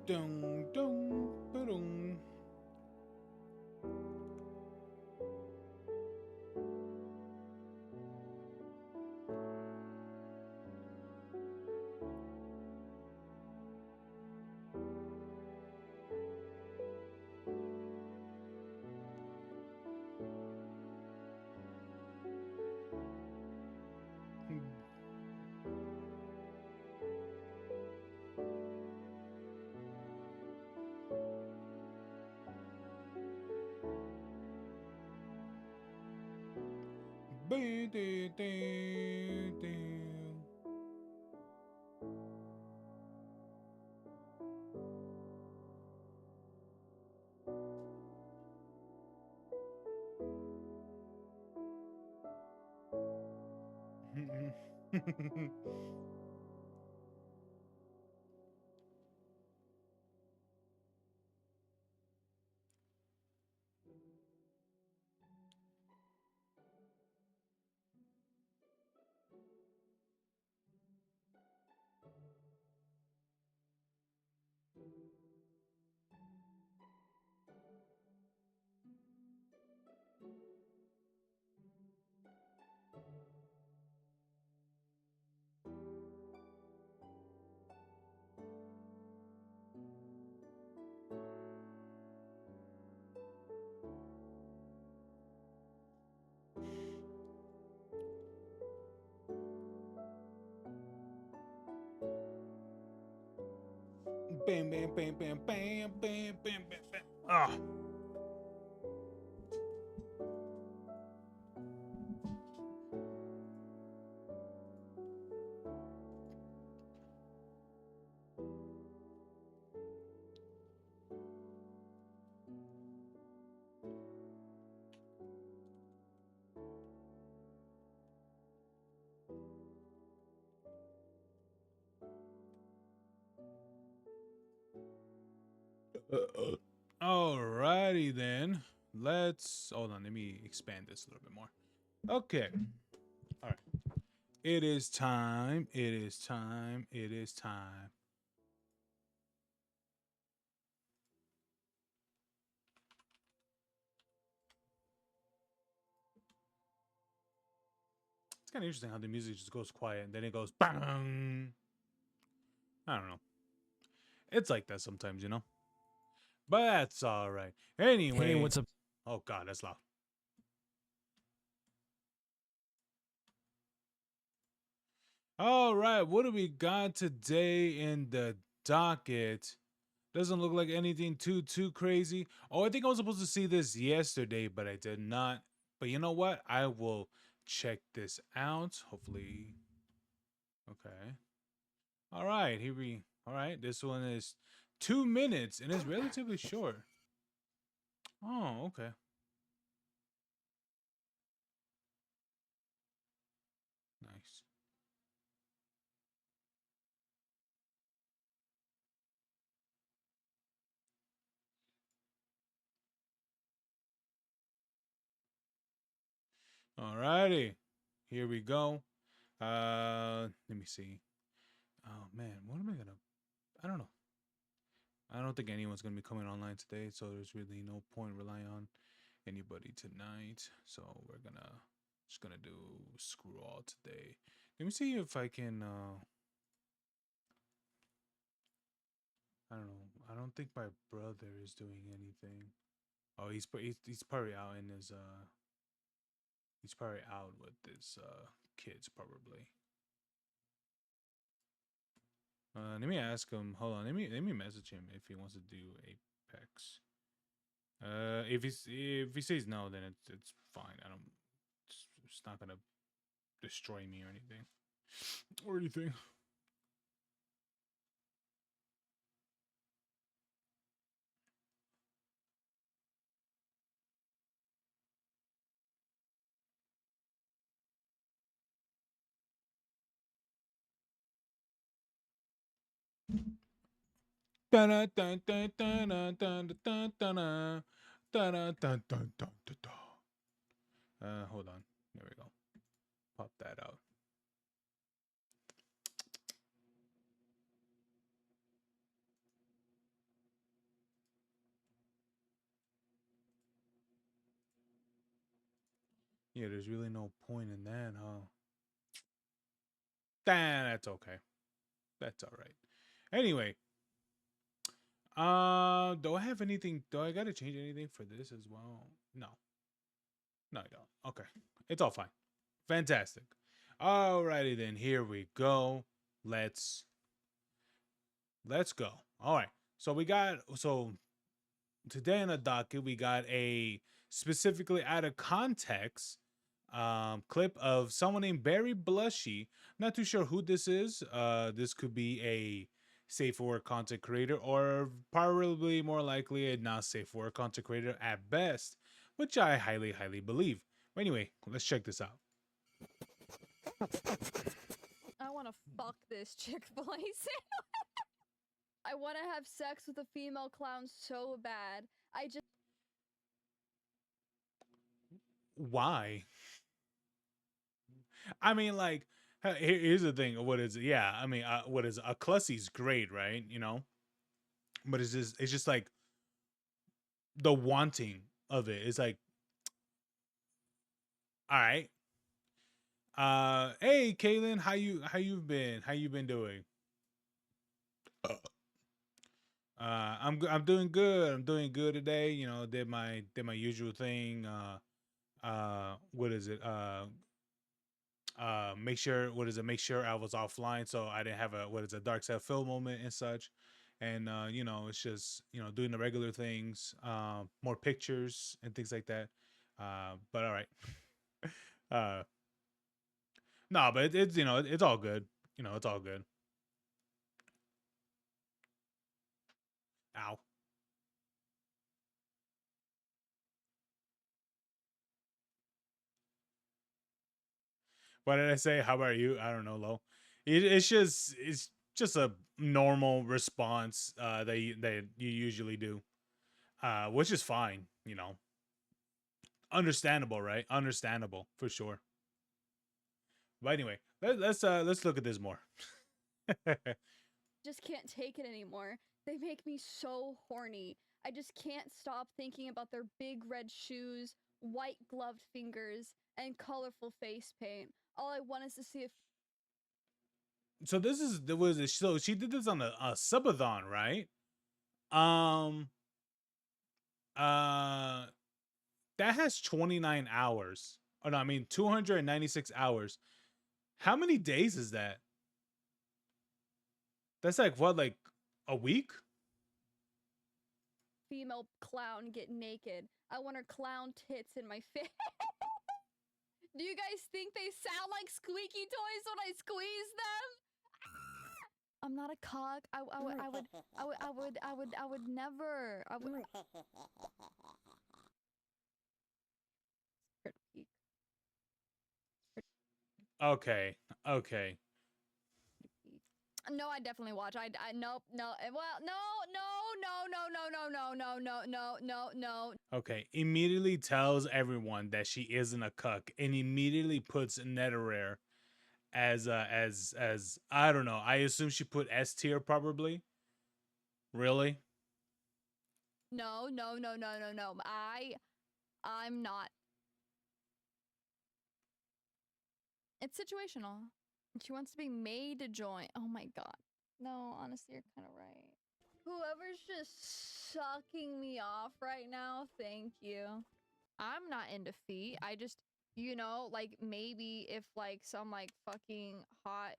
Dun, dun, ba-dun. Bam, bam, bam, bam, bam, bam, bam, bam, bam. Ah. Alrighty then. Let's hold on. Let me expand this a little bit more. Okay. All right. It is time. It is time. It is time. It's kind of interesting how the music just goes quiet and then it goes bang. I don't know. It's like that sometimes, you know. But that's all right. Anyway. Hey, what's up? Oh God, that's loud. All right, what do we got today in the docket? Doesn't look like anything too crazy. Oh, I think I was supposed to see this yesterday, but I did not. But you know what? I will check this out. Hopefully. Okay. All right, here we. All right, this one is 2 minutes and it's relatively short. Oh, okay. Nice. All righty. Here we go. Let me see. Oh man, what am I gonna? I don't know. I don't think anyone's gonna be coming online today, so there's really no point relying on anybody tonight. So we're gonna just gonna do screw all today. Let me see if I can. I don't know. I don't think my brother is doing anything. Oh, he's probably out in his He's probably out with his kids probably. Let me ask him. Hold on. Let me message him if he wants to do Apex. If he says no, then it's fine. I don't. It's not gonna destroy me or anything. Or anything. Hold on. There we go. Pop that out. Yeah, there's really no point in that, huh? That's okay. That's all right. Anyway, do I have anything? Do I gotta change anything for this as well? No, no, I don't. Okay, it's all fine. Fantastic. Alrighty then, here we go. Let's let's go. All right. So today in the docket we got a specifically out of context clip of someone named Barry Blushy. Not too sure who this is. This could be a safe for work content creator or probably more likely a not safe for work content creator at best, which I highly believe. But anyway, let's check this out. I want to fuck this Chick-fil-A sandwich. I want to have sex with a female clown so bad. I just Why? I mean, like, here's the thing. What is it? Yeah, I mean, what is a clussy's great, right? You know, but it's just like the wanting of it. It's like, all right, hey, Kaylin, how you been doing? I'm doing good. I'm doing good today. You know, did my usual thing. What is it? Make sure what is it? Make sure I was offline so I didn't have a what is a dark side fill moment and such. And you know, it's just doing the regular things, more pictures and things like that. But all right. uh, no, but it's it's all good. You know, it's all good. Ow. What did I say? How about you? I don't know, Lo. It's just a normal response that you usually do, which is fine. You know, understandable, right? Understandable for sure. But anyway, let's look at this more. just can't take it anymore. They make me so horny. I just can't stop thinking about their big red shoes, white gloved fingers, and colorful face paint. All I want is to see if So this is there was a so she did this on a subathon, right? Um uh that has 29 hours. Oh no, I mean 296 hours. How many days is that? That's like what, like a week? female clown get naked. I want her clown tits in my face. Do you guys think they sound like squeaky toys when I squeeze them? I'm not a cock. I would never. I would. Okay. Okay. No, I definitely watch. Nope, no. Well, no. Okay. Immediately tells everyone that she isn't a cuck and immediately puts Netherrare as I don't know. I assume she put S tier probably. Really? No. I'm not. It's situational. She wants to be made to join. Oh my god. No, honestly, you're kind of right. Whoever's just sucking me off right now, thank you. I'm not in defeat. I just, like maybe if like some like fucking hot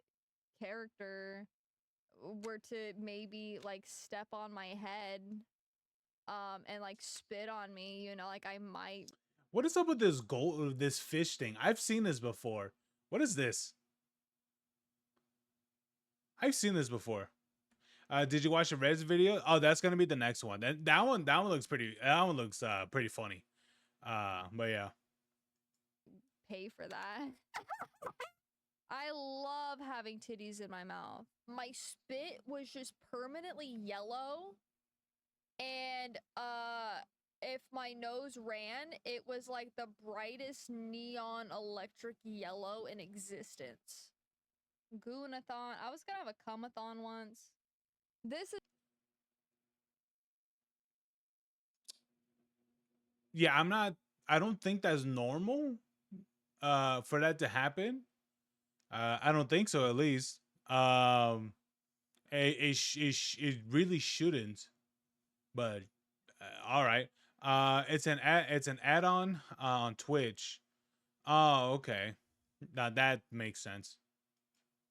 character were to maybe like step on my head and like spit on me, like I might. What is up with this gold this fish thing? I've seen this before. What is this? I've seen this before. Did you watch the Red's video? Oh, that's gonna be the next one. That one looks pretty. That one looks pretty funny. But yeah. Pay for that. I love having titties in my mouth. My spit was just permanently yellow. And if my nose ran, it was like the brightest neon electric yellow in existence. Goonathon. I was gonna have a cumathon once. This is Yeah, I'm not. I don't think that's normal. for that to happen. I don't think so. At least, it really shouldn't. But all right. It's an add-on on Twitch. Oh, okay. Now that makes sense.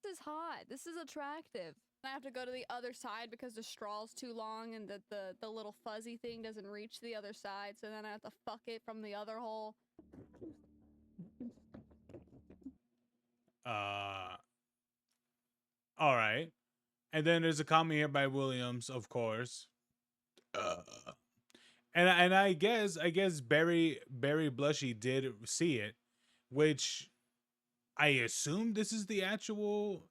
This is hot. This is attractive. I have to go to the other side because the straw's too long and the little fuzzy thing doesn't reach the other side, so then I have to fuck it from the other hole. Uh, all right. And then there's a comment here by Williams, of course. Uh, and I guess Barry Blushy did see it, which I assume this is the actual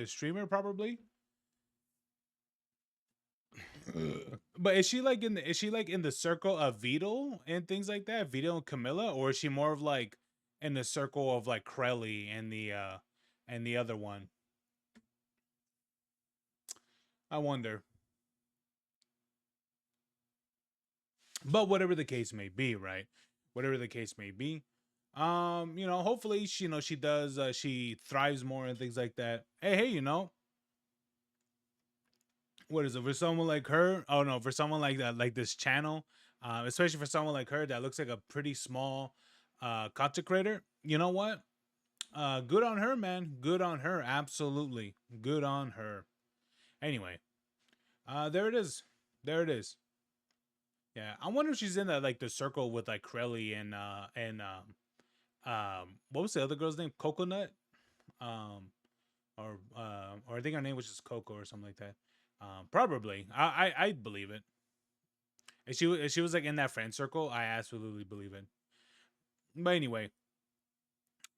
streamer probably. But is she like in the circle of Vito and things like that, Vito and Camilla, or is she more of like in the circle of like Crelly and the other one? I wonder. But whatever the case may be, right? Whatever the case may be, hopefully she she does she thrives more and things like that. Hey, what is it for someone like her? Oh no, for someone like that, like this channel, especially for someone like her that looks like a pretty small content creator. You know what? Good on her, man. Good on her. Absolutely, good on her. Anyway, there it is. There it is. Yeah, I wonder if she's in that like the circle with like Crelly and what was the other girl's name? Coconut, um, or I think her name was just Coco or something like that. Probably. I believe it. If she was like in that friend circle, I absolutely believe it. But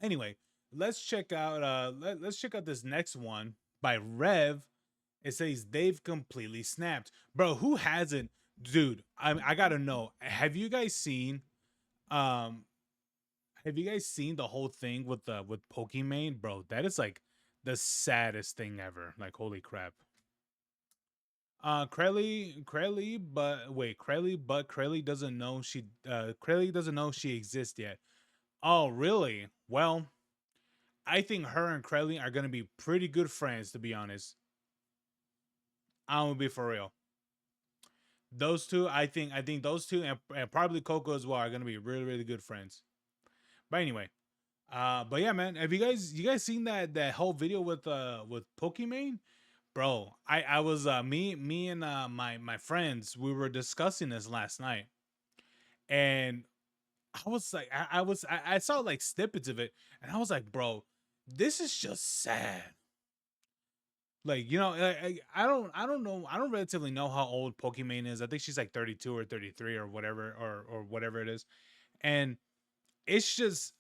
anyway, let's check out let's check out this next one by Rev. It says they've completely snapped. Bro, who hasn't? Dude, I gotta know. Um have you guys seen the whole thing with Pokimane? Bro, that is like the saddest thing ever. Like holy crap. Crelly doesn't know Crelly doesn't know she exists yet. Oh, really? Well, I think her and Crelly are gonna be pretty good friends, to be honest. I'm gonna be for real. Those two, I think those two and probably Coco as well are gonna be really, really good friends. But anyway, but yeah, man, have you guys seen that whole video with Pokimane? Bro, I was me and my friends, we were discussing this last night, and I was like, I saw like snippets of it, and I was like, bro, this is just sad. Like I don't know, I don't relatively know how old Pokimane is. I think she's like 32 or 33 or whatever or whatever it is, and it's just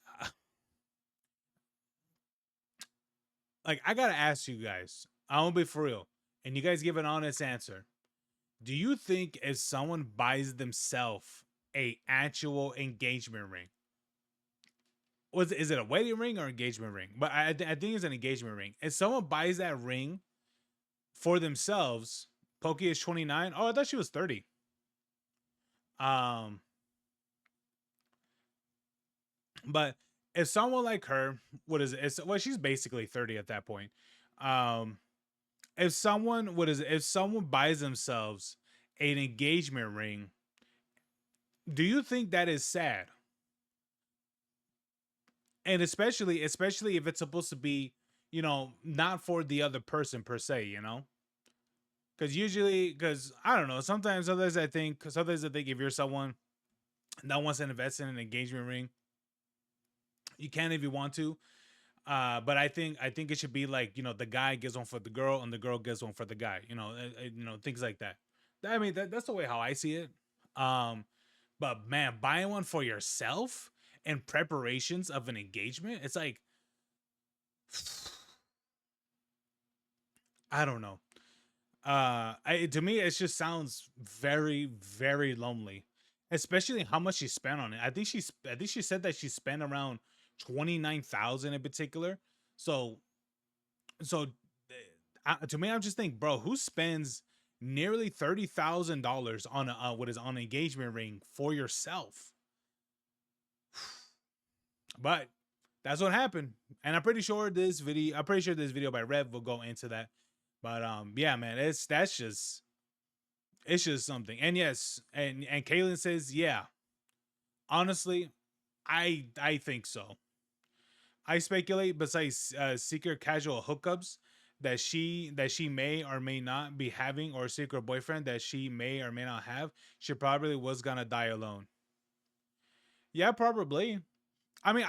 like I gotta ask you guys. I won't be for real, and you guys give an honest answer. Do you think if someone buys themselves a actual engagement ring, is it a wedding ring or engagement ring? But I think it's an engagement ring. If someone buys that ring for themselves, Pokey is 29. Oh, I thought she was 30. Um, but if someone like her, what is it? Well, she's basically 30 at that point. Um, if someone, what is it? If someone buys themselves an engagement ring, do you think that is sad? And especially if it's supposed to be, not for the other person per se, because I don't know, sometimes I think if you're someone that wants to invest in an engagement ring, you can if you want to. But I think it should be like, the guy gives one for the girl and the girl gives one for the guy, things like that. I mean, that's the way how I see it. um but man, buying one for yourself in preparations of an engagement, it's like, I don't know. To me, it just sounds very, very lonely, especially how much she spent on it. I think she said that she spent around 29,000 in particular. So, so to me, I'm just thinking, bro, who spends nearly $30,000 on what is on an engagement ring for yourself? But that's what happened, and I'm pretty sure this video by Rev will go into that. But yeah, man, it's just something. And yes, and Kaylin says, yeah, honestly, I think so. I speculate besides secret casual hookups that she may or may not be having, or secret boyfriend that she may or may not have, she probably was gonna die alone. Yeah, probably. I mean,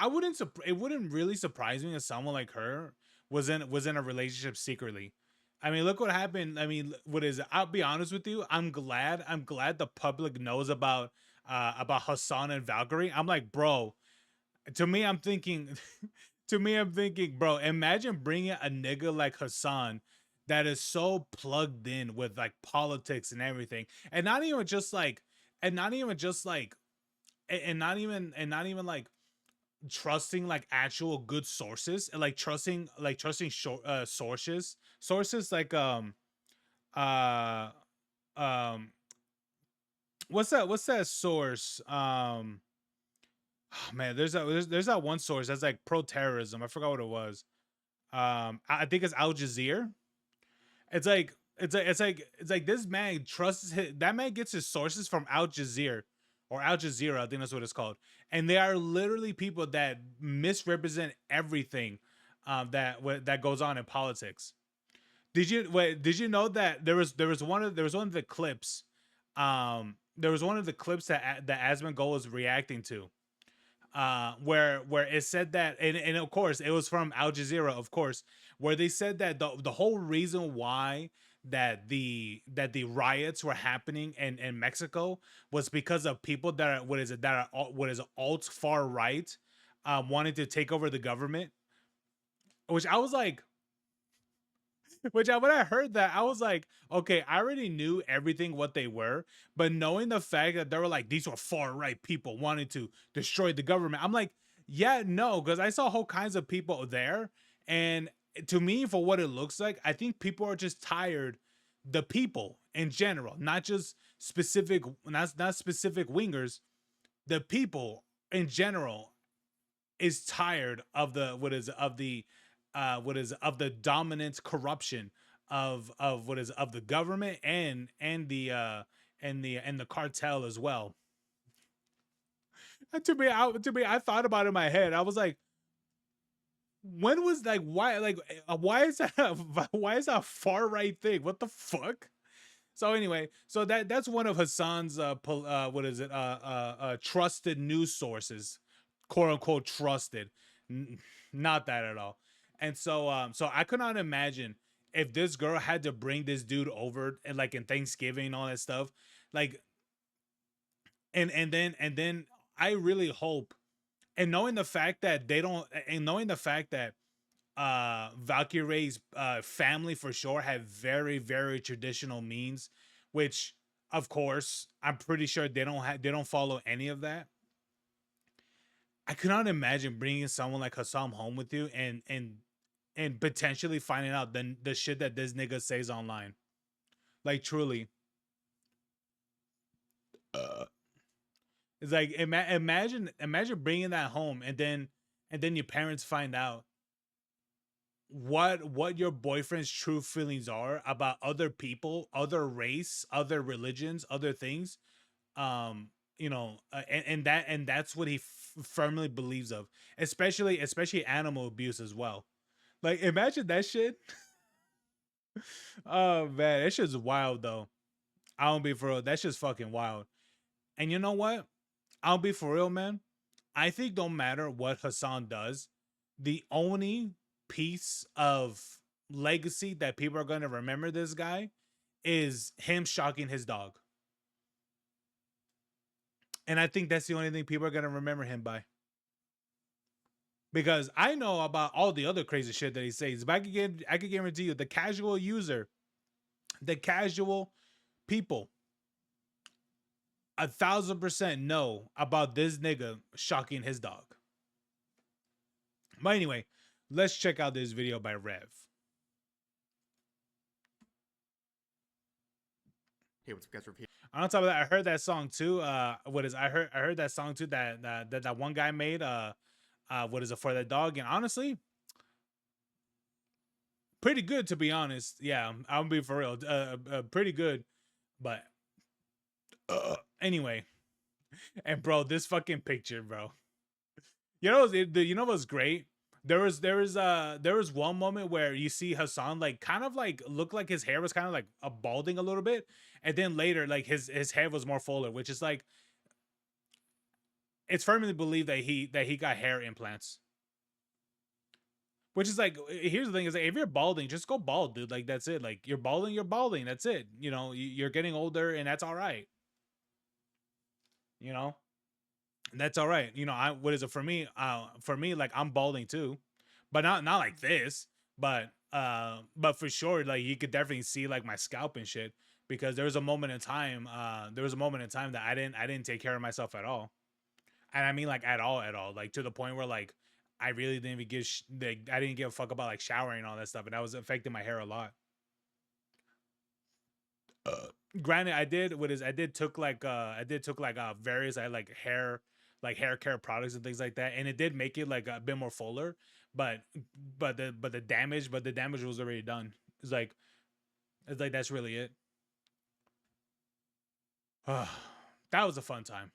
it wouldn't really surprise me if someone like her was in a relationship secretly. I mean, look what happened. I mean, what is it? I'll be honest with you. I'm glad the public knows about Hassan and Valkyrie. I'm like, bro. To me, I'm thinking. To me, I'm thinking, bro. Imagine bringing a nigga like Hassan that is so plugged in with like politics and everything, and not even just like, and not even just like, and not even like trusting like actual good sources, and like trusting sources like uh um what's that source, oh, man, there's that one source that's like pro terrorism. I forgot what it was. I think it's Al Jazeera. It's like this man that man gets his sources from Al Jazeera, or Al Jazeera, I think that's what it's called. And they are literally people that misrepresent everything that goes on in politics. Did you know that there was one of the clips, there was one of the clips that Asmongold was reacting to, where it said that, and of course it was from Al Jazeera, of course, where they said that the whole reason why that the riots were happening in Mexico was because of people that are what is alt far right, wanting to take over the government, which I was like, when I heard that, I was like, okay, I already knew everything what they were, but knowing the fact that they were like, these were far right people wanting to destroy the government, I'm like, yeah, no, because I saw whole kinds of people there, and to me, for what it looks like, I think people are just tired. The people in general, not just not specific wingers. The people in general is tired of the what is of the dominant corruption of what is of the government, and the cartel as well. And to me, I thought about it in my head. I was like, when was like why is that why is that a far right thing? What the fuck? So anyway, so that's one of Hassan's what is it, trusted news sources, quote unquote trusted. Not that at all. And so I could not imagine if this girl had to bring this dude over, and like in Thanksgiving and all that stuff, like, and then I really hope, and knowing the fact that they don't and knowing the fact that Valkyrie's family for sure have very, very traditional means, which of course I'm pretty sure they don't follow any of that. I could not imagine bringing someone like Hassam home with you, and potentially finding out the shit that this nigga says online. Like, truly, uh, it's like, imagine bringing that home, and then your parents find out what your boyfriend's true feelings are about other people, other race, other religions, other things. And that's what he firmly believes of, especially animal abuse as well. Like, imagine that shit. Oh man, that shit's wild though. I don't be for real. That shit's fucking wild. And you know what? I'll be for real, man. I think don't matter what Hassan does, the only piece of legacy that people are going to remember this guy is him shocking his dog. And I think that's the only thing people are going to remember him by. Because I know about all the other crazy shit that he says, but I could guarantee you, the casual user, the casual people, 1,000% know about this nigga shocking his dog. But anyway, let's check out this video by Rev. Hey, what's up, guys? Repeat. On top of that, I heard that song too. What is I heard that song too that one guy made. what is it for that dog? And honestly, pretty good to be honest. Yeah, I'll be for real. Pretty good. But anyway, and bro, this fucking picture, bro. You know what's great? There was one moment where you see Hassan like kind of like look like his hair was kind of like a balding a little bit, and then later like his head was more fuller, which is like it's firmly believed that he got hair implants. Which is like here's the thing is like if you're balding, just go bald, dude. Like that's it. Like you're balding, you're balding. That's it. You know, you're getting older, and that's all right. You know, and that's all right. You know, I what is it for me? For me, like I'm balding too, but not like this. But for sure, like you could definitely see like my scalp and shit because there was a moment in time. There was a moment in time that I didn't take care of myself at all, and I mean like at all, like to the point where like I really didn't even like I didn't give a fuck about like showering and all that stuff, and that was affecting my hair a lot. Granted, I did took like various I like hair care products and things like that, and it did make it like a bit more fuller, but but the damage was already done. It's like that's really it. That was a fun time.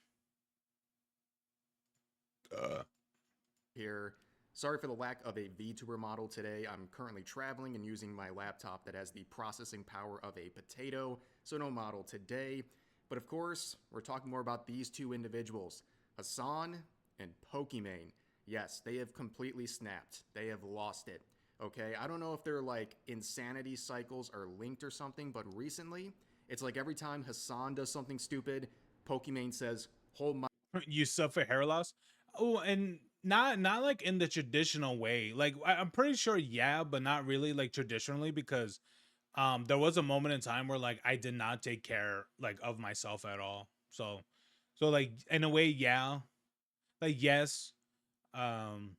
Here. Sorry for the lack of a VTuber model today. I'm currently traveling and using my laptop that has the processing power of a potato, so no model today. But of course, we're talking more about these two individuals, Hassan and Pokimane. Yes, they have completely snapped. They have lost it. Okay, I don't know if their like insanity cycles are linked or something, but recently, it's like every time Hassan does something stupid, Pokimane says, "Hold my You suffer hair loss. Oh, and not like in the traditional way. Like I'm pretty sure, yeah, but not really like traditionally because there was a moment in time where like I did not take care like of myself at all. So like in a way, yeah, like yes, um,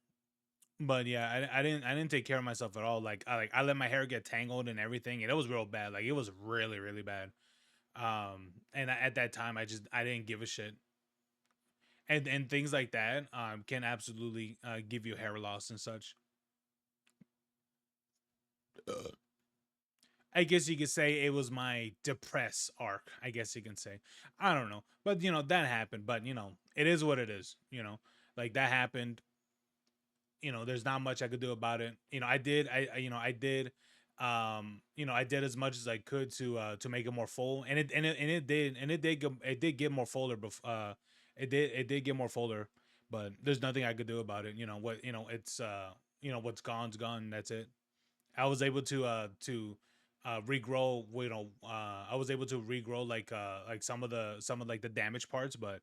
but yeah, I didn't take care of myself at all. Like I let my hair get tangled and everything, and it was real bad. Like it was really bad. And at that time, I didn't give a shit. And things like that can absolutely give you hair loss and such. I guess you could say it was my depress arc. I guess you can say. I don't know, but you know that happened. But you know, it is what it is. You know, like that happened. You know, there's not much I could do about it. You know, you know, you know, I did as much as I could to make it more full, and it did get more fuller. It did get more fuller, but there's nothing I could do about it. You know what? You know, it's you know what's gone's gone. That's it. I was able to regrow. You know, I was able to regrow like some of like the damaged parts, but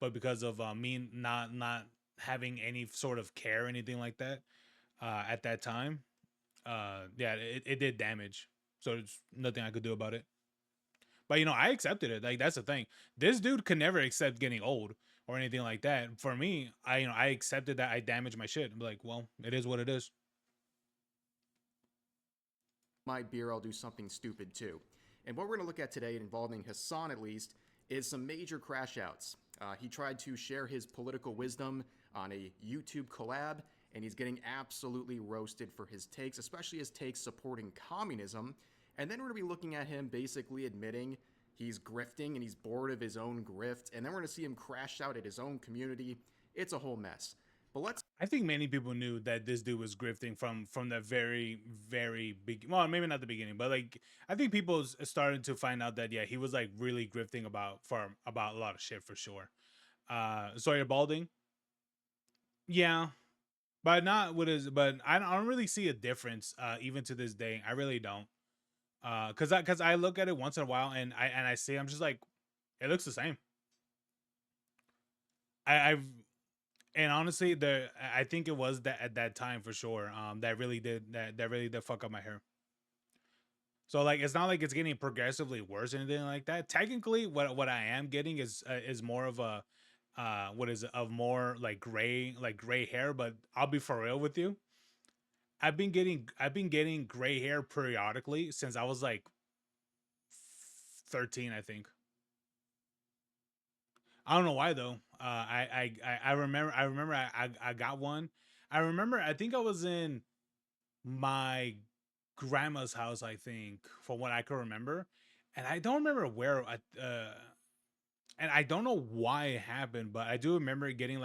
because of me not having any sort of care or anything like that at that time, yeah, it did damage. So there's nothing I could do about it. But you know, I accepted it. Like that's the thing. This dude could never accept getting old or anything like that. For me, I accepted that I damaged my shit. I'm like, well, it is what it is. my beer, I'll do something stupid too." And what we're going to look at today, involving Hassan at least, is some major crash outs. He tried to share his political wisdom on a YouTube collab, and he's getting absolutely roasted for his takes, especially his takes supporting communism. And then we're going to be looking at him basically admitting he's grifting and he's bored of his own grift. And then we're going to see him crash out at his own community. It's a whole mess. But let's I think many people knew that this dude was grifting from the very big. Well, maybe not the beginning, but like I think people started to find out that yeah, he was like really grifting about a lot of shit for sure. Sawyer Balding, yeah, but not what is. But I don't really see a difference even to this day. I really don't. Cause I look at it once in a while and I see I'm just like it looks the same. I've and honestly, I think it was that at that time for sure. That really did fuck up my hair. So like, it's not like it's getting progressively worse or anything like that. Technically, what I am getting is more of a what is it of more like gray hair. But I'll be for real with you. I've been getting gray hair periodically since I was like 13, I think. I don't know why though. I got one. I remember. I think I was in my grandma's house. I think from what I can remember, and I don't remember where. And I don't know why it happened, but I do remember getting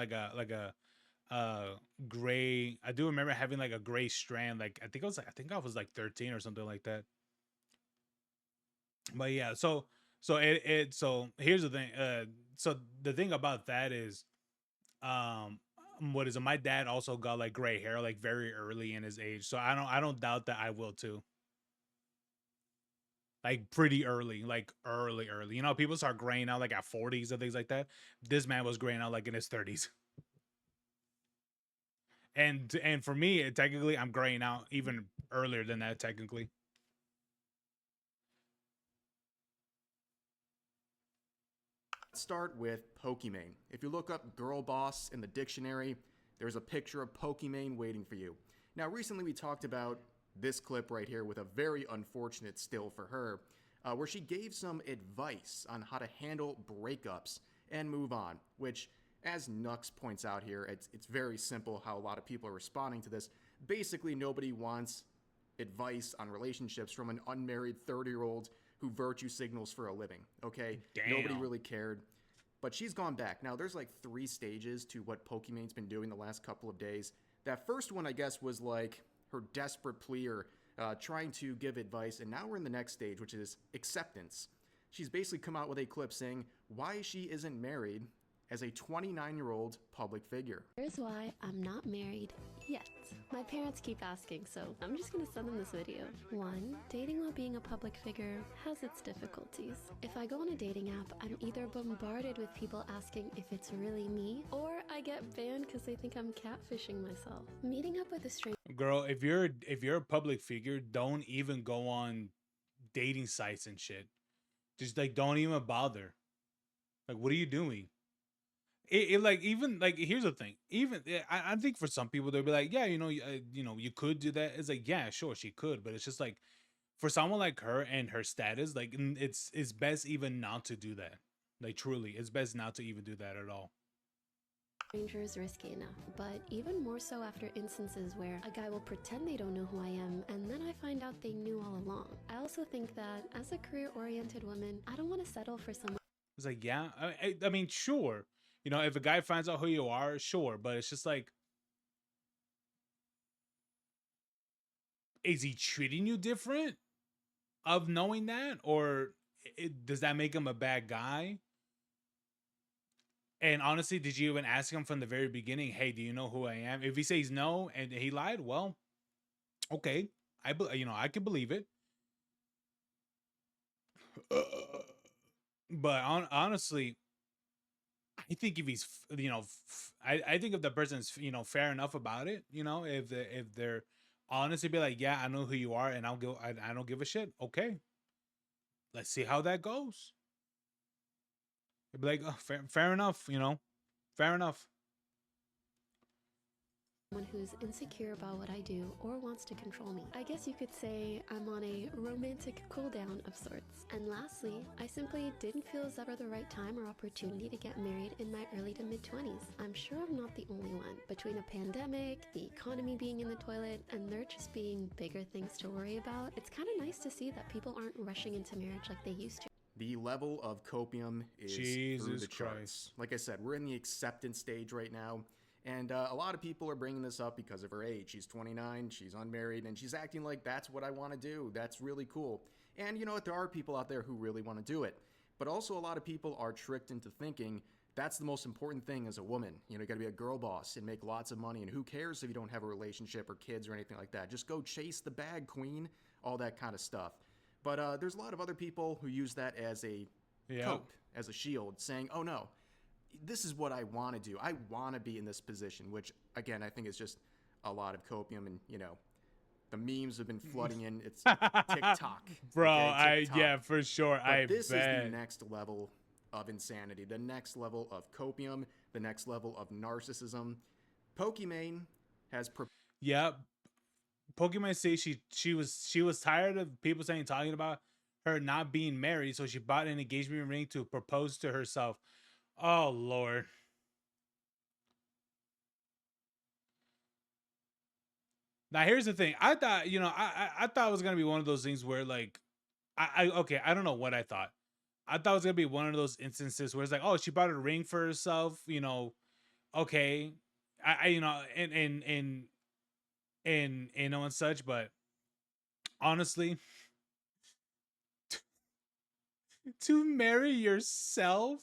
uh gray. I do remember having like a gray strand. Like I think I was like 13 or something like that. But yeah, so here's the thing. So the thing about that is, um, what is it? My dad also got like gray hair like very early in his age, so I don't doubt that I will too. Like pretty early, like early. You know, people start graying out like at 40s and things like that. This man was graying out like in his 30s. And for me, technically, I'm graying out even earlier than that. Technically, Let's start with Pokimane. If you look up girl boss in the dictionary, there's a picture of Pokimane waiting for you. Now, recently we talked about this clip right here with a very unfortunate still for her, where she gave some advice on how to handle breakups and move on, which, as Nux points out here, it's very simple how a lot of people are responding to this. Basically, nobody wants advice on relationships from an unmarried 30-year-old who virtue signals for a living, okay? Nobody damn. really cared. But she's gone back. Now, there's like 3 stages to what Pokimane's been doing the last couple of days. That first one, I guess, was like her desperate plea or trying to give advice. And now we're in the next stage, which is acceptance. She's basically come out with a clip saying why she isn't married as a 29-year-old public figure. Here's why I'm not married yet. My parents keep asking, so I'm just gonna send them this video. 1. Dating while being a public figure has its difficulties. If I go on a dating app, I'm either bombarded with people asking if it's really me, or I get banned because they think I'm catfishing myself. Meeting up with a stranger Girl, if you're a public figure, don't even go on dating sites and shit. Just like don't even bother. Like, what are you doing? It like even like here's the thing. Even I think for some people they'll be like, yeah, you know, you could do that. It's like, yeah, sure, she could, but it's just like for someone like her and her status, like it's best even not to do that. Like truly, it's best not to even do that at all. is risky enough, but even more so after instances where a guy will pretend they don't know who I am, and then I find out they knew all along. I also think that as a career-oriented woman, I don't want to settle for someone It's like, yeah, I mean, sure, you know, if a guy finds out who you are, sure, but it's just like, is he treating you different of knowing that, or does that make him a bad guy? And honestly, did you even ask him from the very beginning? Hey, do you know who I am? If he says no and he lied, well, okay, you know, I can believe it. But honestly, I think if he's, you know, I think if the person's, you know, fair enough about it, you know, if they're honestly be like, yeah, I know who you are, and I don't give a shit. Okay, let's see how that goes. It'd be like, oh, fair enough, you know, fair enough. who's insecure about what I do or wants to control me. I guess you could say I'm on a romantic cool down of sorts. And lastly, I simply didn't feel as ever the right time or opportunity to get married in my early to mid 20s. I'm sure I'm not the only one. Between a pandemic, the economy being in the toilet, and there just being bigger things to worry about, it's kind of nice to see that people aren't rushing into marriage like they used to. The level of copium is through Jesus the charts. Christ. Like I said, we're in the acceptance stage right now. And a lot of people are bringing this up because of her age. She's 29, she's unmarried, and she's acting like that's what I want to do. That's really cool. And you know what? There are people out there who really want to do it. But also, a lot of people are tricked into thinking that's the most important thing as a woman. You know, you got to be a girl boss and make lots of money. And who cares if you don't have a relationship or kids or anything like that? Just go chase the bag, queen, all that kind of stuff. But there's a lot of other people who use that as a coat, as a shield, saying, oh no, this is what I want to do. I want to be in this position, which, again, I think is just a lot of copium. And, you know, the memes have been flooding in. It's TikTok. Bro, okay? TikTok. yeah, for sure. But this is the next level of insanity, the next level of copium, the next level of narcissism. Pokimane has... Yeah, Pokemon says she was tired of people talking about her not being married, so she bought an engagement ring to propose to herself. Oh Lord. Now here's the thing. I thought, I thought it was gonna be one of those things where like I okay, I don't know what I thought. I thought it was gonna be one of those instances where it's like, oh, she bought a ring for herself, okay. I and and such, but honestly, to marry yourself.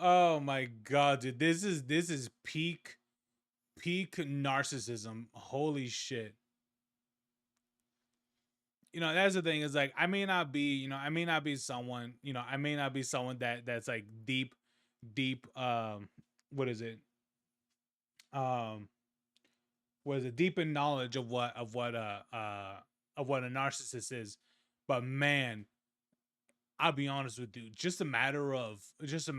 Oh my god, dude. This is peak narcissism. Holy shit. That's the thing is like I may not be someone, I may not be someone that's like deep what is it? Um what is it? Deep in knowledge of what a narcissist is. But man, I'll be honest with you, just a matter of just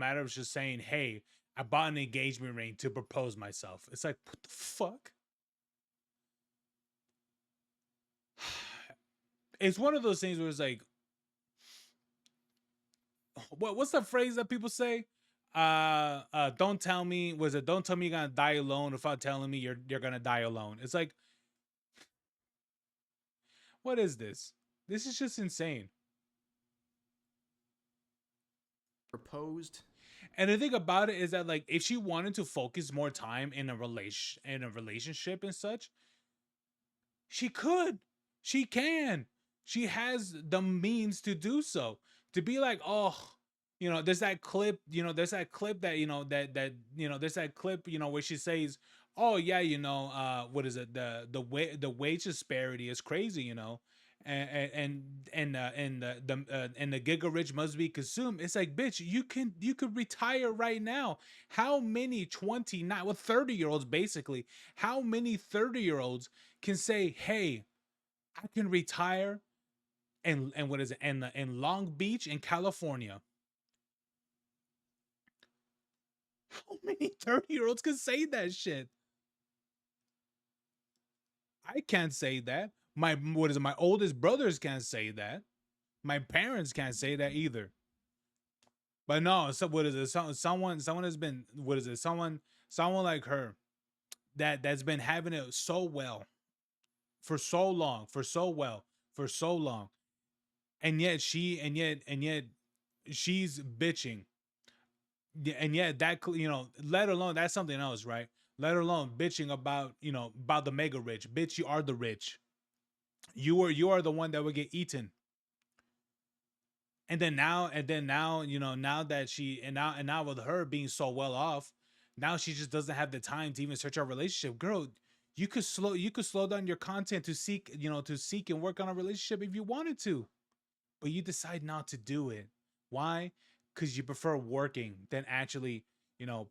saying, "Hey, I bought an engagement ring to propose myself." It's like, what the fuck? It's one of those things where it's like, what's the phrase that people say? Don't tell me, was it don't tell me you're gonna die alone without telling me you're gonna die alone. It's like, what is this? This is just insane. Proposed. And the thing about it is that like if she wanted to focus more time in a relationship and such, she could. She can. She has the means to do so. To be like, oh, there's that clip that, there's that clip, where she says, oh yeah, what is it? The wage disparity is crazy, and the giga rich must be consumed. It's like, bitch, you could retire right now. How many 29, well, 30-year-olds basically, how many 30-year-olds can say, hey, I can retire and what is it? And in Long Beach in California. How many 30-year-olds can say that shit? I can't say that. My oldest brothers can't say that. My parents can't say that either. But no, so what is it? Someone has been, what is it? Someone like her that's been having it so well for so long, for so long. And yet she's bitching. Yeah, and yet that let alone that's something else, right? Let alone bitching about the mega rich. Bitch, you are the rich. You are the one that would get eaten. And then now, now that she and now with her being so well off, now she just doesn't have the time to even search our relationship. Girl, you could slow down your content to seek and work on a relationship if you wanted to, but you decide not to do it. Why? Because you prefer working than actually, you know,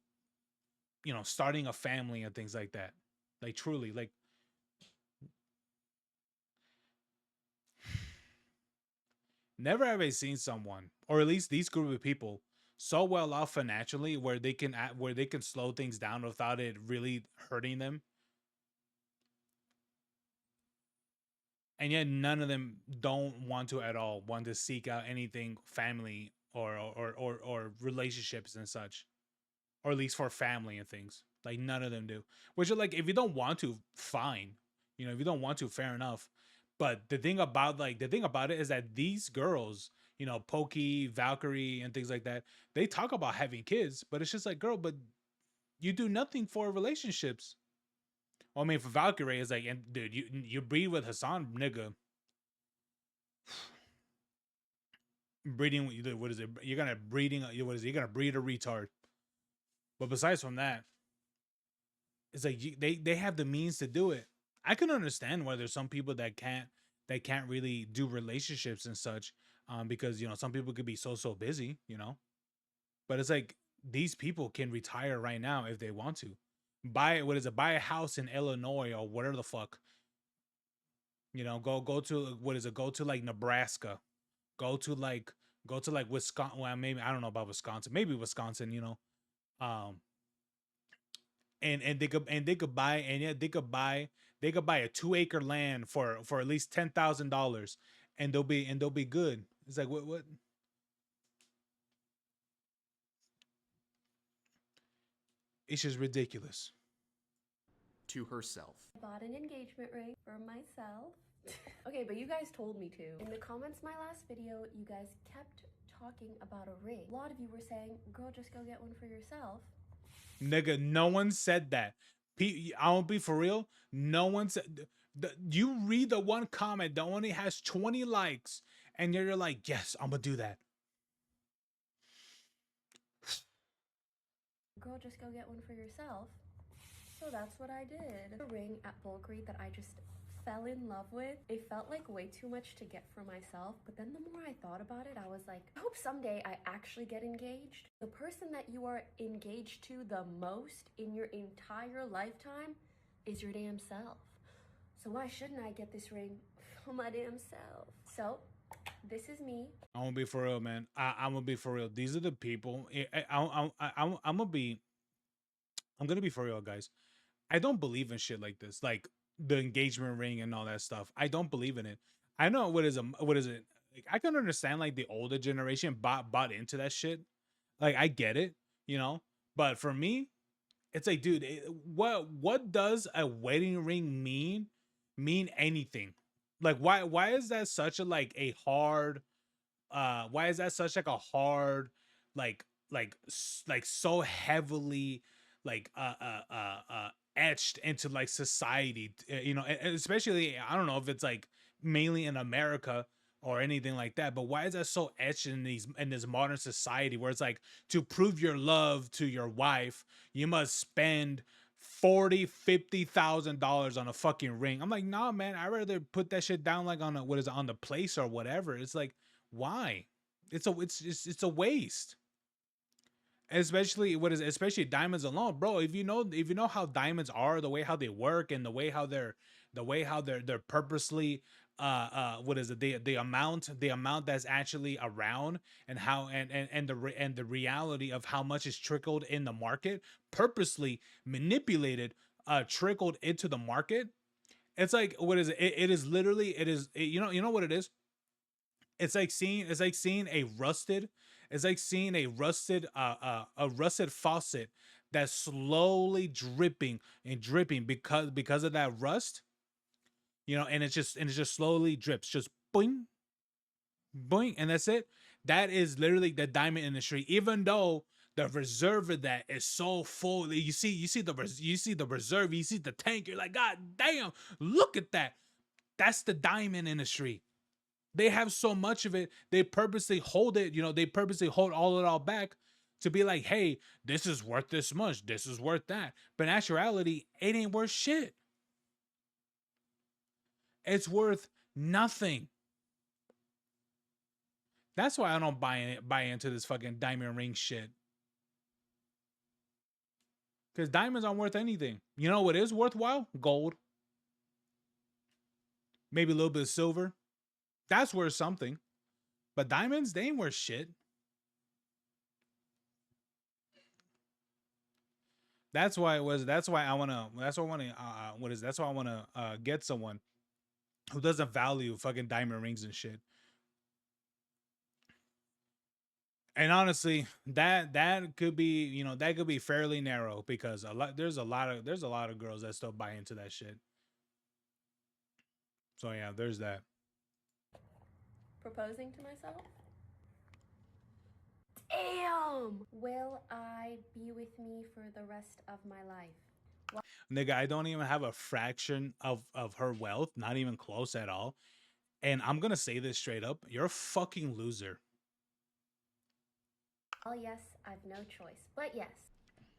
starting a family and things like that. Like truly, like never have I seen someone, or at least these group of people, so well off financially where they can slow things down without it really hurting them. And yet none of them don't want to at all want to seek out anything family or relationships and such, or at least for family and things. Like none of them do. Which are like, if you don't want to, fine. If you don't want to, fair enough. But the thing about it is that these girls, Pokey, Valkyrie, and things like that, they talk about having kids, but it's just like, girl, but you do nothing for relationships. Well, I mean, for Valkyrie, it's like, and dude, you breed with Hassan, nigga. Breeding, what is it? You're gonna breeding. What is it? You're gonna breed a retard. But besides from that, it's like they have the means to do it. I can understand why there's some people that can't really do relationships and such, because some people could be so busy, But it's like these people can retire right now if they want to. Buy a house in Illinois or whatever the fuck. Go to, what is it? Go to like Nebraska. Go to like Wisconsin. Well, maybe I don't know about Wisconsin. Maybe Wisconsin. Um, and they could buy, and yeah, they could buy a 2 acre land for at least $10,000, and they'll be good. It's like, what It's just ridiculous. to herself. I bought an engagement ring for myself. Okay, but you guys told me to. In the comments my last video, you guys kept talking about a ring. A lot of you were saying, girl, just go get one for yourself. Nigga, no one said that. I won't be for real. No one said. You read the one comment that only has 20 likes, and you're like, yes, I'm gonna do that. Girl, just go get one for yourself. So that's what I did. A ring at Bulk Read that I just fell in love with. It felt like way too much to get for myself, but then the more I thought about it, I was like, I hope someday I actually get engaged. The person that you are engaged to the most in your entire lifetime is your damn self. So why shouldn't I get this ring for my damn self? So this is me. I'm gonna be for real, man. I'm gonna be for real. These are the people. I'm gonna be. I'm gonna be for real, guys. I don't believe in shit like this, like the engagement ring and all that stuff. I don't believe in it. I know what is it? Like, I can understand like the older generation bought into that shit. Like I get it, you know. But for me, it's like, dude, what does a wedding ring mean anything? Like why is that such a like a hard why is that such like a hard like so heavily like etched into like society, you know, and especially I don't know if it's like mainly in America or anything like that, but why is that so etched in this modern society where it's like to prove your love to your wife you must spend 40-50 thousand dollars on a fucking ring? I'm like, nah, man, I'd rather put that shit down like on a, what is it, on the place or whatever. It's like, why? It's a waste. Especially especially diamonds alone, bro. If you know how diamonds are, the way how they work and the way how they're purposely what is it, the amount that's actually around, and how and the reality of how much is trickled in the market, purposely manipulated, trickled into the market. It's like, what is it? It is literally, you know what it is? It's like seeing a rusted faucet that's slowly dripping and dripping because of that rust, you know, and it just slowly drips, just boing, boing, and that's it. That is literally the diamond industry. Even though the reserve of that is so full, you see the reserve, you see the tank, you're like, God damn, look at that. That's the diamond industry. They have so much of it, they purposely hold it, they purposely hold all back to be like, hey, this is worth this much, this is worth that. But in actuality, it ain't worth shit. It's worth nothing. That's why I don't buy into this fucking diamond ring shit. Because diamonds aren't worth anything. You know what is worthwhile? Gold. Maybe a little bit of silver. That's worth something. But diamonds, they ain't worth shit. That's why I want to. That's why I want to get someone who doesn't value fucking diamond rings and shit. And honestly, that could be, that could be fairly narrow, because there's a lot of girls that still buy into that shit. So yeah, there's that. Proposing to myself? Damn! Will I be with me for the rest of my life? Nigga, I don't even have a fraction of her wealth, not even close at all. And I'm gonna say this straight up: you're a fucking loser. Oh yes, I've no choice. But yes.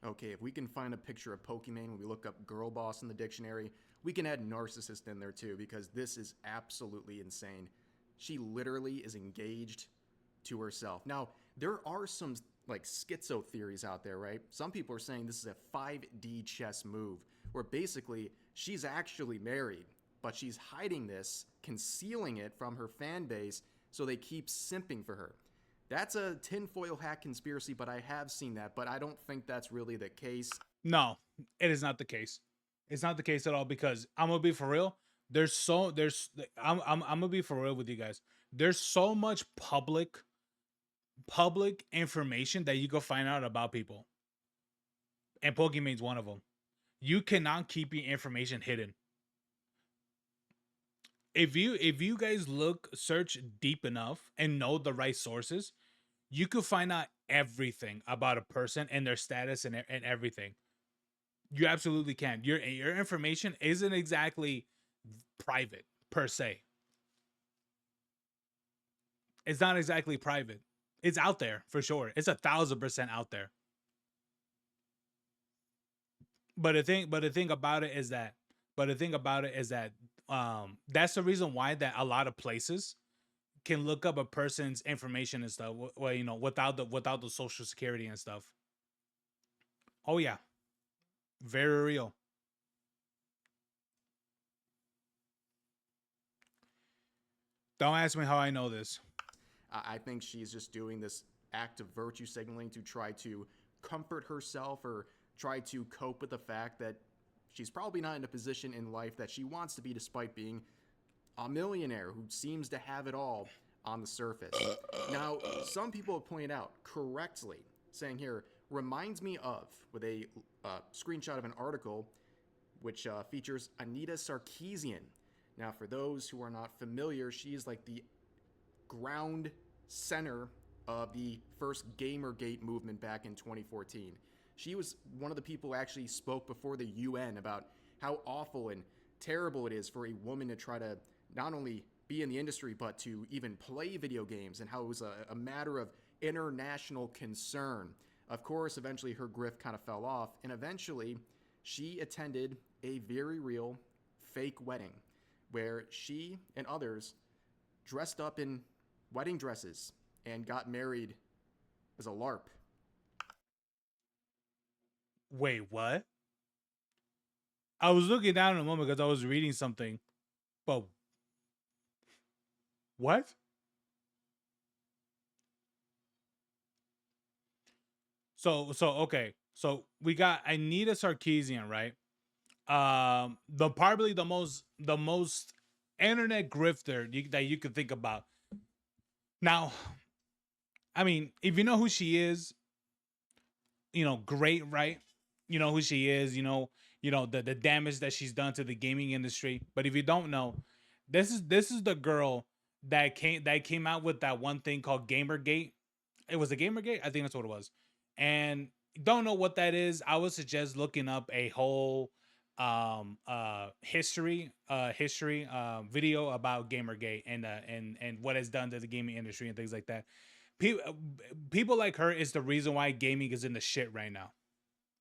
Okay, if we can find a picture of Pokimane when we look up girl boss in the dictionary, we can add narcissist in there too, because this is absolutely insane. She literally is engaged to herself. Now, there are some like schizo theories out there, right? Some people are saying this is a 5D chess move, where basically she's actually married, but she's hiding this, concealing it from her fan base, so they keep simping for her. That's a tinfoil hat conspiracy, but I have seen that, but I don't think that's really the case. No, it is not the case. It's not the case at all, because I'm gonna be for real. I'm gonna be for real with you guys. There's so much public information that you go find out about people. and Pokemon's one of them. You cannot keep your information hidden. If you guys search deep enough and know the right sources, you could find out everything about a person and their status and everything. You absolutely can. Your information isn't exactly private per se. It's not exactly private. It's out there for sure. It's 1,000% out there. But the thing about it is that, that's the reason why that a lot of places can look up a person's information and stuff. Well, without the social security and stuff. Oh yeah, very real. Don't ask me how I know this. I think she's just doing this act of virtue signaling to try to comfort herself or try to cope with the fact that she's probably not in a position in life that she wants to be, despite being a millionaire who seems to have it all on the surface. Now, some people have pointed out correctly, saying here, reminds me of, with a screenshot of an article which features Anita Sarkeesian. Now, for those who are not familiar, she is like the ground center of the first Gamergate movement back in 2014. She was one of the people who actually spoke before the UN about how awful and terrible it is for a woman to try to not only be in the industry but to even play video games, and how it was a matter of international concern. Of course, eventually her grift kind of fell off, and eventually she attended a very real fake wedding where she and others dressed up in wedding dresses and got married as a LARP. Wait, what? I was looking down in a moment because I was reading something, but what? So okay. So we got Anita Sarkeesian, right? The probably the most internet grifter that you could think about. Now, I mean, if you know who she is, great, right? You know who she is, the damage that she's done to the gaming industry. But if you don't know, this is the girl that came out with that one thing called Gamergate. It was a Gamergate, I think that's what it was. And don't know what that is. I would suggest looking up a whole history video about Gamergate and what it's done to the gaming industry and things like that. People like her is the reason why gaming is in the shit right now.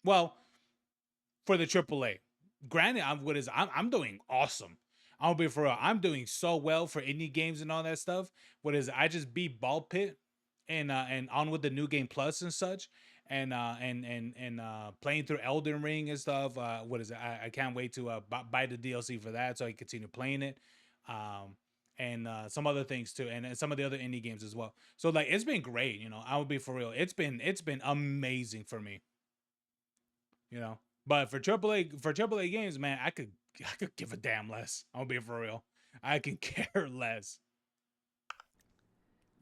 Well, for the AAA. Granted, I'm doing awesome. I'll be for real. I'm doing so well for indie games and all that stuff. What is it? I just beat Ball Pit and on with the new game plus and such. And playing through Elden Ring and stuff. What is it? I can't wait to buy the DLC for that so I can continue playing it. And some other things too, and some of the other indie games as well. So like it's been great, I would be for real. It's been amazing for me, you know. But for AAA games, man, I could give a damn less. I'll be for real. I can care less.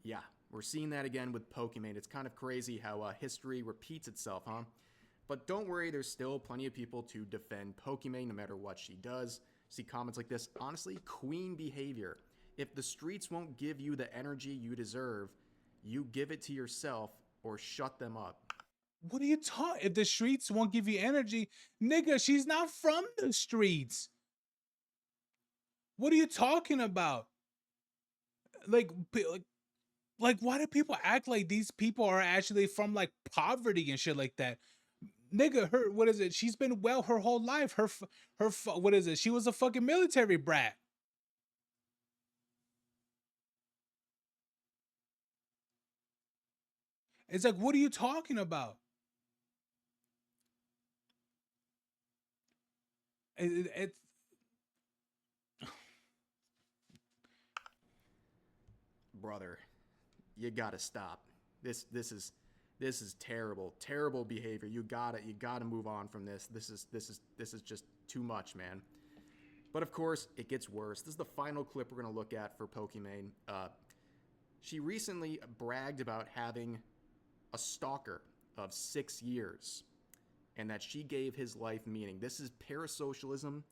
Yeah, we're seeing that again with Pokemon. It's kind of crazy how history repeats itself, huh? But don't worry, there's still plenty of people to defend Pokemon no matter what she does. See comments like this. Honestly, queen behavior. If the streets won't give you the energy you deserve, you give it to yourself or shut them up. What are you talking? If the streets won't give you energy, nigga, she's not from the streets. What are you talking about? Like, like, why do people act like these people are actually from like poverty and shit like that? Nigga, what is it? She's been well her whole life. What is it? She was a fucking military brat. It's like, what are you talking about? It's Brother, you gotta stop. This is terrible, terrible behavior. You gotta move on from this. This is just too much, man. But of course, it gets worse. This is the final clip we're gonna look at for Pokimane. She recently bragged about having a stalker of 6 years, and that she gave his life meaning. This is parasocialism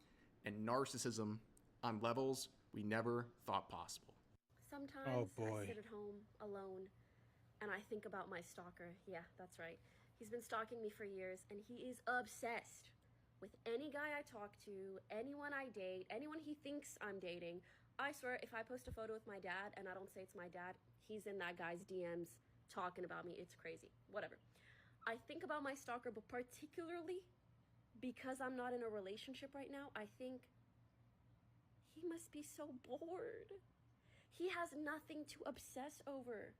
and narcissism on levels we never thought possible. Oh Sometimes I boy. sit at home alone and I think about my stalker. Yeah, that's right. He's been stalking me for years and he is obsessed with any guy I talk to, anyone I date, anyone he thinks I'm dating. I swear, if I post a photo with my dad and I don't say it's my dad, he's in that guy's DMs talking about me. It's crazy. Whatever. I think about my stalker, but particularly because I'm not in a relationship right now, I think he must be so bored. He has nothing to obsess over.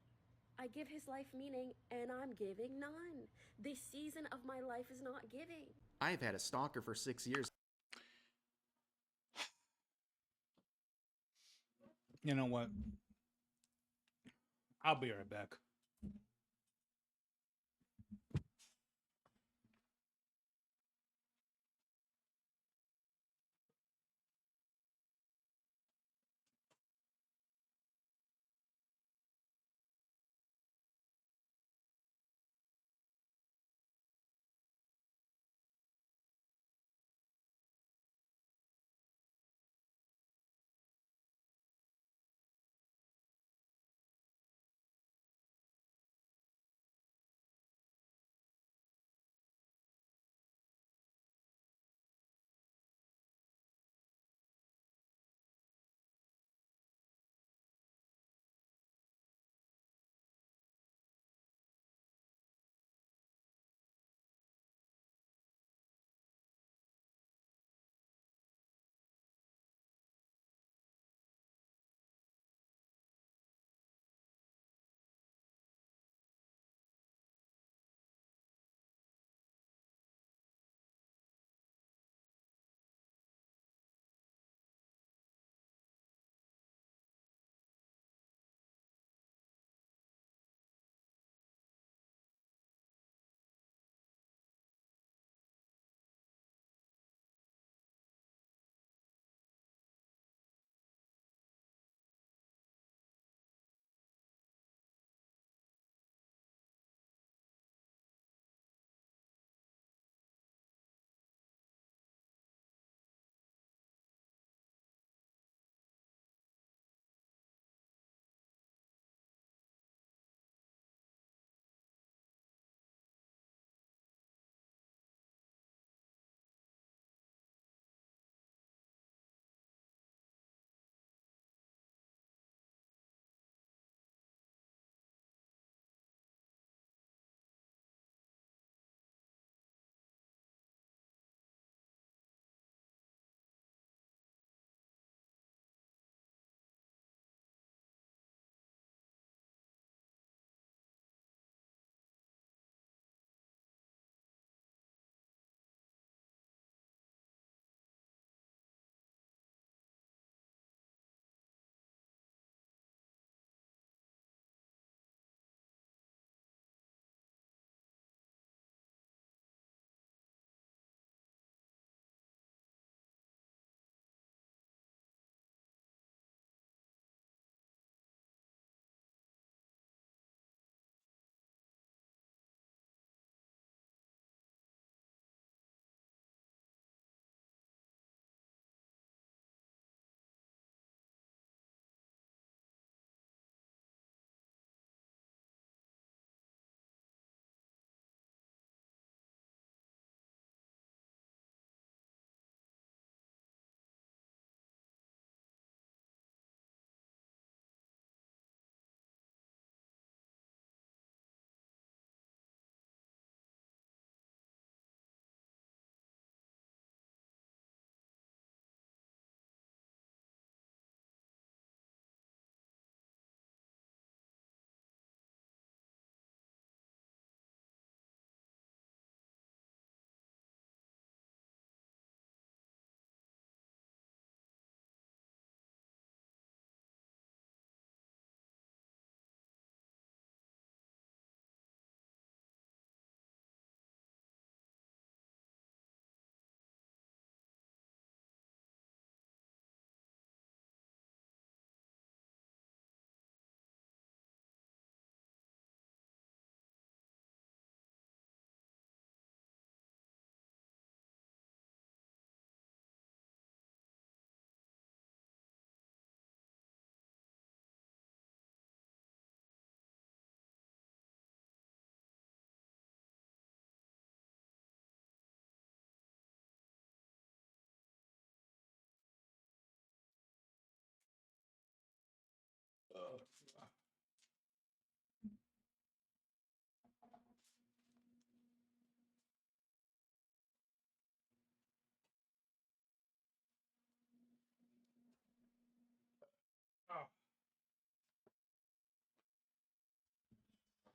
I give his life meaning, and I'm giving none. This season of my life is not giving. I've had a stalker for 6 years. You know what? I'll be right back.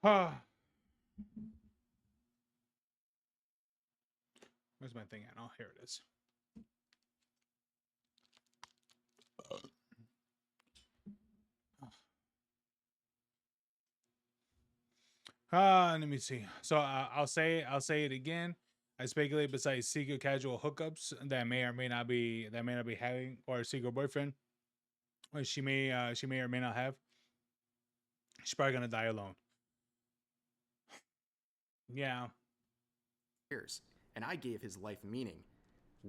Ah. Where's my thing at? Oh, here it is. Let me see. So I'll say it again. I speculate besides secret casual hookups that may or may not be having, or a secret boyfriend, or she may or may not have. She's probably gonna die alone. Yeah, years, and I gave his life meaning.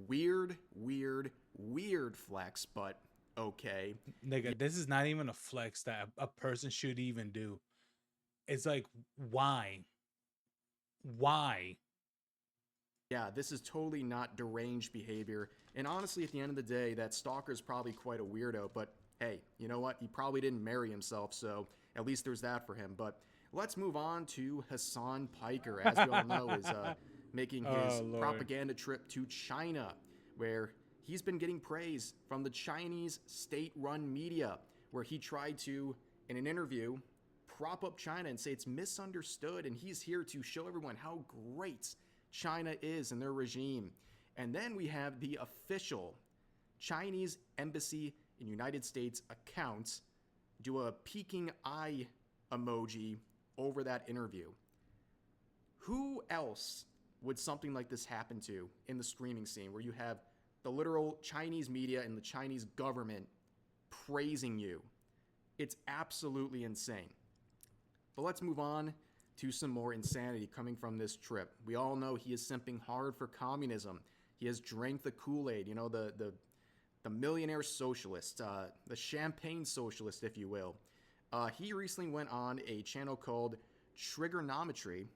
Weird, weird, weird flex, but okay. nigga, this is not even a flex that a person should even do. It's like, why? Why? Yeah, this is totally not deranged behavior. And honestly, at the end of the day, that stalker is probably quite a weirdo. But hey, you know what? He probably didn't marry himself, so at least there's that for him. But let's move on to Hassan Piker, as we all know, is making his Oh, Lord. propaganda trip to China, where he's been getting praise from the Chinese state-run media, where he tried to, in an interview, prop up China and say it's misunderstood, and he's here to show everyone how great China is and their regime. And then we have the official Chinese embassy in United States account do a peeking eye emoji over that interview. Who else would something like this happen to in the streaming scene, where you have the literal Chinese media and the Chinese government praising you? It's absolutely insane. But let's move on to some more insanity coming from this trip. We all know he is simping hard for communism. He has drank the Kool-Aid, you know, the millionaire socialist, the champagne socialist, if you will. He recently went on a channel called Trigonometry,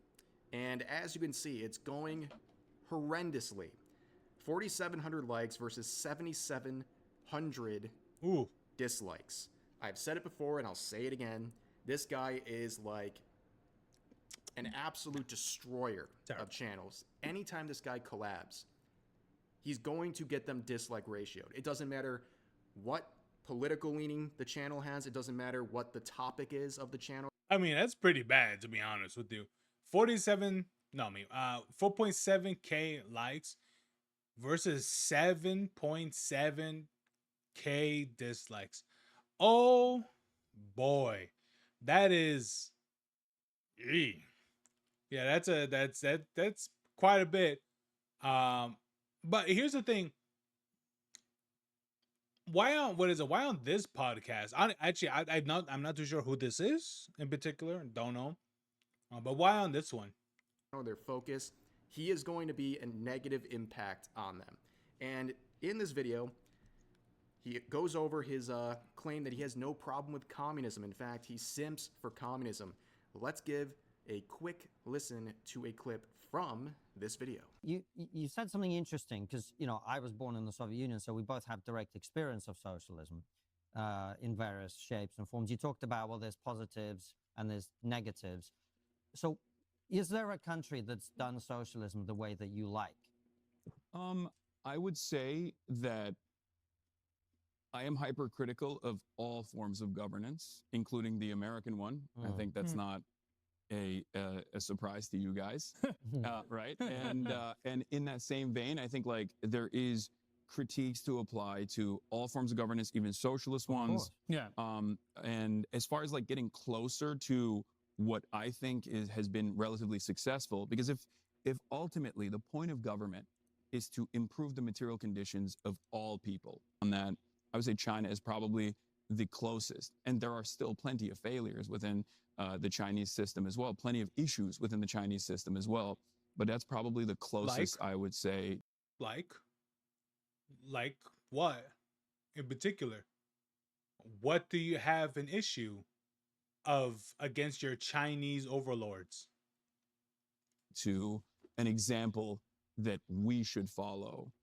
and as you can see, it's going horrendously. 4,700 likes versus 7,700 Ooh, dislikes. I've said it before and I'll say it again. This guy is like an absolute destroyer of channels. Anytime this guy collabs, he's going to get them dislike ratioed. It doesn't matter what political leaning the channel has. It doesn't matter what the topic is of the channel. I mean, that's pretty bad, to be honest with you. 4.7k likes versus 7.7k dislikes. Oh boy, that is, yeah, that's quite a bit. But here's the thing. Why on this podcast? I'm not too sure who this is in particular. Don't know. But why on this one? Their focus, he is going to be a negative impact on them. And in this video, he goes over his claim that he has no problem with communism. In fact, he simps for communism. Let's give a quick listen to a clip from this video. You said something interesting, because I was born in the Soviet Union, so we both have direct experience of socialism in various shapes and forms. You talked about, well, there's positives and there's negatives. So is there a country that's done socialism the way that you like? I would say that I am hypercritical of all forms of governance, including the American one. I think that's not a surprise to you guys, right? And in that same vein, I think like there is critiques to apply to all forms of governance, even socialist ones. Yeah. And as far as like getting closer to what I think has been relatively successful, because if ultimately the point of government is to improve the material conditions of all people, on that, I would say China is probably the closest. And there are still plenty of failures within the Chinese system as well, plenty of issues within the Chinese system as well. But that's probably the closest, I would say. Like what in particular? What do you have an issue of against your Chinese overlords? To an example that we should follow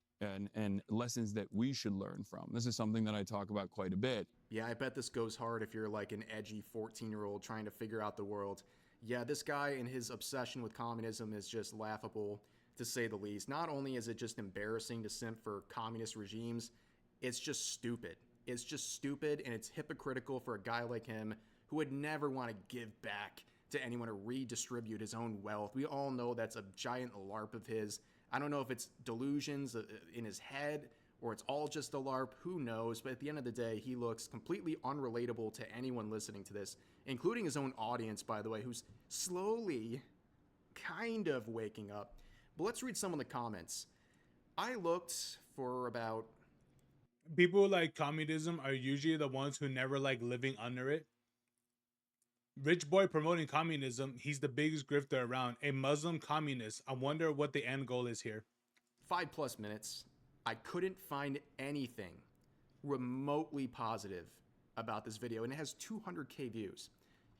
and lessons that we should learn from. This is something that I talk about quite a bit. Yeah, I bet this goes hard if you're like an edgy 14-year-old trying to figure out the world. Yeah, this guy and his obsession with communism is just laughable, to say the least. Not only is it just embarrassing to simp for communist regimes, it's just stupid. It's just stupid, and it's hypocritical for a guy like him who would never want to give back to anyone to redistribute his own wealth. We all know that's a giant LARP of his. I don't know if it's delusions in his head or it's all just a LARP, who knows? But at the end of the day, he looks completely unrelatable to anyone listening to this, including his own audience, by the way, who's slowly kind of waking up. But let's read some of the comments. I looked for about... People who like communism are usually the ones who never like living under it. Rich boy promoting communism, he's the biggest grifter around. A Muslim communist. I wonder what the end goal is here. 5+ minutes. I couldn't find anything remotely positive about this video, and it has 200K views.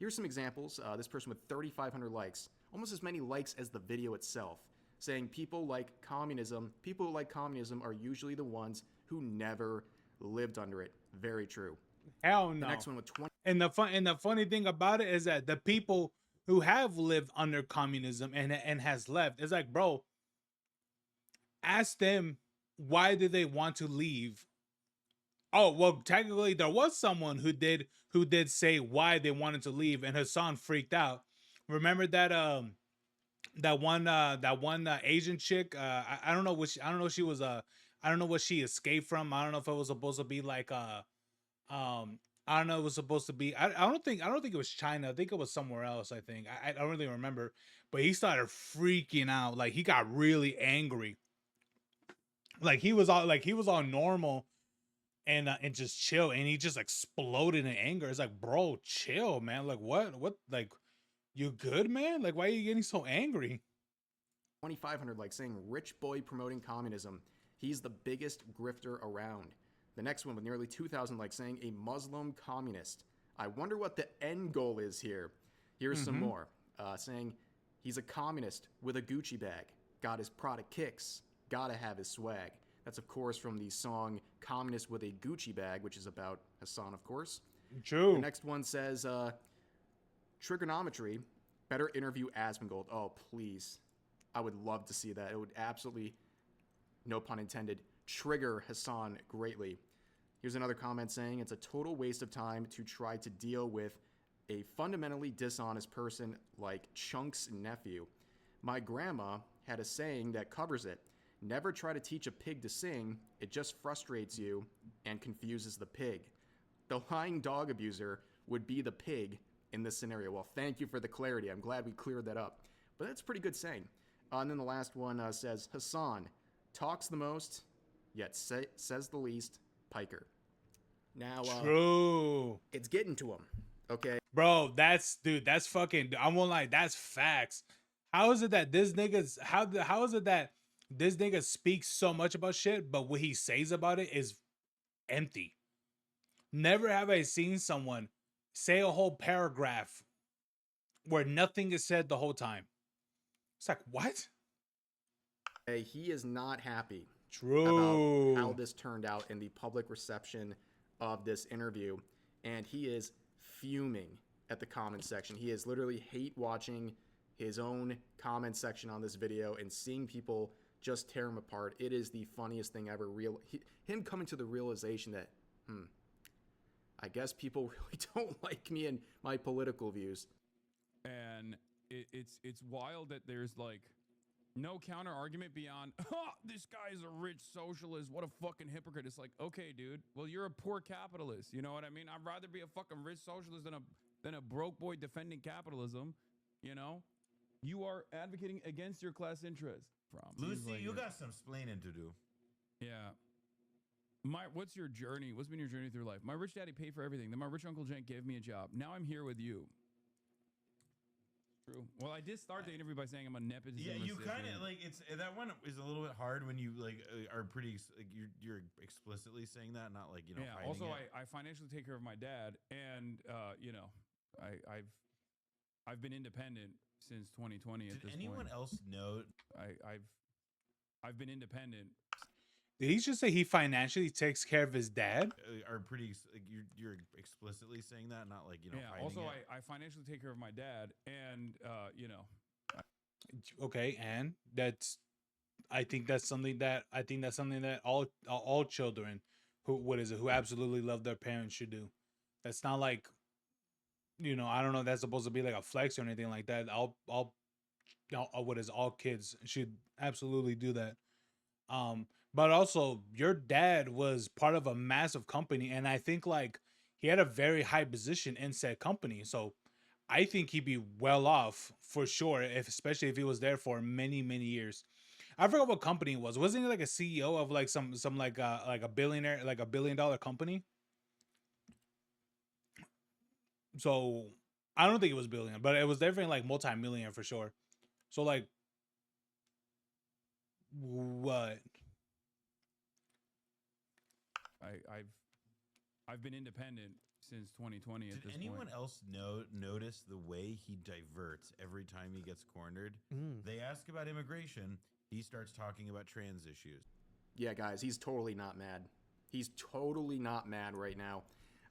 Here's some examples. This person with 3,500 likes, almost as many likes as the video itself, saying people who like communism are usually the ones who never lived under it. Very true. Hell no. The next one with 20. And the funny thing about it is that the people who have lived under communism and has left, it's like, bro, ask them why did they want to leave. Oh, well, technically there was someone who did say why they wanted to leave, and Hassan freaked out. Remember that that one Asian chick? I don't know I don't know if she was I don't know what she escaped from. I don't know if it was supposed to be like I don't know. It was supposed to be. I don't think it was China. I think it was somewhere else. I don't really remember. But he started freaking out. Like he got really angry. Like he was all normal and just chill, and he just exploded in anger. It's like, bro, chill, man. Like what? Like, you good, man? Like, why are you getting so angry? 2,500 likes saying rich boy promoting communism. He's the biggest grifter around. The next one with nearly 2,000 likes saying a Muslim communist. I wonder what the end goal is here. Here's some more. Saying he's a communist with a Gucci bag. Got his product kicks. Gotta have his swag. That's, of course, from the song Communist with a Gucci Bag, which is about Hassan, of course. True. The next one says trigonometry. Better interview Asmongold. Oh, please. I would love to see that. It would absolutely, no pun intended, trigger Hassan greatly. Here's another comment saying it's a total waste of time to try to deal with a fundamentally dishonest person like Chunk's nephew. My grandma had a saying that covers it. Never try to teach a pig to sing. It just frustrates you and confuses the pig. The lying dog abuser would be the pig in this scenario. Well, thank you for the clarity. I'm glad we cleared that up. But that's a pretty good saying. And then the last one says, Hassan talks the most, yet says the least, Piker. Now, True. It's getting to him, okay? Bro, that's fucking, I won't lie, that's facts. How is it that this nigga's, how is it that this nigga speaks so much about shit, but what he says about it is empty? Never have I seen someone say a whole paragraph where nothing is said the whole time. It's like, what? He is not happy True. about how this turned out in the public reception of this interview, and he is fuming at the comment section. He is literally hate watching his own comment section on this video and seeing people just tear him apart. It is the funniest thing ever. Him coming to the realization that, I guess people really don't like me and my political views. And it's wild that there's like no counter argument beyond, oh, this guy is a rich socialist. What a fucking hypocrite. It's like, okay, dude, well, you're a poor capitalist. You know what I mean? I'd rather be a fucking rich socialist than a broke boy defending capitalism. You know, you are advocating against your class interest. Lucy, like, you got some splaining to do. Yeah. What's your journey? What's been your journey through life? My rich daddy paid for everything. Then my rich uncle Jen gave me a job. Now I'm here with you. True. Well, I did start the interview by saying I'm a nepotism. Yeah, you kind of like it's that one is a little bit hard when you like are pretty like you're explicitly saying that, not like you know. Yeah. Also, I financially take care of my dad, and you know, I've been independent since 2020. Did anyone else know? I've been independent. Did he just say he financially takes care of his dad? Are pretty like you're explicitly saying that, not like you know. Yeah. Also, I financially take care of my dad, and you know. Okay, and I think that's something that all children who absolutely love their parents should do. That's not like I don't know if that's supposed to be like a flex or anything like that. What is all kids should absolutely do that. But also your dad was part of a massive company, and I think like he had a very high position in said company. So I think he'd be well off for sure, if especially if he was there for many, many years. I forgot what company it was. Wasn't he like a CEO of like some like a billionaire, like a $1 billion company? So I don't think it was billion, but it was definitely like multi-million for sure. So like what? I've been independent since 2020 at Did this anyone point. else notice the way he diverts every time he gets cornered? Mm. They ask about immigration, he starts talking about trans issues. Yeah, guys, he's totally not mad. He's totally not mad right now.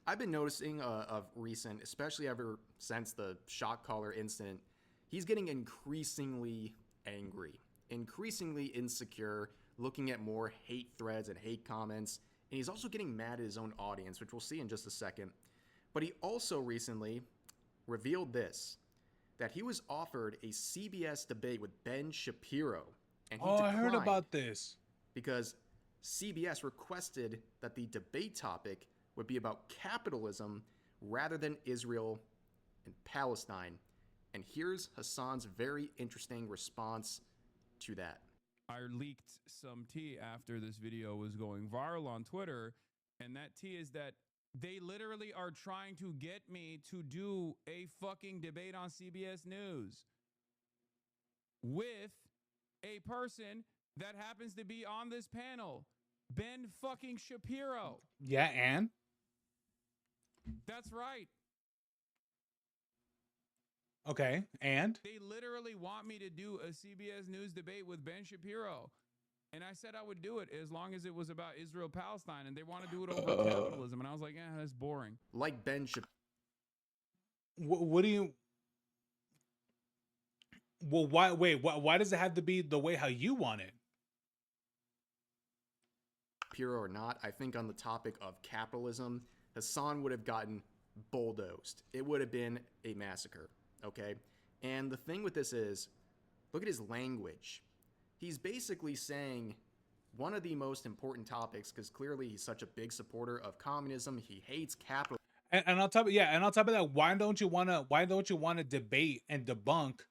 I've been noticing of recent, especially ever since the shock collar incident, he's getting increasingly angry, increasingly insecure, looking at more hate threads and hate comments, and he's also getting mad at his own audience, which we'll see in just a second. But he also recently revealed this, that he was offered a CBS debate with Ben Shapiro, and he Oh, I heard declined about this. because CBS requested that the debate topic would be about capitalism rather than Israel and Palestine. And here's Hassan's very interesting response to that. I leaked some tea after this video was going viral on Twitter, and that tea is that they literally are trying to get me to do a fucking debate on CBS News with a person that happens to be on this panel, Ben fucking Shapiro. Yeah, and That's right. okay, and They literally want me to do a CBS News debate with Ben Shapiro. And I said I would do it as long as it was about Israel Palestine, and they want to do it over capitalism. And I was like, that's boring. Like Ben Shapiro, what do you? Well, why? Wait, why does it have to be the way how you want it? or not, I think on the topic of capitalism, Hassan would have gotten bulldozed. It would have been a massacre, okay? And the thing with this is, look at his language. He's basically saying one of the most important topics, because clearly he's such a big supporter of communism, he hates capitalism. And on top of and on top of that, why don't you wanna debate and debunk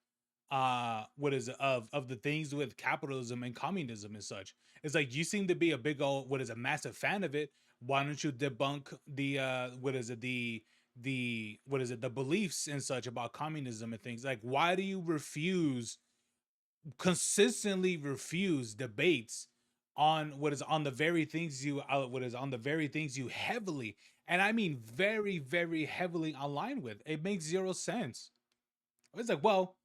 what is it, of the things with capitalism and communism and such? It's like you seem to be a big old a massive fan of it. Why don't you debunk the the beliefs and such about communism and things? Like why do you consistently refuse debates on on the very things you heavily, and I mean very, very heavily aligned with? It makes zero sense. It's like, well,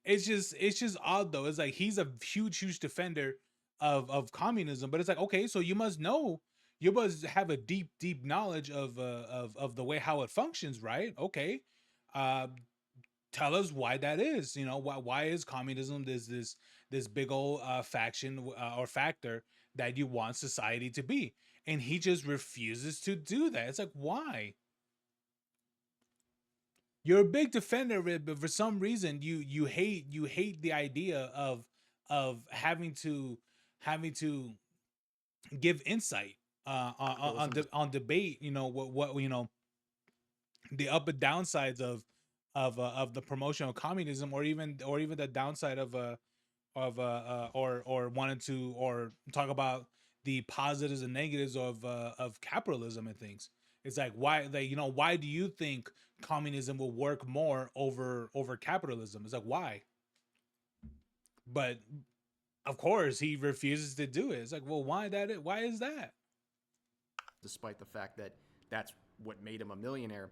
it's just odd though. It's like he's a huge defender of communism, but it's like, okay, so you must have a deep knowledge of the way how it functions, right? Okay. Uh Tell us why that is. Why is communism this big old faction or factor that you want society to be? And he just refuses to do that. It's like, why? You're a big defender of it, but for some reason you hate the idea of having to give insight Capitalism. on debate. What the up and downsides of the promotion of communism, or even the downside or wanted to or talk about the positives and negatives of capitalism and things. It's like, why do you think communism will work more over capitalism? It's like, why? But of course he refuses to do it. It's like, well, why is that? Despite the fact that that's what made him a millionaire.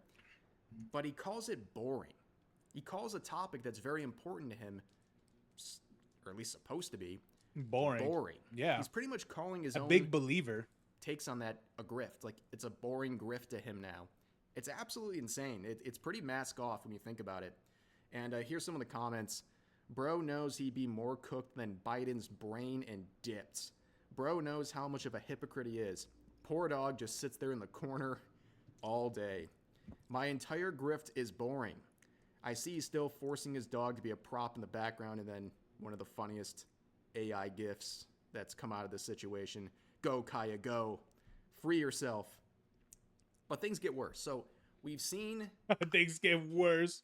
But he calls it boring. He calls a topic that's very important to him, or at least supposed to be, Boring. boring. Yeah. He's pretty much calling his A own big believer. takes on that a grift. Like, it's a boring grift to him now. It's absolutely insane. It's pretty mask off when you think about it. And here's some of the comments. Bro knows he'd be more cooked than Biden's brain and dipped. Bro knows how much of a hypocrite he is. Poor dog just sits there in the corner all day. My entire grift is boring. I see he's still forcing his dog to be a prop in the background, and then one of the funniest AI gifs that's come out of this situation. Go, Kaya, go. Free yourself. But things get worse. So we've seen Things get worse.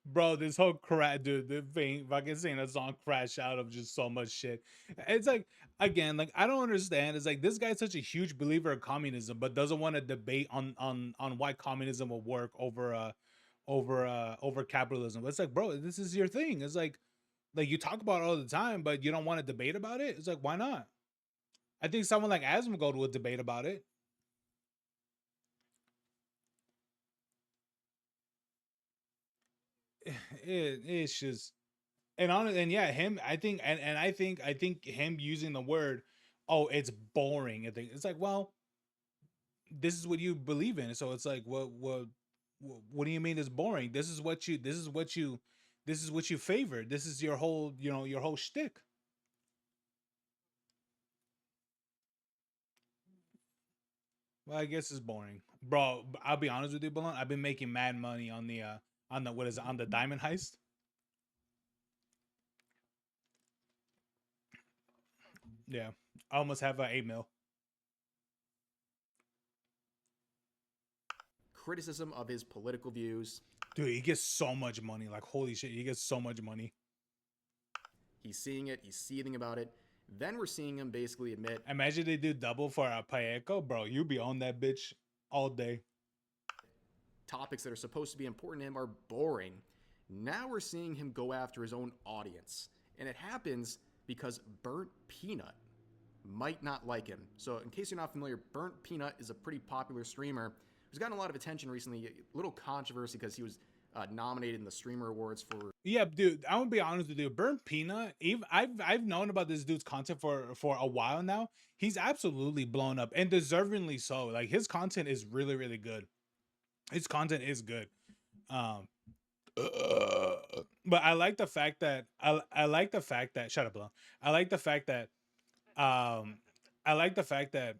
Bro, this whole crash, dude, the thing, fucking seeing a song crash out of just so much shit. It's like, again, like I don't understand. It's like this guy's such a huge believer of communism, but doesn't want to debate on why communism will work over capitalism. It's like, bro, this is your thing. It's like you talk about it all the time, but you don't want to debate about it. It's like, why not? I think someone like Asmongold would debate about it. It's just and yeah, him. I think and I think him using the word, oh, it's boring. I think it's like, well, this is what you believe in. So it's like, what do you mean it's boring? This is what you favor. This is your whole, your whole shtick. Well, I guess it's boring, bro. I'll be honest with you, Balon. I've been making mad money on the what is it, on the diamond heist. Yeah, I almost have a 8 mil. criticism of his political views. Dude, he gets so much money. Like, holy shit, he gets so much money. He's seeing it, he's seething about it. Then we're seeing him basically admit Imagine they do double for a Payeco, bro. You be on that bitch all day. topics that are supposed to be important to him are boring. Now we're seeing him go after his own audience. And it happens because Burnt Peanut might not like him. So, in case you're not familiar, Burnt Peanut is a pretty popular streamer who's gotten a lot of attention recently. A little controversy because he was nominated in the Streamer Awards for. Yeah, dude. I'm gonna be honest with you. Burnt Peanut. Even I've known about this dude's content for a while now. He's absolutely blown up and deservingly so. Like his content is really really good. His content is good. Um, but I like the fact that I like the fact that shut up, Blum. I like the fact that um I like the fact that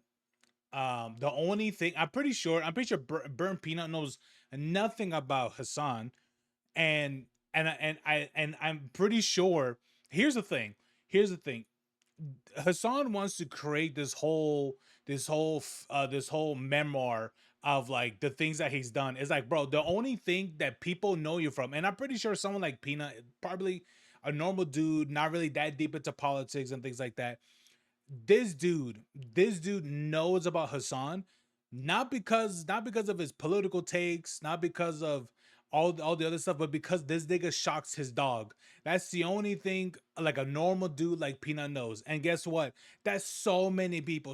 the only thing I'm pretty sure Burnt Peanut knows nothing about Hassan, and I'm pretty sure. Here's the thing. Here's the thing. Hassan wants to create this whole memoir of like the things that he's done. It's like, bro, the only thing that people know you from, and I'm pretty sure someone like Peanut, probably a normal dude, not really that deep into politics and things like that, this dude knows about Hassan, not because of his political takes, not because of all the other stuff, but because this nigga shocks his dog. That's the only thing like a normal dude like Peanut knows. And guess what? That's so many people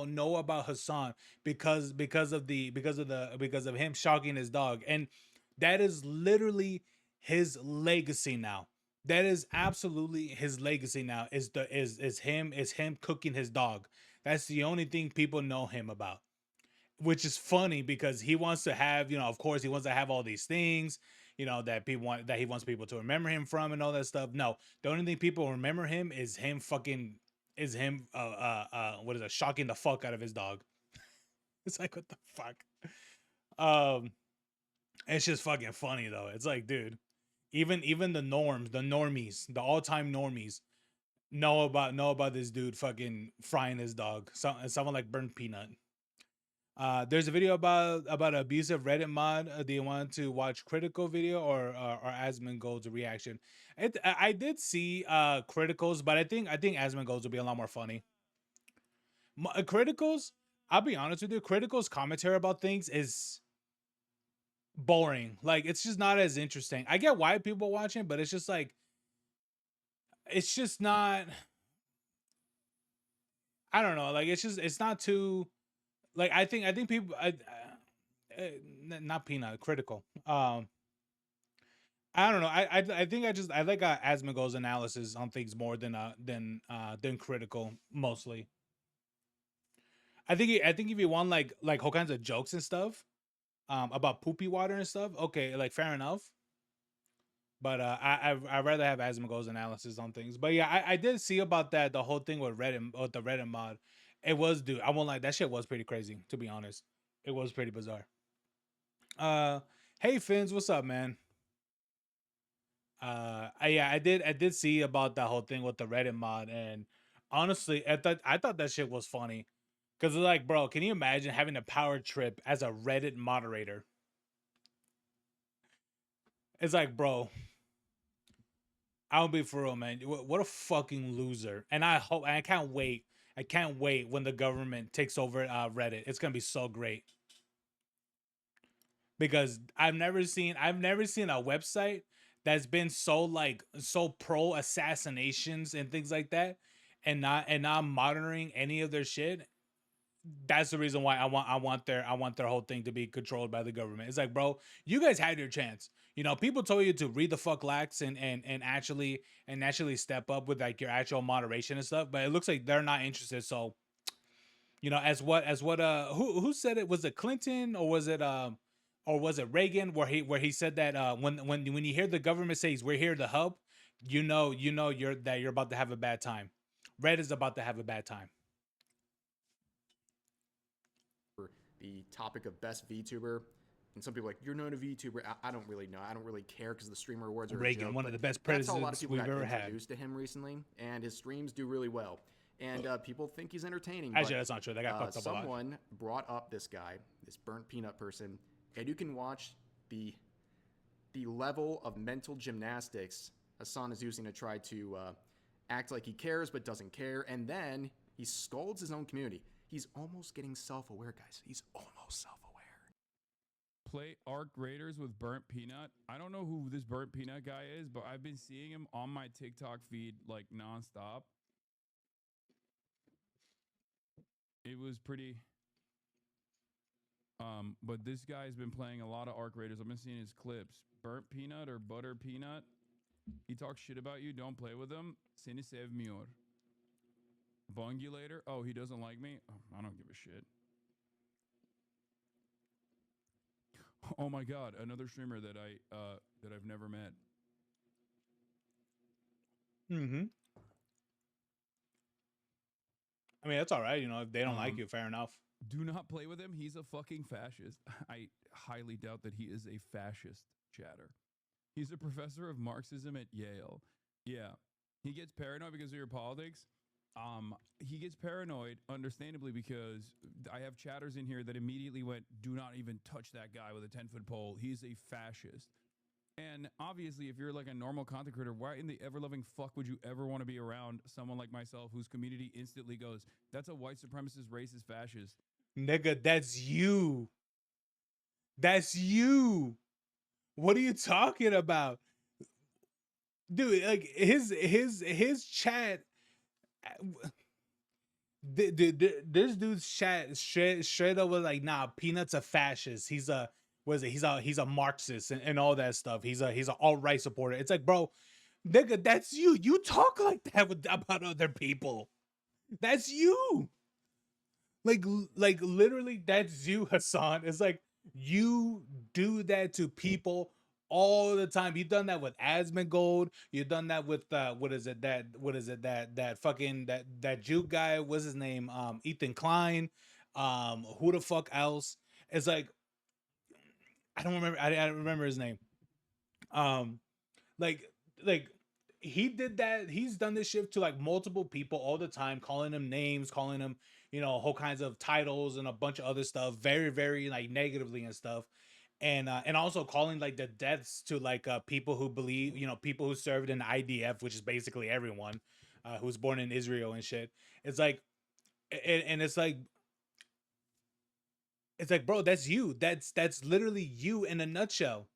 know about Hassan because of him shocking his dog. And that is literally his legacy now. That is absolutely his legacy now. Is him cooking his dog. That's the only thing people know him about. Which is funny because he wants to have, of course, he wants to have all these things, that he wants people to remember him from and all that stuff. No, the only thing people remember him is him fucking is him what is it, shocking the fuck out of his dog. It's like, what the fuck? Um, it's just fucking funny though. It's like, dude, even the normies, the all-time normies know about this dude fucking frying his dog. Someone like Burnt Peanut. There's a video about abusive Reddit mod. Do you want to watch Critical video or Asmongold's reaction? I did see Criticals, but I think Asmongold's will be a lot more funny. Criticals, I'll be honest with you, Criticals commentary about things is boring. Like it's just not as interesting. I get why people watch it, but it's just like it's just not. I don't know. Like it's not too. Like I think people. Not Peanut, Critical. I don't know. I think I like Asmongold's analysis on things more than Critical mostly. I think if you want like all kinds of jokes and stuff, about poopy water and stuff, okay, like fair enough. But I'd rather have Asmongold's analysis on things. But yeah, I did see about that, the whole thing with Reddit, with the Reddit mod. It was, dude, I won't lie, that shit was pretty crazy, to be honest. It was pretty bizarre. Uh, hey Fins, what's up, man? Yeah, I did see about that whole thing with the Reddit mod, and honestly, I thought that shit was funny, because like, bro, can you imagine having a power trip as a Reddit moderator? It's like, bro, I'll be for real, man. What a fucking loser! And I can't wait. I can't wait when the government takes over Reddit. It's gonna be so great, because I've never seen a website that's been so like so pro assassinations and things like that, and not monitoring any of their shit. That's the reason why I want their whole thing to be controlled by the government. It's like, bro, you guys had your chance. People told you to read the fuck lax and actually step up with like your actual moderation and stuff, but it looks like they're not interested. So, as what who said it? Was it Clinton, or was it Reagan, where he said that when you hear the government says we're here to help, you're about to have a bad time. Red is about to have a bad time. The topic of best VTuber. And some people are like, you're not a VTuber. I don't really know. I don't really care because the streamer awards are Reagan, a joke. one of but the best that's how a lot of presidents people we've got ever had. introduced to him recently, and his streams do really well. And people think he's entertaining. Actually, but, that's not true. That guy fucked up a lot. Someone brought up this guy, this burnt peanut person, and you can watch the level of mental gymnastics Hassan is using to try to act like he cares but doesn't care, and then he scolds his own community. He's almost getting self-aware, guys. He's almost self-aware. Play Arc Raiders with Burnt Peanut. I don't know who this Burnt Peanut guy is, but I've been seeing him on my TikTok feed like nonstop. It was pretty. But this guy's been playing a lot of Arc Raiders. I've been seeing his clips. Burnt Peanut or Butter Peanut. He talks shit about you. Don't play with him. Seni sevmiyor. Bungulator. Oh, he doesn't like me. Oh, I don't give a shit. Oh my god, another streamer that I've never met. Mm-hmm. I mean, that's all right. If they don't like you, fair enough. Do not play with him. He's a fucking fascist. I highly doubt that he is a fascist, chatter. He's a professor of Marxism at Yale. Yeah. He gets paranoid because of your politics. He gets paranoid, understandably, because I have chatters in here that immediately went, do not even touch that guy with a 10-foot pole. He's a fascist. And obviously, if you're like a normal content creator, why in the ever-loving fuck would you ever want to be around someone like myself whose community instantly goes, that's a white supremacist, racist, fascist? Nigga, that's you. That's you. What are you talking about? Dude, like his chat, this dude's chat straight up was like, nah, Peanut's a fascist. He's a what is it? He's a Marxist and all that stuff. He's an alt-right supporter. It's like, bro, nigga, that's you. You talk like that about other people. That's you. Like literally, that's you, Hassan. It's like you do that to people all the time. You've done that with Asmongold. You've done that with that fucking that Jew guy. What's his name? Ethan Klein. Who the fuck else? It's like I don't remember. I don't remember his name. Um, like like he did that. He's done this shit to like multiple people all the time, calling them names, calling them whole kinds of titles and a bunch of other stuff, very very like negatively and stuff, and also calling like the deaths to like people who believe, people who served in the IDF, which is basically everyone who's born in Israel and shit. It's like and it's like, bro, that's you. That's literally you in a nutshell.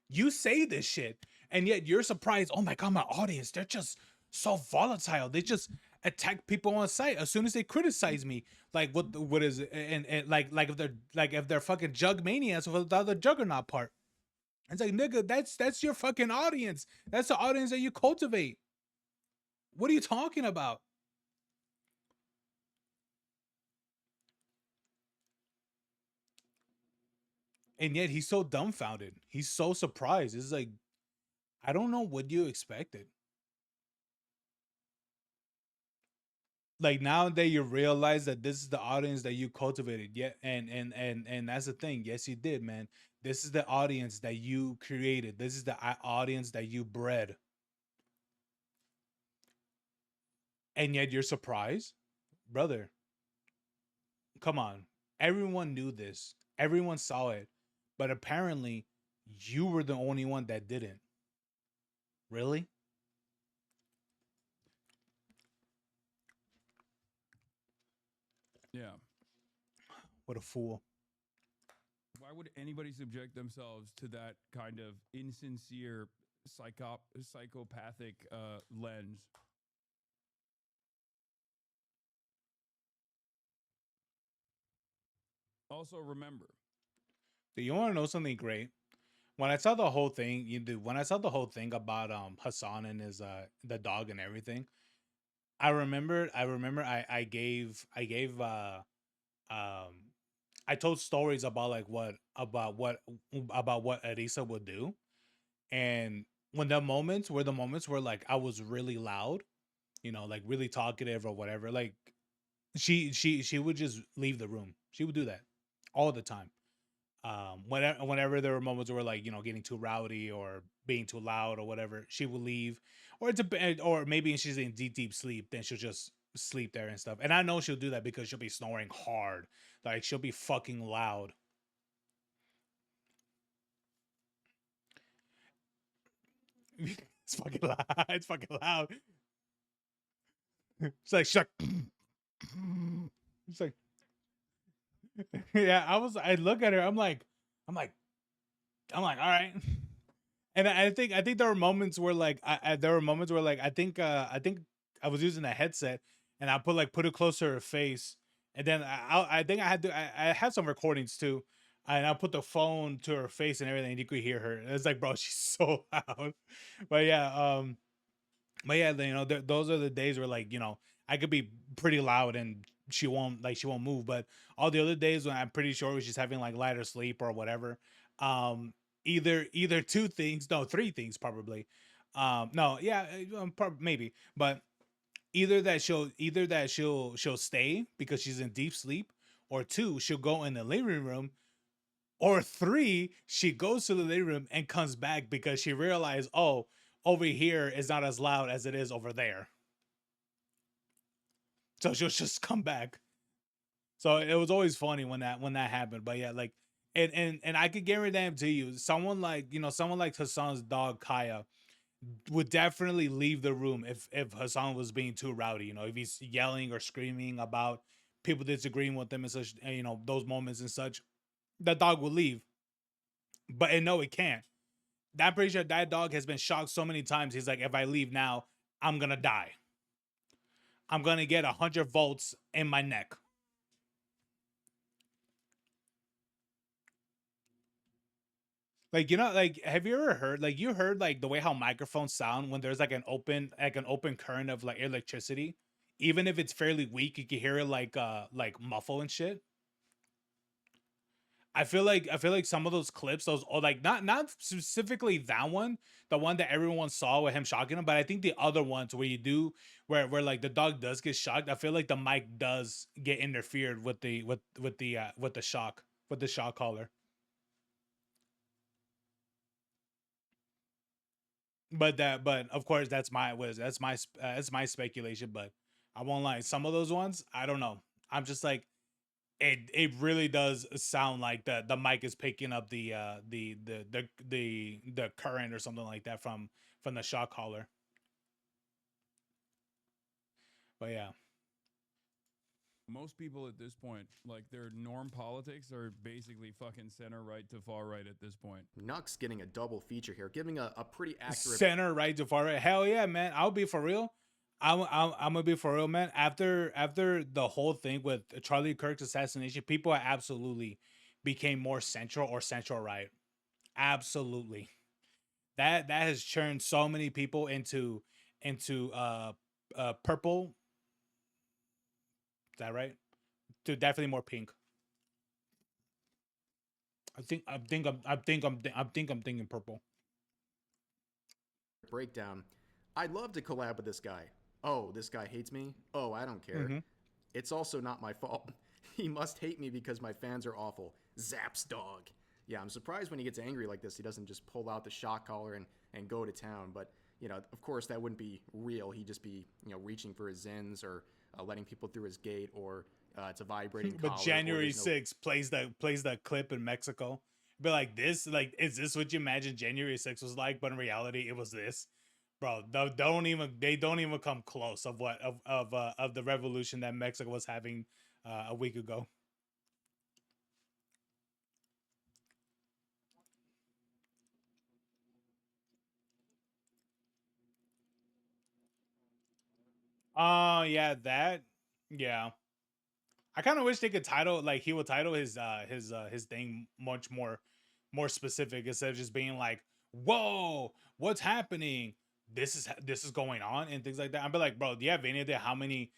You say this shit, and yet you're surprised. Oh my god, my audience, they're just so volatile. They just attack people on site as soon as they criticize me. Like what is it? And like if they're fucking jug maniacs without the juggernaut part. It's like, nigga, that's your fucking audience. That's the audience that you cultivate. What are you talking about? And yet he's so dumbfounded. He's so surprised. It's like, I don't know what you expected. like now that you realize that this is the audience that you cultivated, yeah, and that's the thing. Yes, you did, man. This is the audience that you created. This is the audience that you bred, and yet you're surprised, brother. Come on, everyone knew this. Everyone saw it, but apparently, you were the only one that didn't. Really? Yeah. What a fool. Why would anybody subject themselves to that kind of insincere psychopathic lens? Also, remember, Do you want to know something great? When I saw the whole thing, you do. When I saw the whole thing about Hassan and his the dog and everything, I remember. Um I told stories about like what Arisa would do, and when the moments were like I was really loud, like really talkative or whatever, like she would just leave the room. She would do that all the time. Whenever there were moments where like getting too rowdy or being too loud or whatever, she would leave, or or maybe she's in deep sleep, then she'll just sleep there and stuff. And I know she'll do that because she'll be snoring hard, like she'll be fucking loud. It's fucking loud. It's fucking loud. It's like she's like, it's like, yeah. I look at her. I'm like, all right. And I think there were moments where like there were moments where like I think I was using a headset and I put it closer to her face, and then I think I had some recordings too, and I put the phone to her face and everything, and you could hear her. It's like, bro, she's so loud. But yeah, but yeah, those are the days where like I could be pretty loud and she won't move. But all the other days when I'm pretty sure she's having like lighter sleep or whatever, either two things, no, three things probably. No, yeah, maybe, but either that she'll stay because she's in deep sleep, or two, she'll go in the living room, or three, she goes to the living room and comes back because she realized, oh, over here is not as loud as it is over there. So she'll just come back. So it was always funny when that happened. But yeah, like and I could guarantee to you, someone like Hassan's dog Kaya would definitely leave the room if Hassan was being too rowdy. If he's yelling or screaming about people disagreeing with him and such, and, those moments and such, the dog will leave. But and no, it can't. I'm pretty sure that dog has been shocked so many times. He's like, if I leave now, I'm gonna die. I'm gonna get 100 volts in my neck. Like like have you ever heard like you heard like the way how microphones sound when there's like an open current of like electricity, even if it's fairly weak, you can hear it like muffle and shit. I feel like some of those clips, those or like not specifically that one, the one that everyone saw with him shocking him, but I think the other ones where you do where like the dog does get shocked, I feel like the mic does get interfered with the shock collar. But of course that's my speculation. But I won't lie, some of those ones I don't know. I'm just like it really does sound like the mic is picking up the current or something like that from the shock collar. But yeah, most people at this point, like their norm politics are basically fucking center right to far right at this point. Nux getting a double feature here, giving a pretty accurate. center right to far right. Hell yeah, man! I'll be for real. I'm gonna be for real, man. After the whole thing with Charlie Kirk's assassination, people absolutely became more central or central right. Absolutely. That has churned so many people into purple. Is that right? To definitely more pink. I think I'm thinking purple. Breakdown. I'd love to collab with this guy. Oh, this guy hates me? Oh, I don't care. Mhm. It's also not my fault. He must hate me because my fans are awful. Zaps dog. Yeah, I'm surprised when he gets angry like this, he doesn't just pull out the shock collar and go to town. But, you know, of course, that wouldn't be real. He'd just be, you know, reaching for his Zins or letting people through his gate, or it's a vibrating But collar. January Or there's no 6th plays the clip in Mexico. Be like this, like, is this what you imagine January 6th was like? But in reality, it was this. Bro, they don't even come close of what of the revolution that Mexico was having a week ago. Oh yeah, that yeah. I kind of wish they could title, like, he would title his thing much more specific instead of just being like, "Whoa, what's happening? This is going on," and things like that. I'd be like, "Bro, do you have any idea how many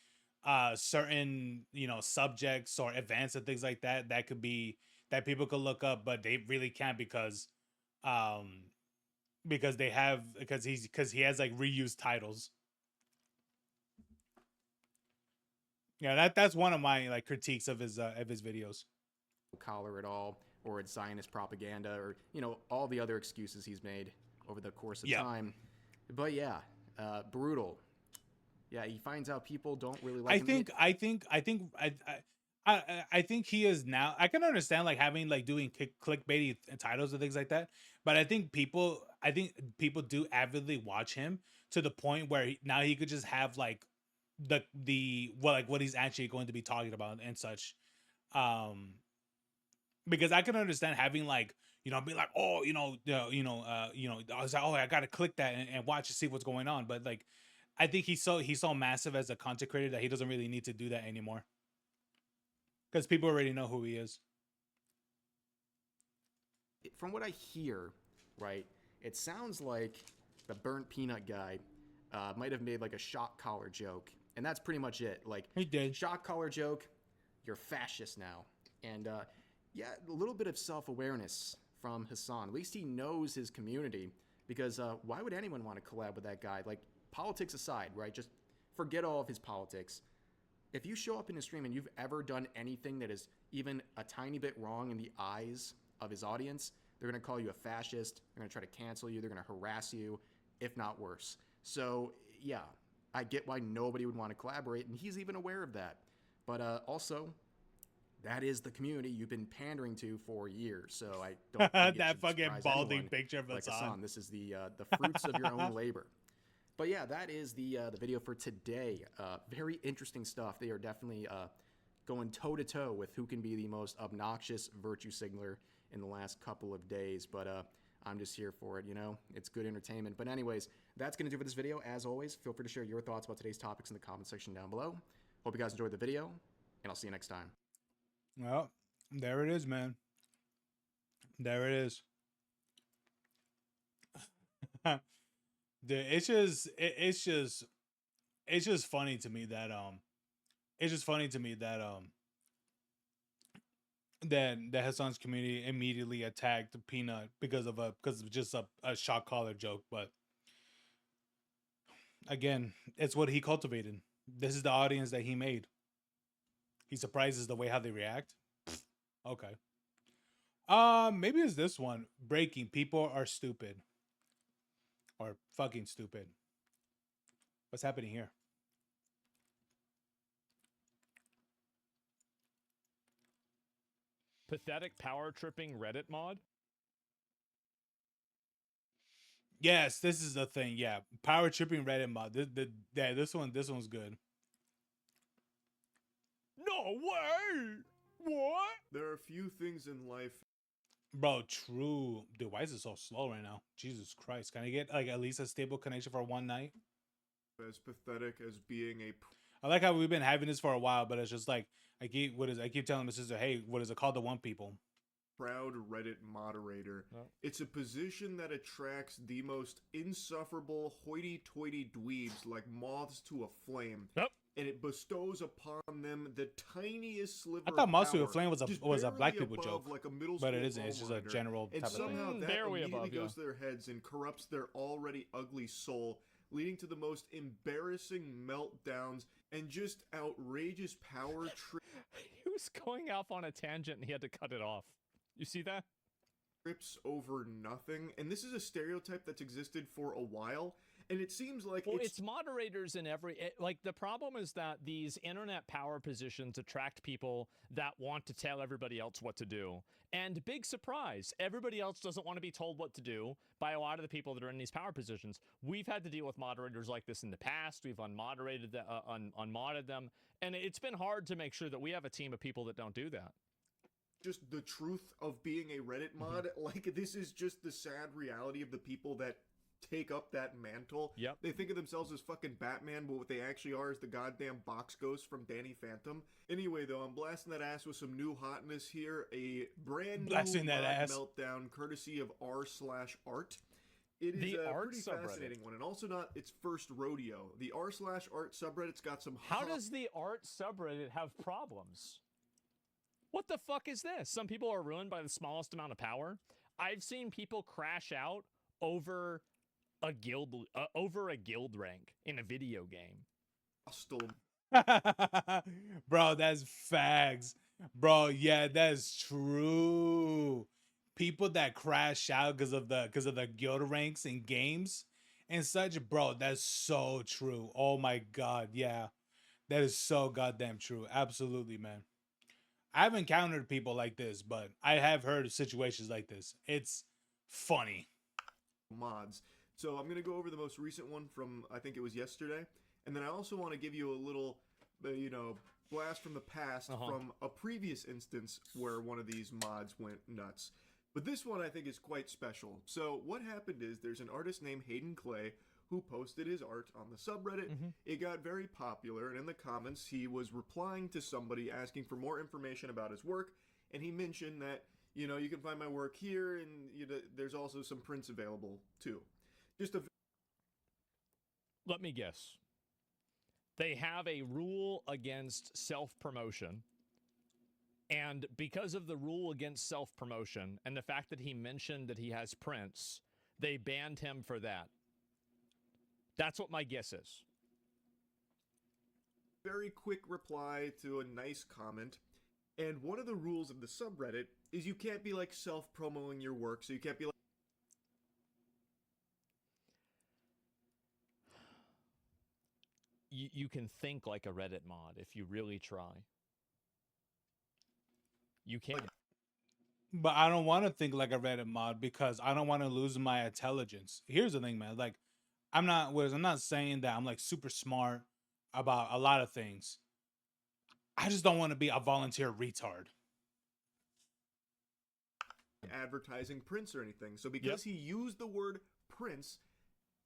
certain, you know, subjects or events and things like that that could be that people could look up, but they really can't um because they have because he has like reused titles." Yeah, that's one of my like critiques of his videos. collar at all, or it's Zionist propaganda, or, you know, all the other excuses he's made over the course of Yeah. time. But yeah, brutal. Yeah, he finds out people don't really like I him. think I think he is now. I can understand like having like doing clickbaity titles and things like that, but I think people do avidly watch him to the point where now he could just have like the well, like what he's actually going to be talking about and such. Um, because I can understand having like, you know, be like, oh, I was like, oh, I gotta click that and watch to see what's going on. But like, I think he's so massive as a content creator that he doesn't really need to do that anymore because people already know who he is. From what I hear, right, it sounds like the burnt peanut guy might have made like a shock collar joke, and that's pretty much it. Like, He did. shock collar joke, you're fascist now. And yeah, a little bit of self-awareness from Hassan. At least he knows his community, because why would anyone want to collab with that guy? Like, politics aside, right? Just forget all of his politics. If you show up in his stream and you've ever done anything that is even a tiny bit wrong in the eyes of his audience, they're going to call you a fascist. They're going to try to cancel you. They're going to harass you, if not worse. So, yeah, I get why nobody would want to collaborate, and he's even aware of that. But also, that is the community you've been pandering to for years. So I don't think it That should fucking surprise balding anyone. picture of Like Hassan. Hassan, this is the fruits of your own labor. But yeah, that is the video for today. Very interesting stuff. They are definitely going toe to toe with who can be the most obnoxious virtue signaler in the last couple of days. But I'm just here for it, you know? It's good entertainment. But anyways, that's going to do for this video. As always, feel free to share your thoughts about today's topics in the comment section down below. Hope you guys enjoyed the video, and I'll see you next time. Well, there it is, man. There it is. It's just funny to me that that Hassan's community immediately attacked Peanut because of just a shock collar joke. But again, it's what he cultivated. This is the audience that he made. He surprises the way how they react. Okay. Maybe it's this one. Breaking. People are stupid. Or fucking stupid. What's happening here? Pathetic power tripping Reddit mod? Yes, this is the thing. Yeah, power tripping Reddit mod. This one's good. No way! What? There are a few things in life. Bro, true. Dude, why is it so slow right now? Jesus Christ. Can I get like at least a stable connection for one night? As pathetic as being a I like how we've been having this for a while, but it's just like I keep telling my sister, hey, what is it called? The one people. proud Reddit moderator. No. It's a position that attracts the most insufferable hoity-toity dweebs like moths to a flame. Yep. And it bestows upon them the tiniest sliver I thought of Moths to a power, Flame was a just black barely people above, joke, like a middle but it school isn't. It's just a hall monitor. general And type of somehow thing. that Barely immediately above, yeah. goes to their heads and corrupts their already ugly soul leading to the most embarrassing meltdowns and just outrageous power He was going off on a tangent and he had to cut it off. You see that? trips over nothing. And this is a stereotype that's existed for a while. And it seems like Well, it's moderators in like the problem is that these internet power positions attract people that want to tell everybody else what to do. And big surprise, everybody else doesn't want to be told what to do by a lot of the people that are in these power positions. We've had to deal with moderators like this in the past. We've unmodded them, and it's been hard to make sure that we have a team of people that don't do that. just the truth of being a Reddit mod. Like, this is just the sad reality of the people that take up that mantle. Yep. They think of themselves as fucking Batman, but what they actually are is the goddamn box ghost from Danny Phantom. Anyway, though, I'm blasting that ass with some new hotness here. A brand new Blasting that mod ass. meltdown courtesy of r/art. It is The a art pretty subreddit. fascinating one, and also not its first rodeo. The r/art subreddit's got some How does the art subreddit have problems? What the fuck is this? Some people are ruined by the smallest amount of power. I've seen people crash out over a guild rank in a video game. hostile Bro, that's fags. Bro, yeah, that's true. People that crash out because of the guild ranks in games and such, bro, that's so true. Oh my god, yeah. That is so goddamn true. Absolutely, man. I haven't encountered people like this, but I have heard of situations like this. It's funny. mods. So I'm going to go over the most recent one from, I think it was yesterday. And then I also want to give you a little, blast from the past from a previous instance where one of these mods went nuts. But this one I think is quite special. So what happened is there's an artist named Hayden Clay who posted his art on the subreddit. It got very popular, and in the comments he was replying to somebody asking for more information about his work, and he mentioned that, you can find my work here, and there's also some prints available too. Just a Let me guess. They have a rule against self-promotion. And because of the rule against self-promotion and the fact that he mentioned that he has prints, they banned him for that. That's what my guess is. very quick reply to a nice comment. And one of the rules of the subreddit is you can't be like self-promoting your work, so you can't be like You can think like a Reddit mod if you really try. You can. But I don't want to think like a Reddit mod because I don't want to lose my intelligence. Here's the thing, man. Like, I'm not saying that I'm like super smart about a lot of things. I just don't want to be a volunteer retard. advertising prints or anything. So because he used the word prints,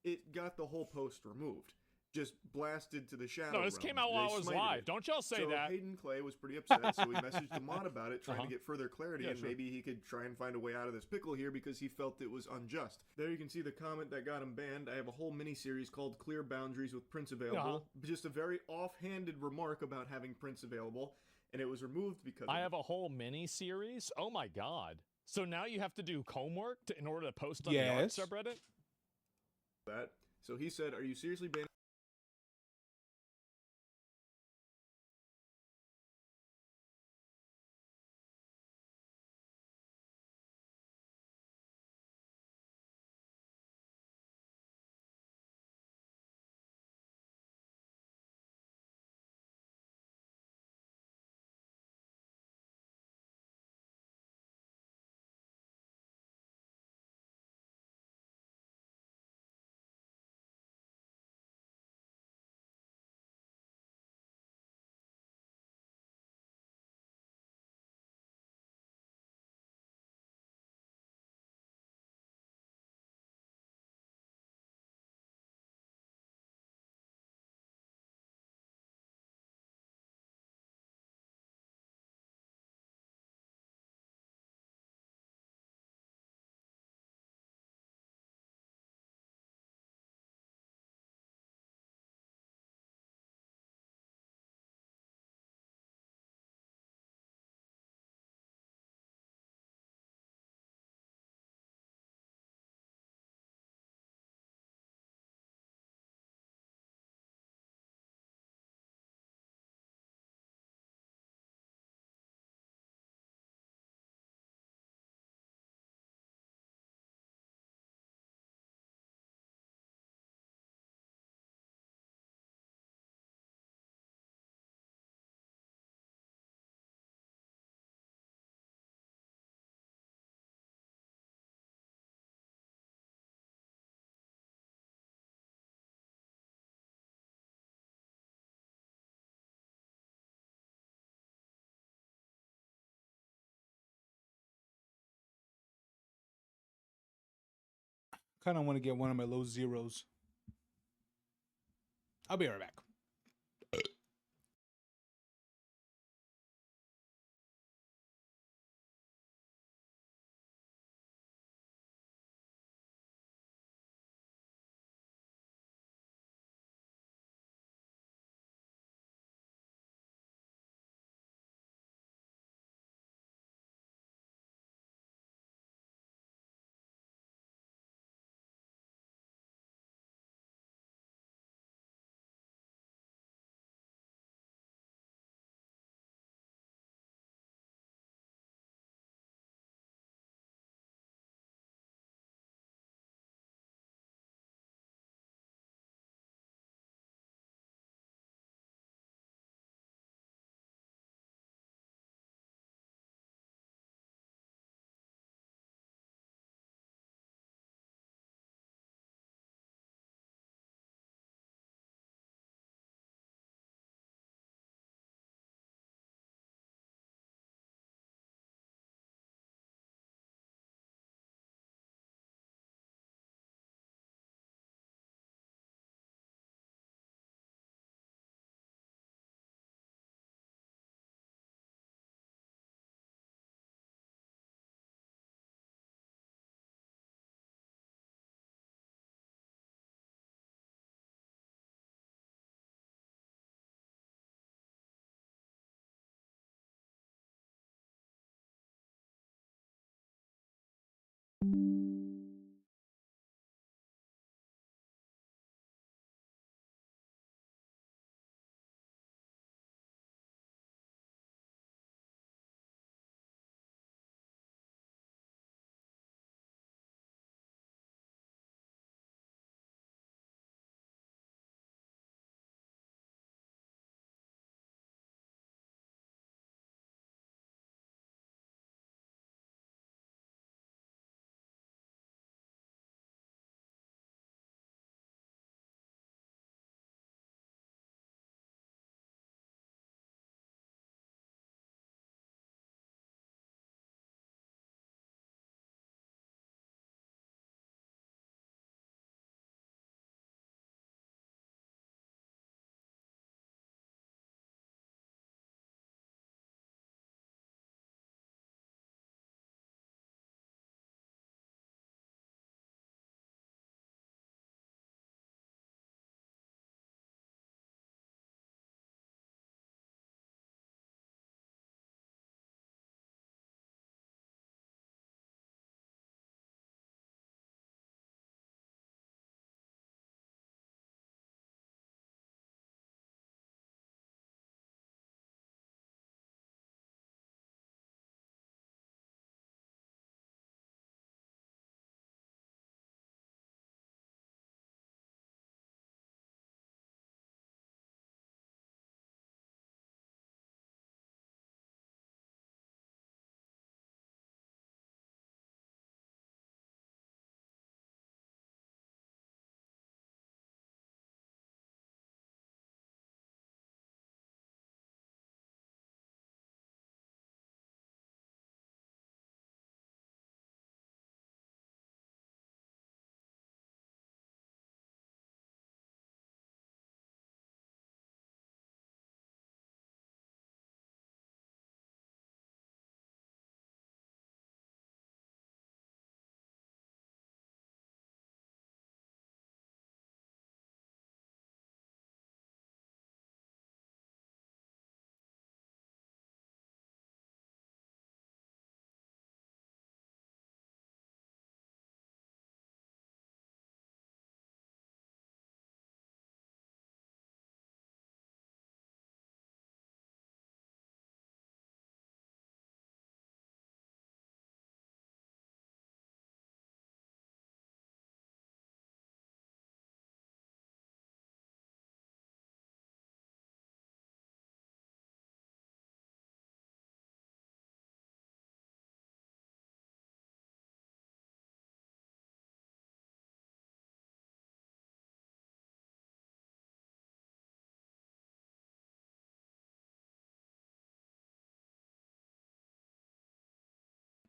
it got the whole post removed. Just blasted to the shadow. No, this came out while I was live. Don't y'all say that. Hayden Clay was pretty upset, so we messaged the mod about it, trying to get further clarity, and maybe he could try and find a way out of this pickle here because he felt it was unjust. There you can see the comment that got him banned. I have a whole mini-series called Clear Boundaries with Prints Available. Just a very offhanded remark about having prints available, and it was removed because I have a whole mini-series? Oh my god. So now you have to do homework in order to post on the art subreddit? that. So he said, "Are you seriously banning Kind of want to get one of my low zeros. I'll be right back.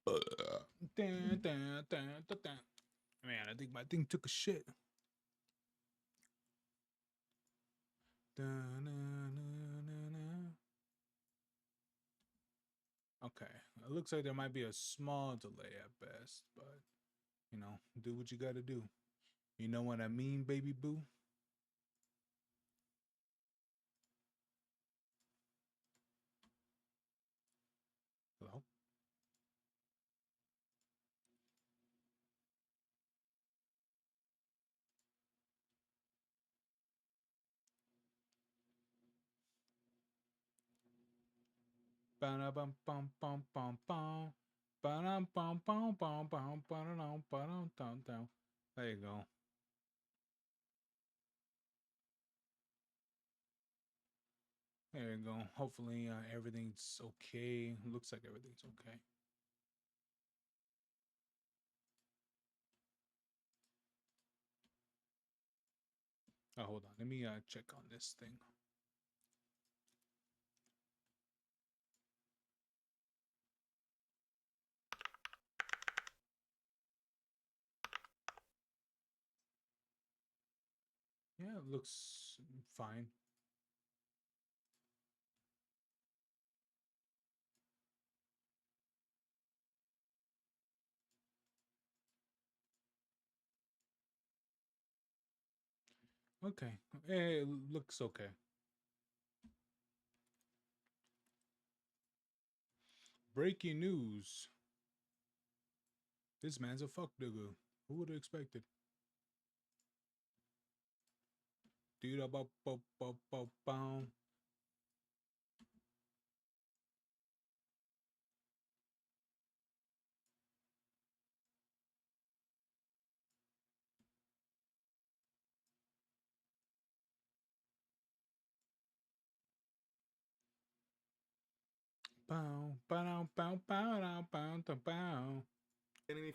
Dun, dun, dun, dun, dun. Man, I think my thing took a shit. Okay, it looks like there might be a small delay at best, but you know, do what you gotta do. You know what I mean, baby boo? Hello? Ba-da-bum-bum-bum-bum-bum. Ba-dum-bum-bum-bum-bum-ba-da-dum-ba-dum-dum-dum. There you go. There you go. Hopefully everything's okay. Looks like everything's okay. Oh, hold on. Let me check on this thing. Yeah, it looks fine. Okay. It looks okay. Breaking news. This man's a fuck nigga. Who would have expected? Dude, bow. Bow, bow, bow, bow, bow, bow, bow. Enemy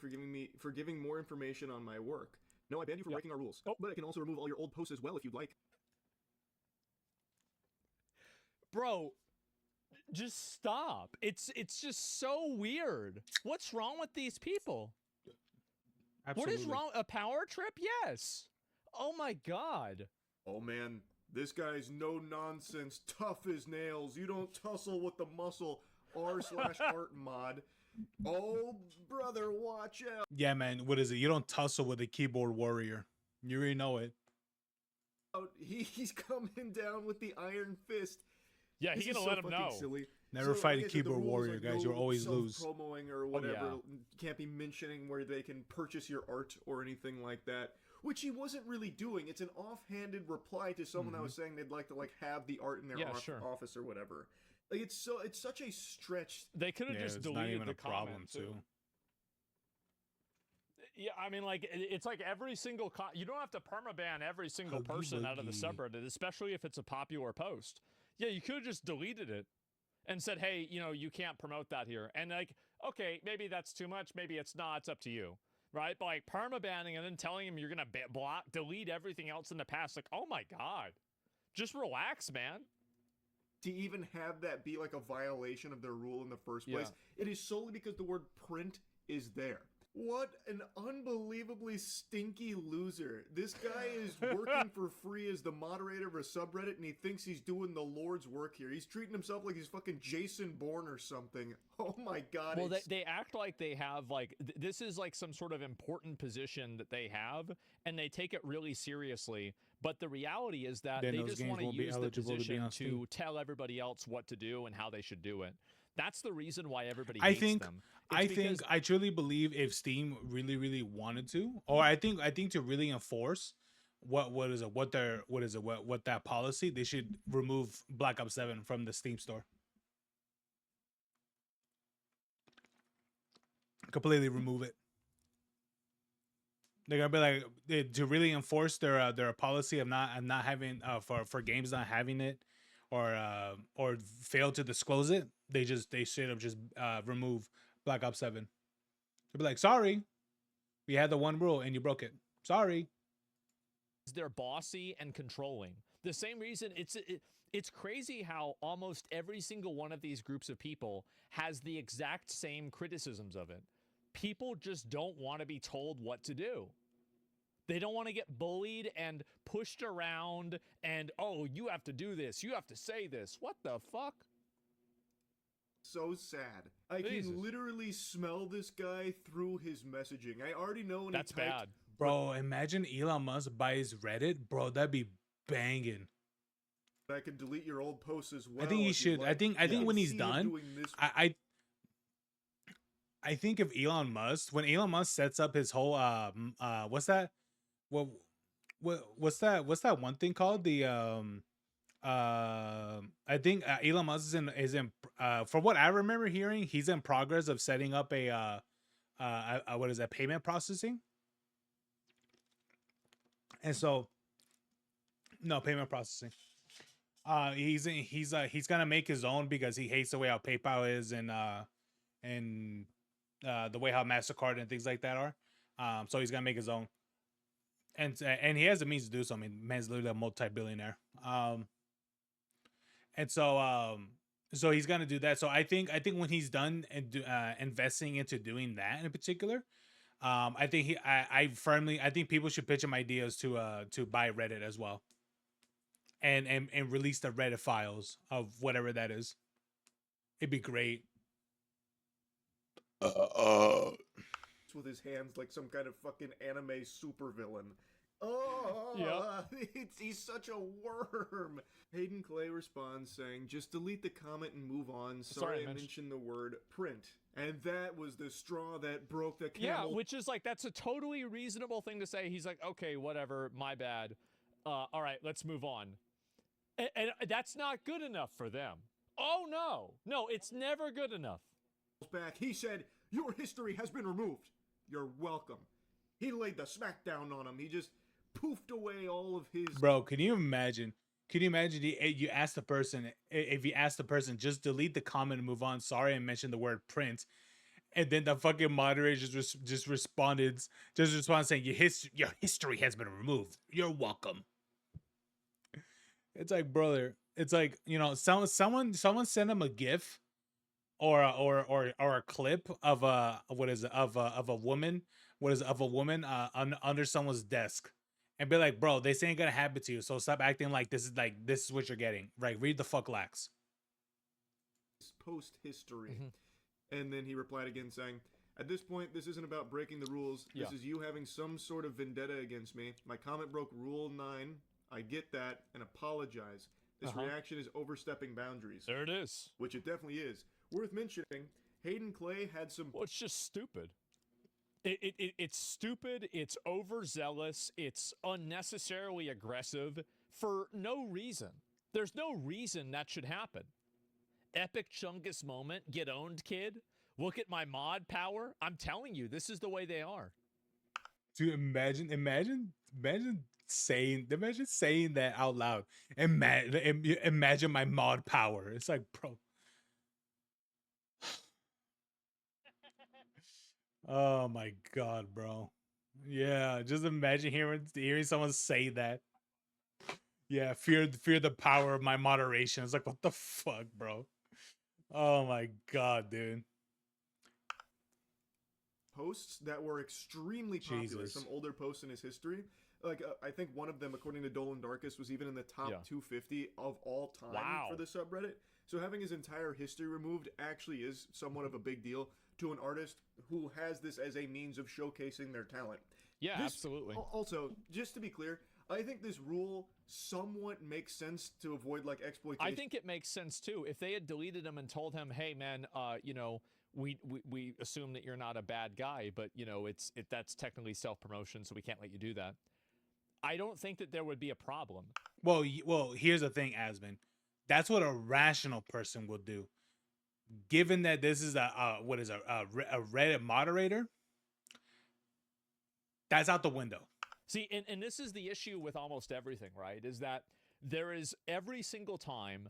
for giving more information on my work. No, I banned you for breaking our rules. Oh. But I can also remove all your old posts as well if you'd like. Bro, just stop. It's just so weird. What's wrong with these people? Absolutely. What is wrong? A power trip? Yes. Oh my god. Oh man, this guy's no nonsense, tough as nails. You don't tussle with the muscle. R/art mod. Oh brother, watch out. Yeah, man. What is it? You don't tussle with a keyboard warrior. You already know it. He's coming down with the iron fist. Yeah, This he's is gonna so let him fucking know. silly. Never So, fight like a I said, the keyboard rules, warrior, like, guys. no You'll always lose. Self-promoing or whatever. yeah. Can't be mentioning where they can purchase your art or anything like that. Which he wasn't really doing. It's an offhanded reply to someone that was saying they'd like to have the art in their office or whatever. Like it's such a stretch. They could have Yeah, just it's deleted not even the a problem comment, too. Yeah, I mean, like, it's like every single you don't have to permaban every single person out of the subreddit, especially if it's a popular post. Yeah, you could have just deleted it and said, hey, you know, you can't promote that here. And like, okay, maybe that's too much. Maybe it's not. It's up to you. Right? But like permabanning and then telling him you're going to delete everything else in the past. Like, oh my God. Just relax, man. To even have that be like a violation of their rule in the first place, it is solely because the word print is there. What an unbelievably stinky loser. This guy is working for free as the moderator of a subreddit and he thinks he's doing the Lord's work here. He's treating himself like he's fucking Jason Bourne or something. Oh my god. Well, they act like they have like, this is like some sort of important position that they have and they take it really seriously. But the reality is that Then they those just games want to won't be use the eligible to be position on Steam. to tell everybody else what to do and how they should do it. That's the reason why everybody I hates think them. I truly believe if Steam really wanted to, or I think to really enforce what that policy, they should remove Black Ops 7 from the Steam store. Completely remove it. They're gonna be like to really enforce their policy of not having for games not having it or fail to disclose it. They should have just remove Black Ops 7. They'll be like, sorry, we had the one rule and you broke it. Sorry. They're bossy and controlling. The same reason it's crazy how almost every single one of these groups of people has the exact same criticisms of it. people just don't want to be told what to do. They don't want to get bullied and pushed around and, oh, you have to do this. You have to say this. What the fuck? So sad. I Jesus. can literally smell this guy through his messaging. I already know when That's he typed, bad. Bro, imagine Elon Musk buys Reddit. Bro, that'd be banging. I could delete your old posts as well. I think he if you'd should. I like. think You can when he's see him done, doing this. I think if Elon Musk, when Elon Musk sets up his whole what's that? What's that one thing called? The I think Elon Musk is in from what I remember hearing, he's in progress of setting up a what is that, payment processing? And so no, payment processing. He's gonna make his own because he hates the way how PayPal is and the way how MasterCard and things like that are. So he's gonna make his own, and he has the means to do so. I mean, man's literally a multi-billionaire. And so he's gonna do that. So I think when he's done and investing into doing that in particular, I think I think people should pitch him ideas to buy Reddit as well, and release the Reddit files of whatever that is. It'd be great. With his hands like some kind of fucking anime supervillain. Oh, Yeah. He's such a worm. Hayden Clay responds saying, just delete the comment and move on. Sorry I mentioned the word print. And that was the straw that broke the camel. Yeah, which is like, that's a totally reasonable thing to say. He's like, okay, whatever, my bad. All right, let's move on. And that's not good enough for them. Oh, no. No, it's never good enough. Back, he said, your history has been removed. You're welcome. He laid the smackdown on him. He just poofed away all of his... Bro, can you imagine? You ask the person, if you ask the person, just delete the comment and move on. Sorry, I mentioned the word print. And then the fucking moderator just responded saying, your history has been removed. You're welcome. It's like, brother, it's like, someone sent him a GIF or a clip of a woman under someone's desk, and be like, bro, this ain't gonna happen to you, so stop acting like this is what you're getting. Right? Read the fuck lax. Post history. And then he replied again saying, at this point, this isn't about breaking the rules. This is you having some sort of vendetta against me. My comment broke rule 9. I get that and apologize. This reaction is overstepping boundaries. There it is. Which it definitely is. Worth mentioning, Hayden Clay had some... Well, it's just stupid. It's stupid, it's overzealous, it's unnecessarily aggressive for no reason. There's no reason that should happen. Epic Chungus moment, get owned, kid. Look at my mod power. I'm telling you, this is the way they are. Dude, imagine saying that out loud. Imagine my mod power. It's like, bro. Oh my god, bro. Yeah, just imagine hearing someone say that. Yeah, fear the power of my moderation. It's like, what the fuck, bro? Oh my god, dude. Posts that were extremely popular. Jesus. Some older posts in his history. Like, I think one of them, according to Dolan Darkus, was even in the top 250 of all time for the subreddit. So having his entire history removed actually is somewhat of a big deal to an artist who has this as a means of showcasing their talent. Yeah, absolutely. Also, just to be clear, I think this rule somewhat makes sense to avoid like exploitation. I think it makes sense too. If they had deleted him and told him, "Hey, man, we assume that you're not a bad guy, but that's technically self-promotion, so we can't let you do that." I don't think that there would be a problem. Well, here's the thing, Asman. That's what a rational person will do. Given that this is a Reddit moderator, that's out the window. See, and this is the issue with almost everything, right? Is that there is every single time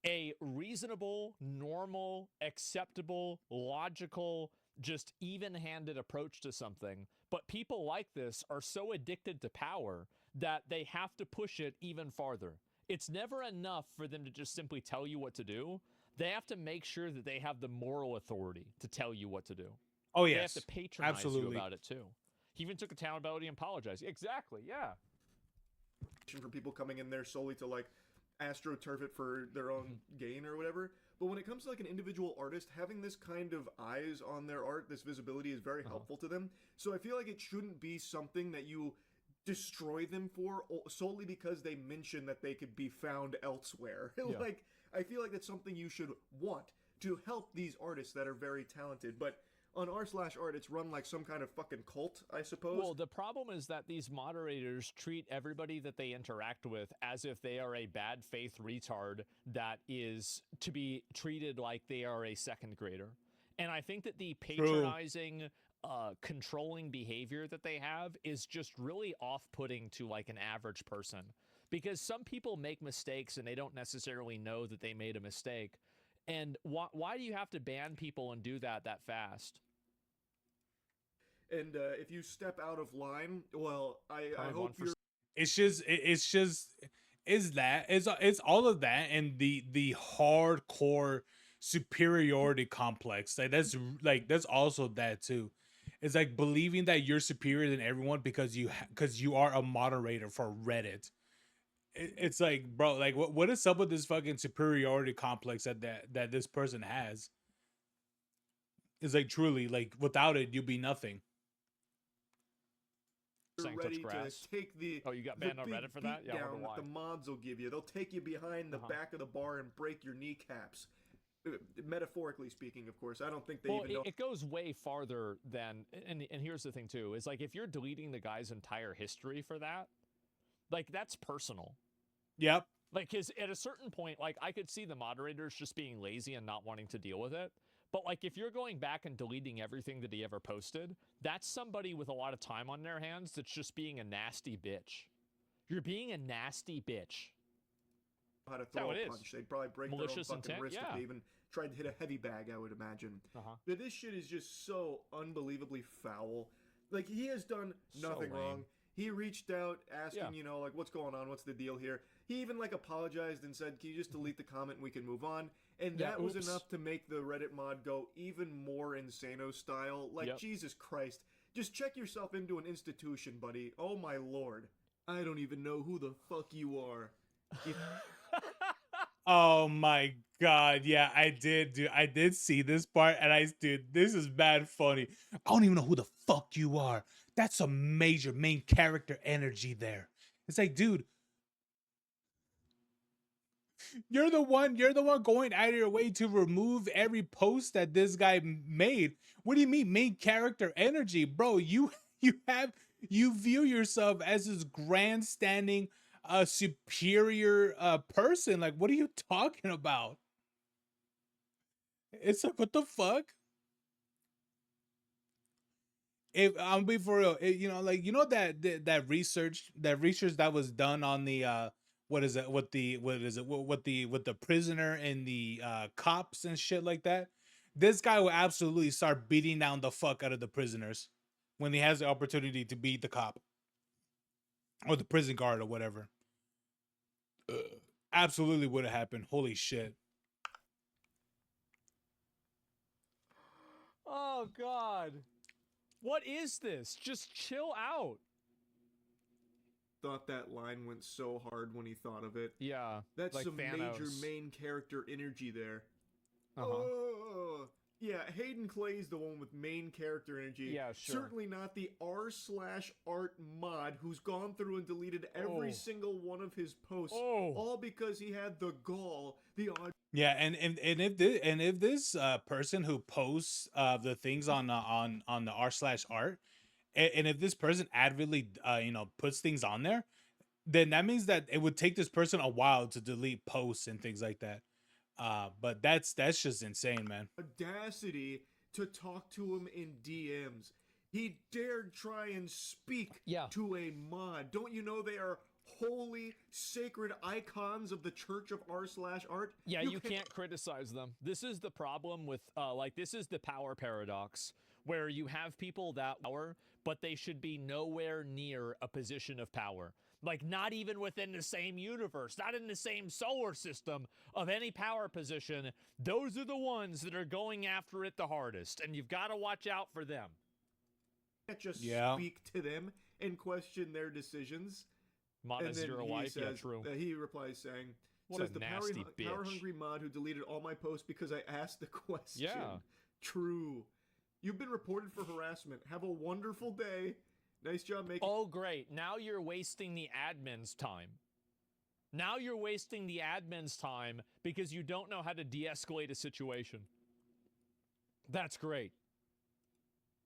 a reasonable, normal, acceptable, logical, just even-handed approach to something. But people like this are so addicted to power that they have to push it even farther. It's never enough for them to just simply tell you what to do. They have to make sure that they have the moral authority to tell you what to do. Oh They have to yes, patronize you absolutely. about it too. He even took accountability and apologized. Exactly. Yeah. For people coming in there solely to like astroturf it for their own gain or whatever. But when it comes to like an individual artist, having this kind of eyes on their art, this visibility is very helpful to them. So I feel like it shouldn't be something that you destroy them for solely because they mention that they could be found elsewhere. Yeah. Like I feel like that's something you should want to help these artists that are very talented. But on r/art, it's run like some kind of fucking cult, I suppose. Well, the problem is that these moderators treat everybody that they interact with as if they are a bad faith retard that is to be treated like they are a second grader. And I think that the True. patronizing, controlling behavior that they have is just really off-putting to like an average person. Because some people make mistakes and they don't necessarily know that they made a mistake. And why do you have to ban people and do that fast? And if you step out of line, well, I hope you're It's just it's all of that and the hardcore superiority complex. Like that's also that too. It's like believing that you're superior than everyone because you are a moderator for Reddit. It's like, bro, like what is up with this fucking superiority complex that this person has? It's like truly like without it you'd be nothing. ready to take the you got the banned on big Reddit for that? beat Yeah, I wonder down that why. the mods will give you. They'll take you behind the back of the bar and break your kneecaps. Metaphorically speaking, of course. I don't think they even know. It goes way farther than, and here's the thing too, is like if you're deleting the guy's entire history for that, like that's personal. Yep. Like, cause at a certain point, like I could see the moderators just being lazy and not wanting to deal with it. But like if you're going back and deleting everything that he ever posted, that's somebody with a lot of time on their hands that's just being a nasty bitch. You're being a nasty bitch. How to throw a punch. They'd probably break Malicious their own fucking intent, wrist if they even tried to hit a heavy bag, I would imagine. But this shit is just so unbelievably foul. Like, he has done nothing wrong. He reached out asking, you know, like, what's going on? What's the deal here? He even, like, apologized and said, can you just delete the comment and we can move on? And that was enough to make the Reddit mod go even more Insano style. Like, Jesus Christ. Just check yourself into an institution, buddy. Oh, my lord. I don't even know who the fuck you are. Oh my god, yeah, I did see this part, and dude, this is bad funny. I don't even know who the fuck you are. That's a major main character energy there. It's like, dude, you're the one going out of your way to remove every post that this guy made. What do you mean main character energy, bro? You view yourself as this grandstanding superior person. Like, what are you talking about? It's like, what the fuck? If I'm be for real, you know, like, you know that research that was done on the what is it? What is it? What the prisoner and the cops and shit like that. This guy will absolutely start beating down the fuck out of the prisoners when he has the opportunity to beat the cop or the prison guard or whatever. Absolutely would have happened. Holy shit. Oh, God. What is this? Just chill out. Thought that line went so hard when he thought of it. Yeah. That's like some Thanos. major main character energy there. Uh-huh. Yeah, Hayden Clay's the one with main character energy. Yeah, sure. Certainly not the r/art mod who's gone through and deleted every single one of his posts, all because he had the gall, the odd. Yeah, and if this person who posts the things on the r/art, and if this person avidly you know, puts things on there, then that means that it would take this person a while to delete posts and things like that. But that's just insane, man. Audacity to talk to him in DMs. He dared try and speak to a mod. Don't you know they are holy, sacred icons of the Church of r/art? Yeah, you can't criticize them. This is the problem with, like, this is the power paradox, where you have people that power, but they should be nowhere near a position of power. like not even within the same universe, not in the same solar system of any power position, those are the ones that are going after it the hardest, and you've got to watch out for them. Can't just Yeah. speak to them and question their decisions. Mod And has then zero he life. Yeah, says, true. he replies saying, What says a the nasty bitch. power-hungry mod who deleted all my posts because I asked the question. Yeah. True. You've been reported for harassment. Have a wonderful day. Nice job making... Oh, great. Now you're wasting the admin's time. Now you're wasting the admin's time because you don't know how to de-escalate a situation. That's great.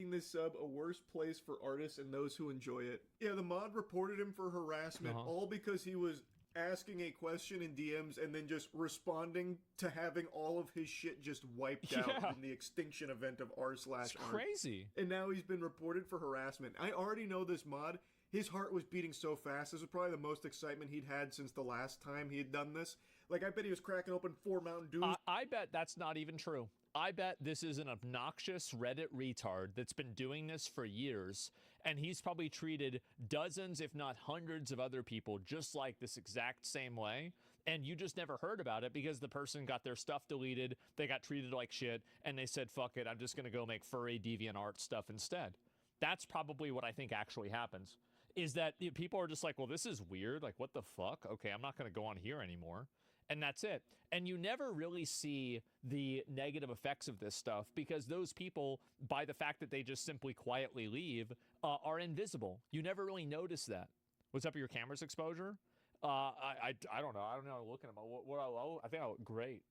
This sub a worse place for artists and those who enjoy it. Yeah, the mod reported him for harassment, all because he was asking a question in DMs and then just responding to having all of his shit just wiped out in the extinction event of r/art. It's crazy. And now he's been reported for harassment. I already know this mod. His heart was beating so fast. This was probably the most excitement he'd had since the last time he had done this. Like, I bet he was cracking open 4 Mountain Dews. I bet that's not even true. I bet this is an obnoxious Reddit retard that's been doing this for years, and he's probably treated dozens, if not hundreds of other people just like this exact same way, and you just never heard about it because the person got their stuff deleted, they got treated like shit, and they said, fuck it, I'm just gonna go make furry DeviantArt stuff instead. That's probably what I think actually happens, is that people are just like, well, this is weird, like, what the fuck? Okay, I'm not gonna go on here anymore. And that's it. And you never really see the negative effects of this stuff because those people, by the fact that they just simply quietly leave, are invisible. You never really notice that. What's up with your camera's exposure? I don't know. I don't know. Looking at my I think I look great.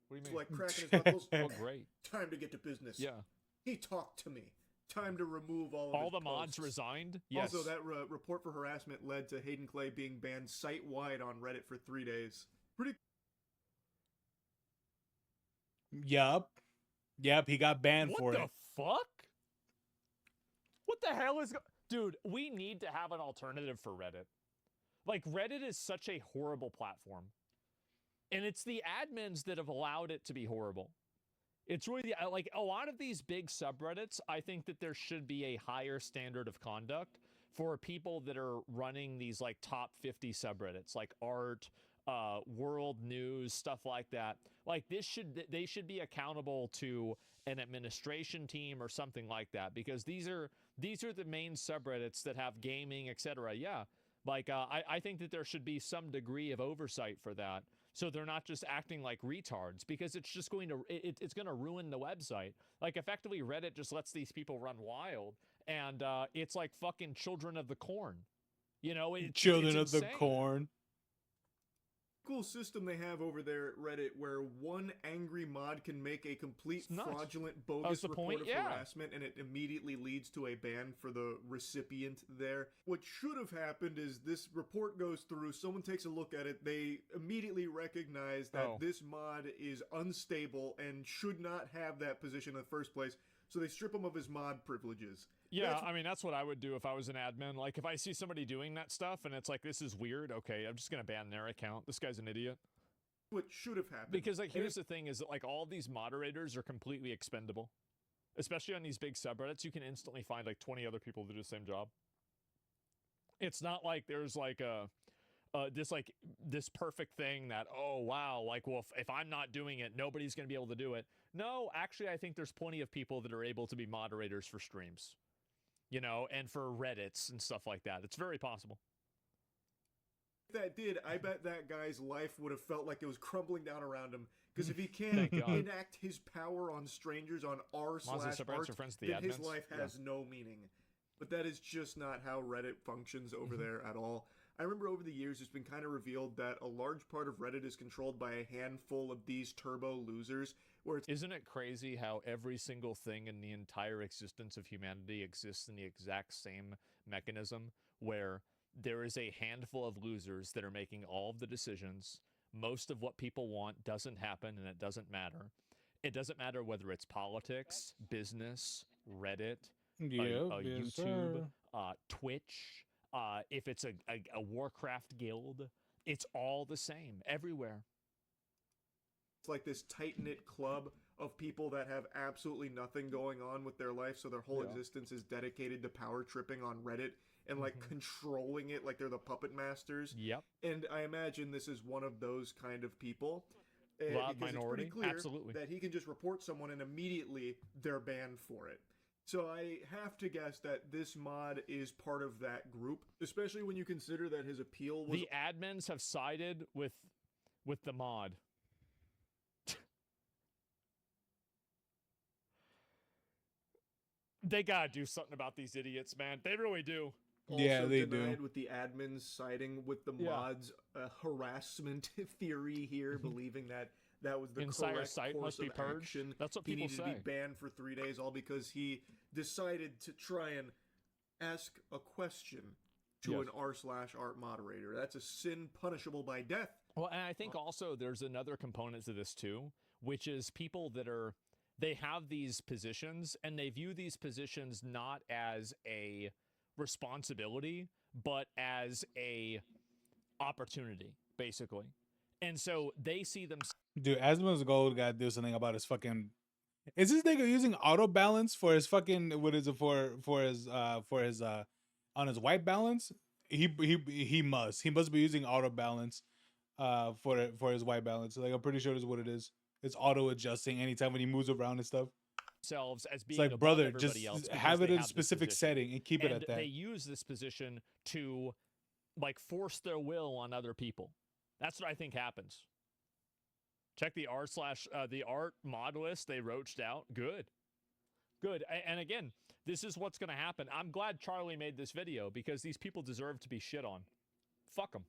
What do you mean? Like cracking his knuckles. I look great. Time to get to business. Yeah. He talked to me. Time to remove all of all his the mods posts. resigned. Yes. Also, that report for harassment led to Hayden Clay being banned site-wide on Reddit for 3 days. Pretty. Yup. He got banned for it. What the fuck? What the hell is dude, we need to have an alternative for Reddit. Like, Reddit is such a horrible platform. And it's the admins that have allowed it to be horrible. It's really, like, a lot of these big subreddits, I think that there should be a higher standard of conduct for people that are running these, like, top 50 subreddits, like art, world news, stuff like that. Like, they should be accountable to an administration team or something like that, because these are the main subreddits that have gaming, etc. Yeah, like, I think that there should be some degree of oversight for that, so they're not just acting like retards, because it's just going to it's going to ruin the website. Like, effectively, Reddit just lets these people run wild, and it's like fucking Children of the Corn, you know? Children of the insane. Corn. Cool system they have over there at Reddit where one angry mod can make a complete fraudulent, bogus report of harassment, and it immediately leads to a ban for the recipient there. What should have happened is this report goes through, someone takes a look at it, they immediately recognize that this mod is unstable and should not have that position in the first place, so they strip him of his mod privileges. Yeah, I mean, that's what I would do if I was an admin. Like, if I see somebody doing that stuff and it's like, this is weird, okay, I'm just going to ban their account. This guy's an idiot. What should have happened. Because, like, here's the thing is that, like, all these moderators are completely expendable. Especially on these big subreddits, you can instantly find, like, 20 other people to do the same job. It's not like there's, like, this perfect thing that, oh, wow, like, well, if I'm not doing it, nobody's going to be able to do it. No, actually, I think there's plenty of people that are able to be moderators for streams. You know, and for Reddits and stuff like that. It's very possible. If that did, I bet that guy's life would have felt like it was crumbling down around him. Because if he can't enact his power on strangers on r/art, then his life has no meaning. But that is just not how Reddit functions over there at all. I remember over the years, it's been kind of revealed that a large part of Reddit is controlled by a handful of these turbo losers. Isn't it crazy how every single thing in the entire existence of humanity exists in the exact same mechanism, where there is a handful of losers that are making all of the decisions. Most of what people want doesn't happen, and it doesn't matter. It doesn't matter whether it's politics, business, Reddit, YouTube, Twitch, if it's a Warcraft guild. It's all the same everywhere. It's like this tight-knit club of people that have absolutely nothing going on with their life, so their whole Yeah. existence is dedicated to power tripping on Reddit and like controlling it like they're the puppet masters. Yep. And I imagine this is one of those kind of people. Loud Because it's pretty minority. clear Absolutely. that he can just report someone and immediately they're banned for it. So I have to guess that this mod is part of that group, especially when you consider that his appeal was The admins have sided with the mod. They gotta do something about these idiots, man. They really do. Yeah, also they denied do. with the admins siding with the Yeah. mods harassment theory here, believing that that was the Insider correct site course must be of purged. action. That's what he people needed say. to be banned for 3 days, all because he decided to try and ask a question to Yes. an r/art moderator. That's a sin punishable by death. Well, and I think also there's another component to this too, which is people that they have these positions and they view these positions not as a responsibility, but as a opportunity, basically. And so they see them. Dude, Asmon's Gold got to do something about his fucking. Is this nigga using auto balance for his fucking? What is it for his on his white balance? He must be using auto balance for his white balance. Like I'm pretty sure that's what it is. It's auto adjusting anytime when he moves around and stuff. Themselves as It's being like, above brother, everybody just else because have it they in a have this specific position. setting and keep it And at that. they use this position to like force their will on other people. That's what I think happens. Check the the art mod list they roached out. Good. And again, this is what's going to happen. I'm glad Charlie made this video because these people deserve to be shit on. Fuck them.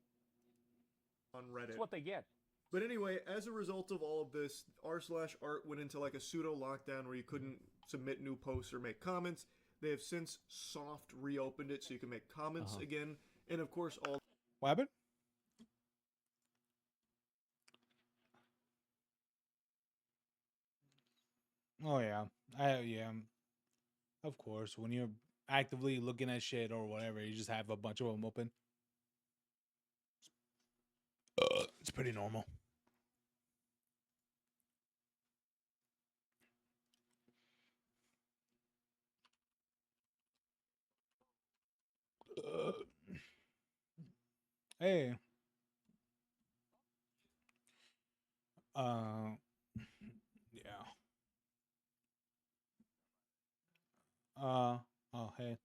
On Reddit. That's what they get. But anyway, as a result of all of this, r/art went into like a pseudo lockdown where you couldn't submit new posts or make comments. They have since soft reopened it so you can make comments again. And of course, all What happened? Oh yeah, Of course, when you're actively looking at shit or whatever, you just have a bunch of them open. It's pretty normal. Hey. Yeah. Oh, hey.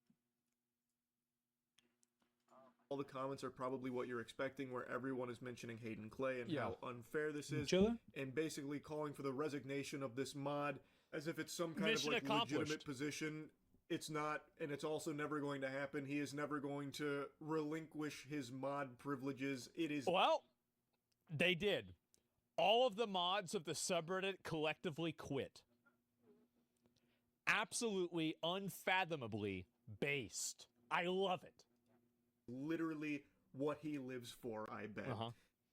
the comments are probably what you're expecting, where everyone is mentioning Hayden Clay and how unfair this is, Chilling? and basically calling for the resignation of this mod as if it's some kind Mission of like accomplished. legitimate position. It's not, and it's also never going to happen. He is never going to relinquish his mod privileges. It is Well, they did. All of the mods of the subreddit collectively quit. Absolutely unfathomably based. I love it. literally what he lives for, I bet.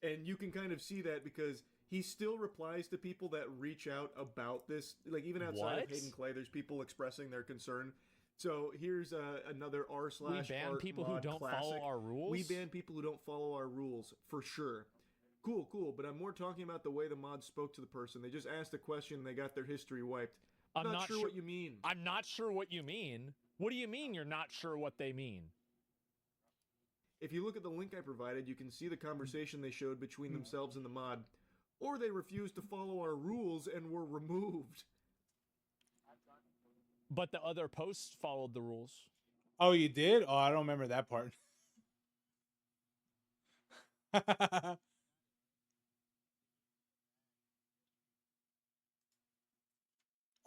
And you can kind of see that because he still replies to people that reach out about this. Like, even outside of Hayden Clay, there's people expressing their concern. So here's another r/art We ban people who mod don't classic. follow our rules? We ban people who don't follow our rules, for sure. Cool, but I'm more talking about the way the mod spoke to the person. They just asked a question and they got their history wiped. I'm not sure what you mean. I'm not sure what you mean. What do you mean you're not sure what they mean? If you look at the link I provided, you can see the conversation they showed between themselves and the mod. Or they refused to follow our rules and were removed. But the other posts followed the rules. Oh, you did? Oh, I don't remember that part.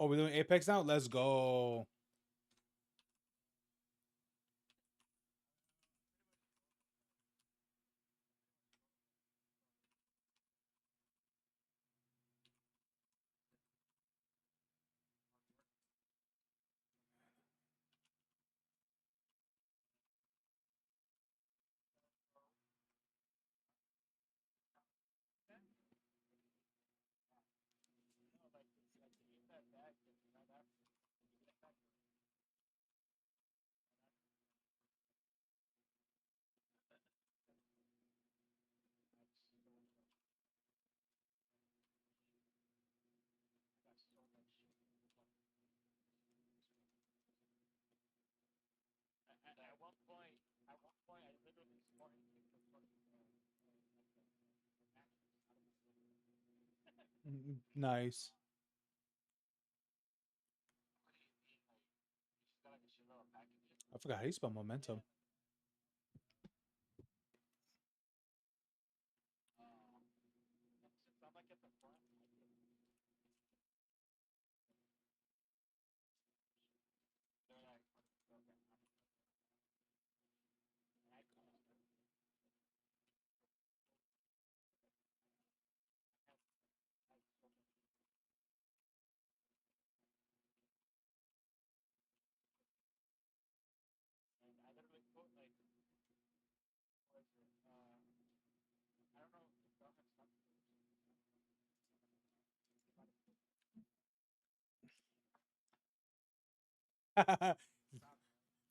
Oh, we're doing Apex now? Let's go. Nice. I forgot how you spell momentum.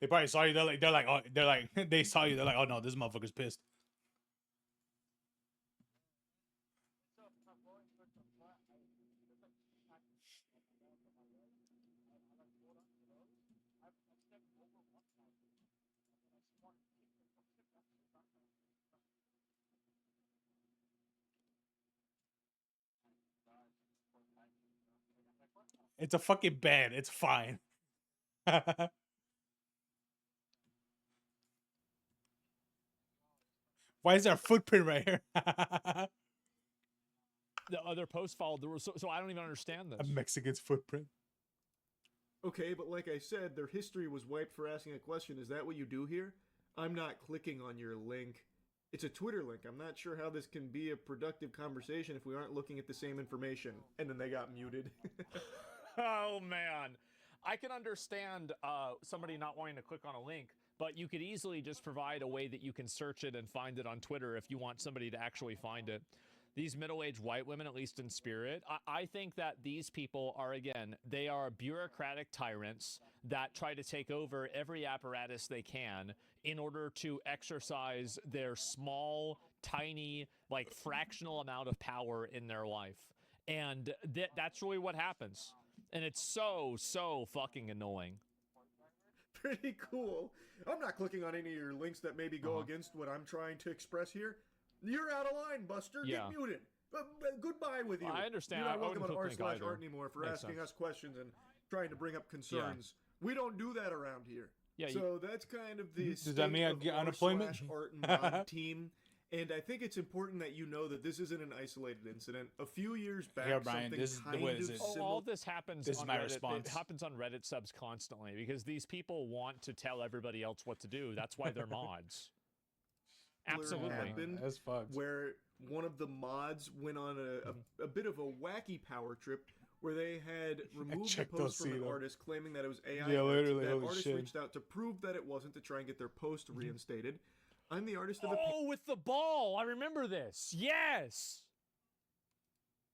They probably saw you. They saw you. They're like, oh no, this motherfucker's pissed. It's a fucking bed. It's fine. Why is there a footprint right here? The other post followed the rules, so I don't even understand this. A Mexican's footprint. Okay, but like I said, their history was wiped for asking a question. Is that what you do here? I'm not clicking on your link. It's a Twitter link. I'm not sure how this can be a productive conversation if we aren't looking at the same information. And then they got muted. Oh man, I can understand somebody not wanting to click on a link, but you could easily just provide a way that you can search it and find it on Twitter if you want somebody to actually find it. These middle-aged white women, at least in spirit, I think that these people are, again, they are bureaucratic tyrants that try to take over every apparatus they can in order to exercise their small, tiny, like fractional amount of power in their life. And that's really what happens. And it's so fucking annoying. Pretty cool. I'm not clicking on any of your links that maybe go against what I'm trying to express here. You're out of line, Buster. Yeah. Get muted. Goodbye with you. I understand. You're I not welcome on wouldn't click link r/art either. anymore for Makes asking sense. us questions and trying to bring up concerns. We don't do that around here. Yeah, so that's kind of the Does that mean I get unemployment? r/art and mod team. And I think it's important that you know that this isn't an isolated incident. A few years back, Here, Brian, something this is kind what of is it? similar. All this happens This is on my Reddit. response. It happens on Reddit subs constantly because these people want to tell everybody else what to do. That's why they're mods. Absolutely. Happened That's fucked. where one of the mods went on a bit of a wacky power trip where they had removed a checked post those, from an see, though. artist claiming that it was AI. Yeah, art. literally, That holy artist shit. reached out to prove that it wasn't to try and get their post reinstated. I'm the artist of the Oh, with the ball. I remember this. Yes.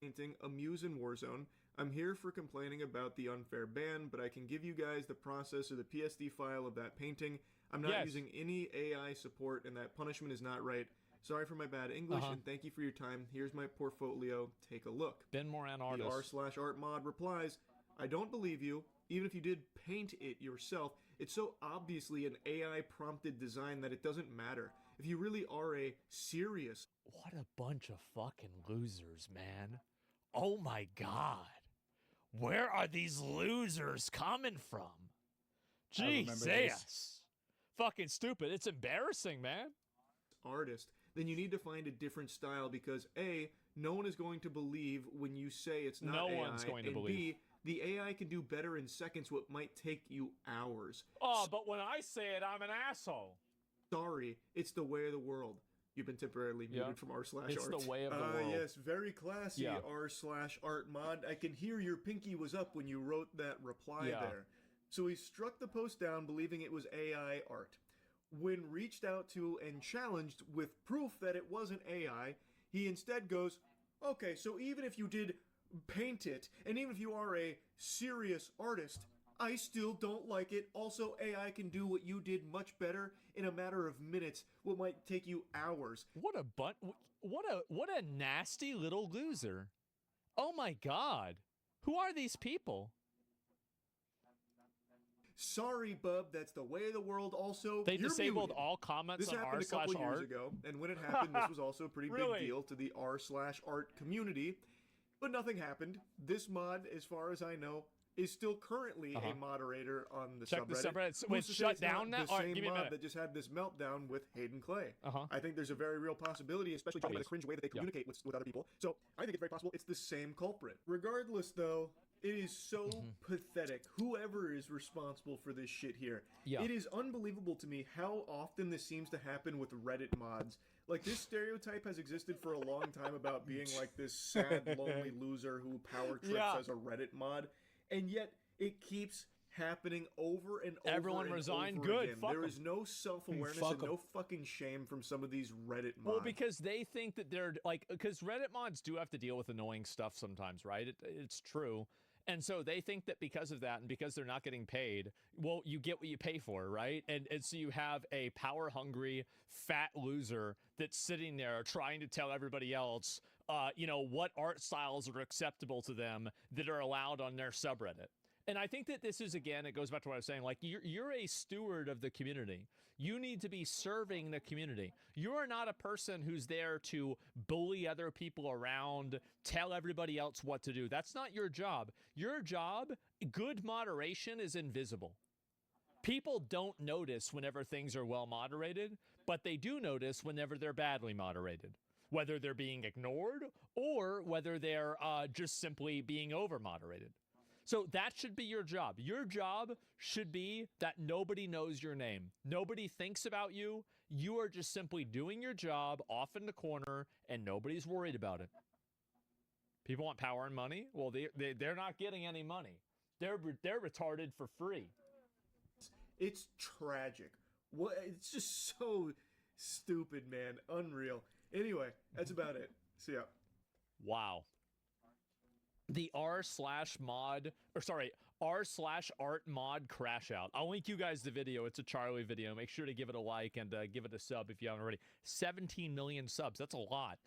painting Amuse in Warzone. I'm here for complaining about the unfair ban, but I can give you guys the process or the PSD file of that painting. I'm not Yes. using any AI support, and that punishment is not right. Sorry for my bad English, and thank you for your time. Here's my portfolio. Take a look. Ben Moran The artist. r/art mod replies, I don't believe you. Even if you did paint it yourself, it's so obviously an AI prompted design that it doesn't matter. If you really are a serious What a bunch of fucking losers, man. Oh my god. Where are these losers coming from? I remember this. Jesus. Fucking stupid. It's embarrassing, man. artist, then you need to find a different style because A, no one is going to believe when you say it's not No AI, one's going to and believe. B, the AI can do better in seconds what might take you hours. Oh, but when I say it, I'm an asshole. Sorry, it's the way of the world. You've been temporarily muted Yeah. from r/art. It's the way of the world. Yes, very classy Yeah. r/art mod. I can hear your pinky was up when you wrote that reply Yeah. there. So he struck the post down believing it was AI art. When reached out to and challenged with proof that it wasn't AI, he instead goes, okay, so even if you did paint it, and even if you are a serious artist, I still don't like it. Also, AI can do what you did much better in a matter of minutes, what might take you hours. What a nasty little loser. Oh my god. Who are these people? Sorry, bub, that's the way of the world. Also, They you're disabled muted. all comments This on happened a couple years r/art. ago, and when it happened, this was also a pretty Really? big deal to the r/art community. but nothing happened. This mod, as far as I know, is still currently a moderator on the Check subreddit. the subreddit. Who's It's to say shut it's not down now? the All right, same give me a mod minute. that just had this meltdown with Hayden Clay. Uh-huh. I think there's a very real possibility, especially by the cringe way that they communicate with other people. So I think it's very possible it's the same culprit. Regardless, though, it is so pathetic. Whoever is responsible for this shit here. Yeah. It is unbelievable to me how often this seems to happen with Reddit mods. Like, this stereotype has existed for a long time about being like this sad, lonely loser who power trips as a Reddit mod, and yet it keeps happening over and over. Everyone and resigned. over Good. again. Fuck There 'em. is no self-awareness Fuck and 'em. no fucking shame from some of these Reddit mods. Well, because they think that they're like, because Reddit mods do have to deal with annoying stuff sometimes, right? It's true. And so they think that because of that and because they're not getting paid, well, you get what you pay for, right? And so you have a power hungry, fat loser that's sitting there trying to tell everybody else, what art styles are acceptable to them that are allowed on their subreddit. And I think that this is, again, it goes back to what I was saying, like you're a steward of the community. You need to be serving the community. You are not a person who's there to bully other people around, tell everybody else what to do. That's not your job. Your job, good moderation, is invisible. People don't notice whenever things are well moderated, but they do notice whenever they're badly moderated, whether they're being ignored or whether they're just simply being over moderated. So that should be your job. Your job should be that nobody knows your name. Nobody thinks about you. You are just simply doing your job off in the corner and nobody's worried about it. People want power and money. Well, they're not getting any money. They're retarded for free. It's tragic. What? It's just so stupid, man. Unreal. Anyway, that's about it. See ya. Wow. The r/art mod crash out. I'll link you guys the video. It's a Charlie video. Make sure to give it a like and give it a sub if you haven't already. 17 million subs. That's a lot.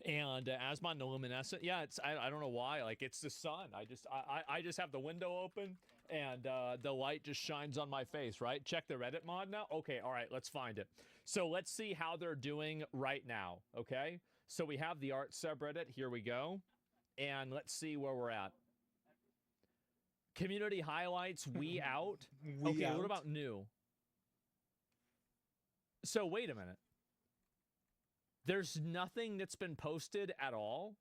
And Asmonluminescent, yeah, I don't know why. Like, it's the sun. I just have the window open and the light just shines on my face, right? Check the Reddit mod now. Okay, all right, let's find it. So let's see how they're doing right now, okay? So we have the art subreddit. Here we go. And let's see where we're at. Community highlights, we out. We What out? about new? So wait a minute. There's nothing that's been posted at all?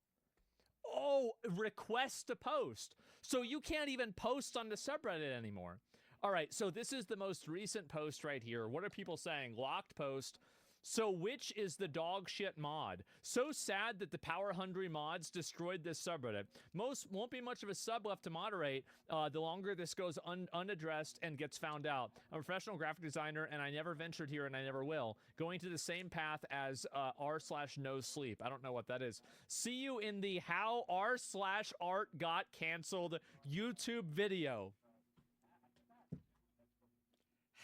Oh, request to post. So you can't even post on the subreddit anymore. All right, so this is the most recent post right here. What are people saying? Locked post. So which is the dog shit mod? So sad that the power hungry mods destroyed this subreddit. Most won't be much of a sub left to moderate the longer this goes unaddressed and gets found out. I'm a professional graphic designer and I never ventured here and I never will. Going to the same path as r/no sleep. I don't know what that is. See you in the how r/art got canceled YouTube video.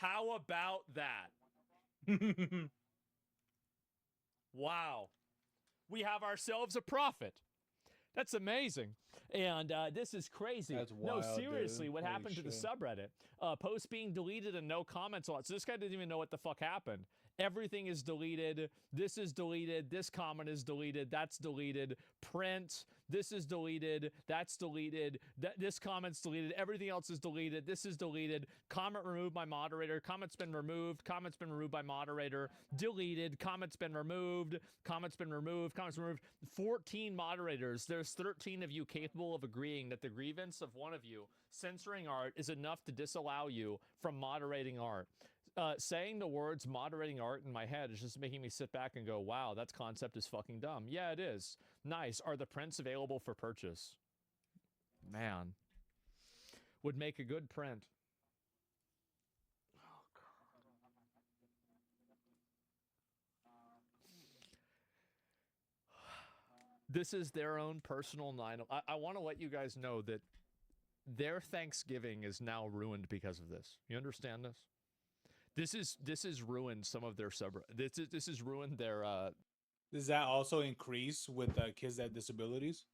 How about that? Wow. We have ourselves a prophet. That's amazing. And this is crazy. That's No, wild, seriously, dude. what Holy happened to the shit. subreddit? Posts being deleted and no comments a lot. So this guy didn't even know what the fuck happened. Everything is deleted. This is deleted. This comment is deleted. That's deleted. Print. This is deleted. That's deleted. This comment's deleted. Everything else is deleted. This is deleted. Comment removed by moderator. Comment's been removed. Comment's been removed by moderator. Deleted. Comment's been removed. Comment's been removed. Comment's been removed. 14 moderators. There's 13 of you capable of agreeing that the grievance of one of you censoring art is enough to disallow you from moderating art. Saying the words moderating art in my head is just making me sit back and go, wow, that concept is fucking dumb. Yeah, it is. Nice. Are the prints available for purchase? Man. Would make a good print. Oh, God. This is their own personal 9. I want to let you guys know that their Thanksgiving is now ruined because of this. You understand this? This is ruined some of their this has ruined their Does that also increase with kids that have disabilities?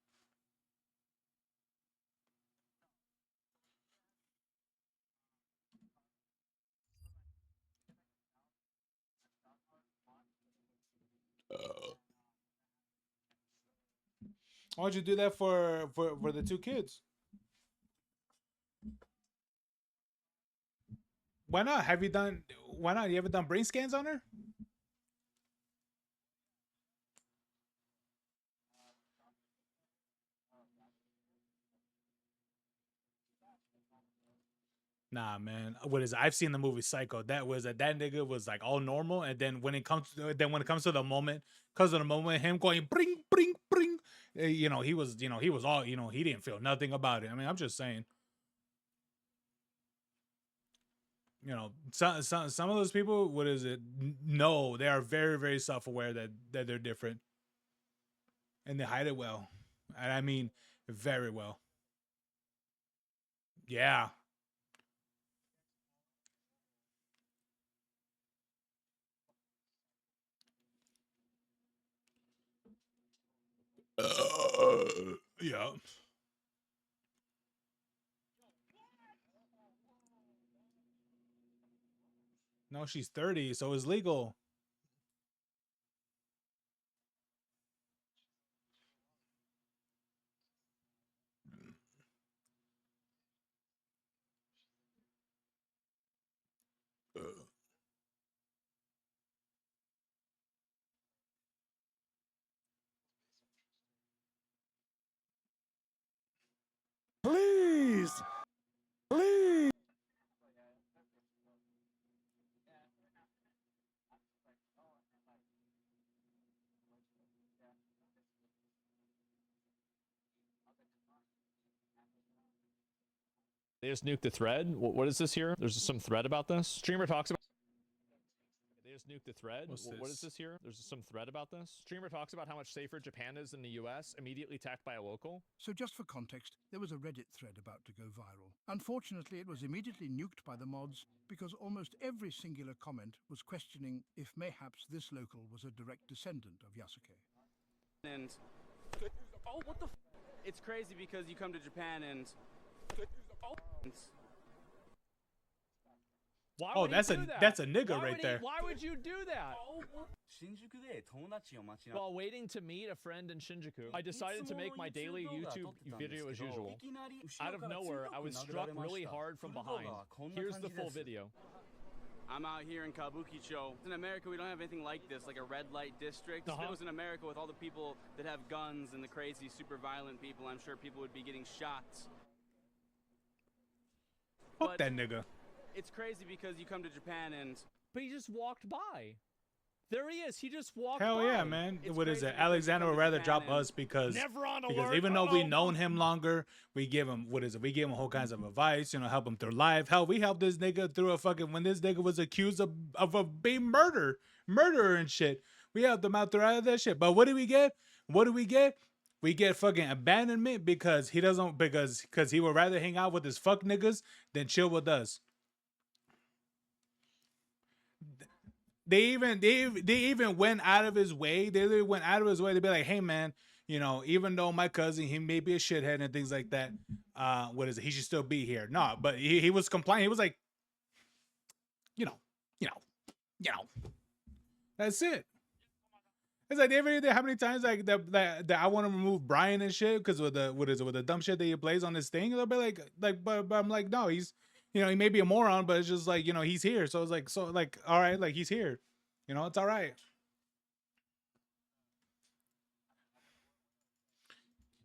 Why don't you do that for the two kids? Why not? Have you done? Why not? You ever done brain scans on her? Nah, man. What is it? I've seen the movie Psycho. That was that nigga was like all normal, and then when it comes to the moment, him going bring bring bring, he was he was all he didn't feel nothing about it. I mean, I'm just saying. Some of those people, what is it? No, they are very very self aware that they're different, and they hide it well. And I mean, very well. Yeah. Yeah. No, she's 30, so it's legal. Please, please. They just nuked the thread. What is this here? There's some thread about this. Streamer talks about. They just nuked the thread. What is this here? There's some thread about this. Streamer talks about how much safer Japan is in the US, immediately attacked by a local. So just for context, there was a Reddit thread about to go viral. Unfortunately, it was immediately nuked by the mods because almost every singular comment was questioning if mayhaps this local was a direct descendant of Yasuke. And oh, what the? It's crazy because you come to Japan and. Why Oh, would he that's do a that? that's a nigga Why right would there. Why would you do that? While waiting to meet a friend in Shinjuku, I decided to make my daily YouTube video as usual. Out of nowhere, I was struck really hard from behind. Here's the full video. I'm out here in Kabukicho. In America, we don't have anything like this, like a red light district. If it was in America with all the people that have guns and the crazy, super violent people, I'm sure people would be getting shot. Fuck that nigga. It's crazy because you come to Japan and... But he just walked by. There he is. He just walked by. Hell yeah, man. What is it? Alexander would rather drop us because alert. even though we known him longer, we give him we give him whole kinds of advice, help him through life. Hell, we helped this nigga through a fucking when this nigga was accused of being murderer and shit. We helped him out through all of that shit. But what do we get? What do we get? We get fucking abandonment because he doesn't because he would rather hang out with his fuck niggas than chill with us. They even went out of his way. They literally went out of his way to be like, hey man, even though my cousin, he may be a shithead and things like that, what is it? He should still be here. No, but he was complaining. He was like, that's it. It's like how many times like that I want to remove Brian and shit because with the dumb shit that he plays on this thing. They'll be like but I'm like, no, he's he may be a moron, but it's just like he's here. So it's like all right, like he's here. It's all right.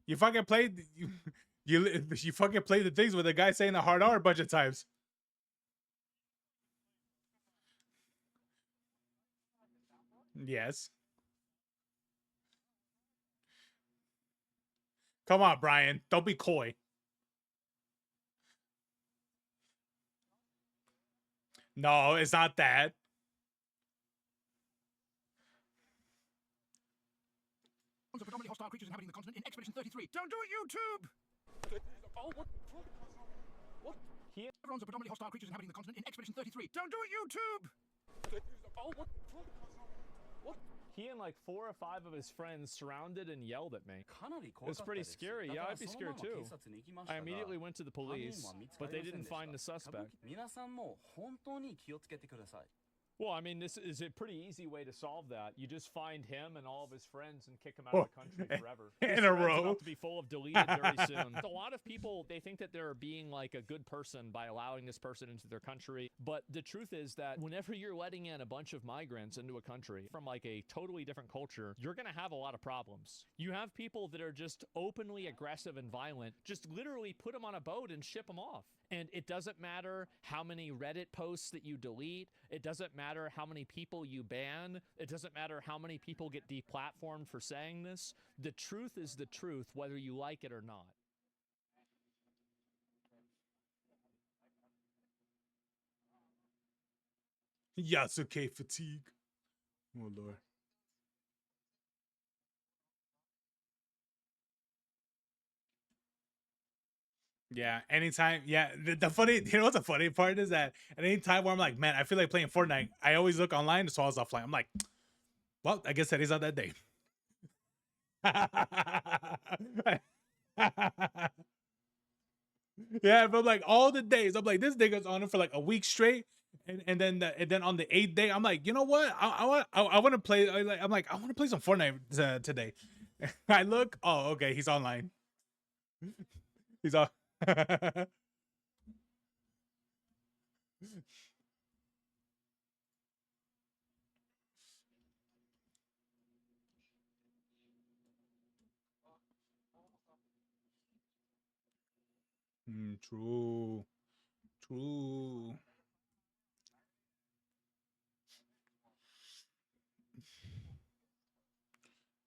You fucking played you fucking played the things with the guy saying the hard R a bunch of times. Yes. Come on, Brian. Don't be coy. No, it's not that. Of predominantly hostile creatures inhabiting the continent in Expedition 33. Don't do it, YouTube! Oh, what? Everyone's predominantly hostile creatures inhabiting the continent in Expedition 33. Don't do it, YouTube! Oh, what? He and like 4 or 5 of his friends surrounded and yelled at me. It's pretty scary. Yeah, I'd be scared too. I immediately went to the police, but they didn't find the suspect. Well, I mean, this is a pretty easy way to solve that. You just find him and all of his friends and kick him out of the country forever. His In a thread's row. about to be full of deleted very soon. A lot of people, they think that they're being like a good person by allowing this person into their country. But the truth is that whenever you're letting in a bunch of migrants into a country from like a totally different culture, you're going to have a lot of problems. You have people that are just openly aggressive and violent. Just literally put them on a boat and ship them off. And it doesn't matter how many Reddit posts that you delete. It doesn't matter how many people you ban. It doesn't matter how many people get deplatformed for saying this. The truth is the truth, whether you like it or not. Yasuke fatigue. Oh Lord. Yeah, anytime. Yeah, the funny, you know what the funny part is that at any time where I'm like, man, I feel like playing Fortnite, I always look online, so I was offline. I'm like, well, I guess that is on that day. Yeah, but like all the days, I'm like, this nigga's on it for like a week straight, and then on the 8th day, I'm like, you know what? I want to play. I'm like, I want to play some Fortnite today. I look, oh, okay, he's online. He's on. True. True.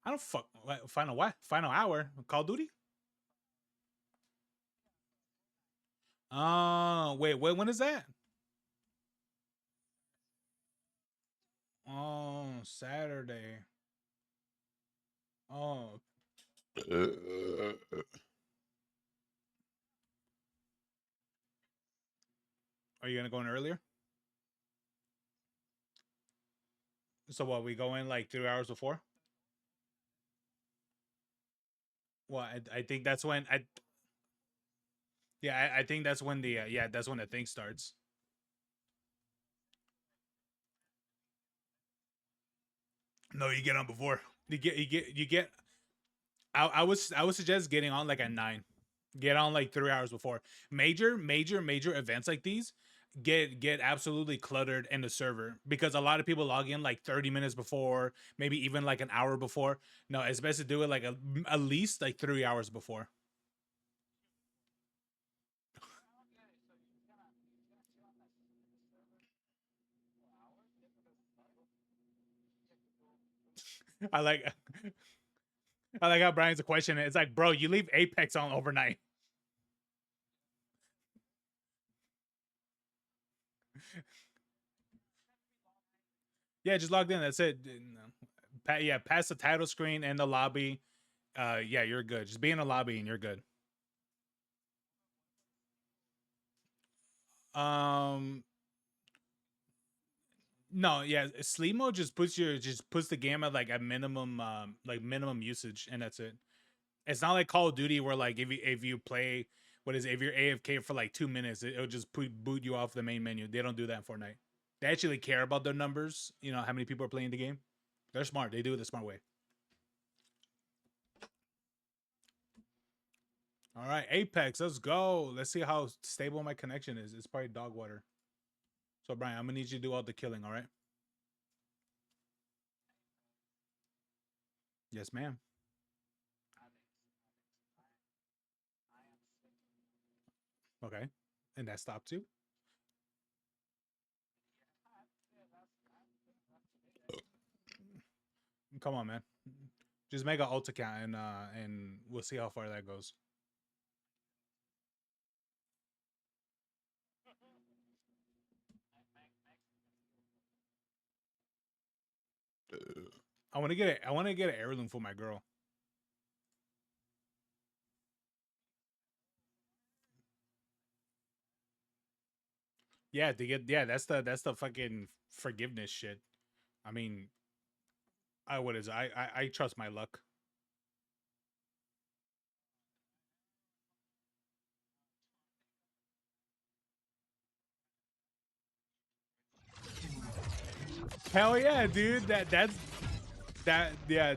I don't fuck. Final what? Final hour. Call of Duty. Oh wait, when is that? Oh, Saturday. Oh. Are you gonna go in earlier? So what? We go in like 3 hours before. Well, I think that's when I. Yeah, I think that's when the yeah, that's when the thing starts. No, you get on before. You get. I would suggest getting on like at 9. Get on like 3 hours before. Major events like these get absolutely cluttered in the server because a lot of people log in like 30 minutes before, maybe even like an hour before. No, it's best to do it like at least like 3 hours before. I like I like how Brian's a question. It's like, bro, you leave Apex on overnight. Yeah, just logged in. That's it. Yeah, pass the title screen and the lobby. Yeah, you're good. Just be in the lobby and you're good. Um, no, yeah, sleep mode just puts the game at like a minimum minimum usage, and that's it. It's not like Call of Duty where like if you play what is it, if you're AFK for like 2 minutes, it'll just boot you off the main menu. They don't do that in Fortnite. They actually care about their numbers. You know how many people are playing the game. They're smart. They do it the smart way. All right, Apex, let's go. Let's see how stable my connection is. It's probably dog water. So Brian, I'm gonna need you to do all the killing. All right. Yes, ma'am. Okay. And that stopped you. Come on, man. Just make an alt account and we'll see how far that goes. I want to get it. I want to get an heirloom for my girl. Yeah, to get that's the fucking forgiveness shit. I mean, I what is I trust my luck. Hell yeah, dude. That's yeah.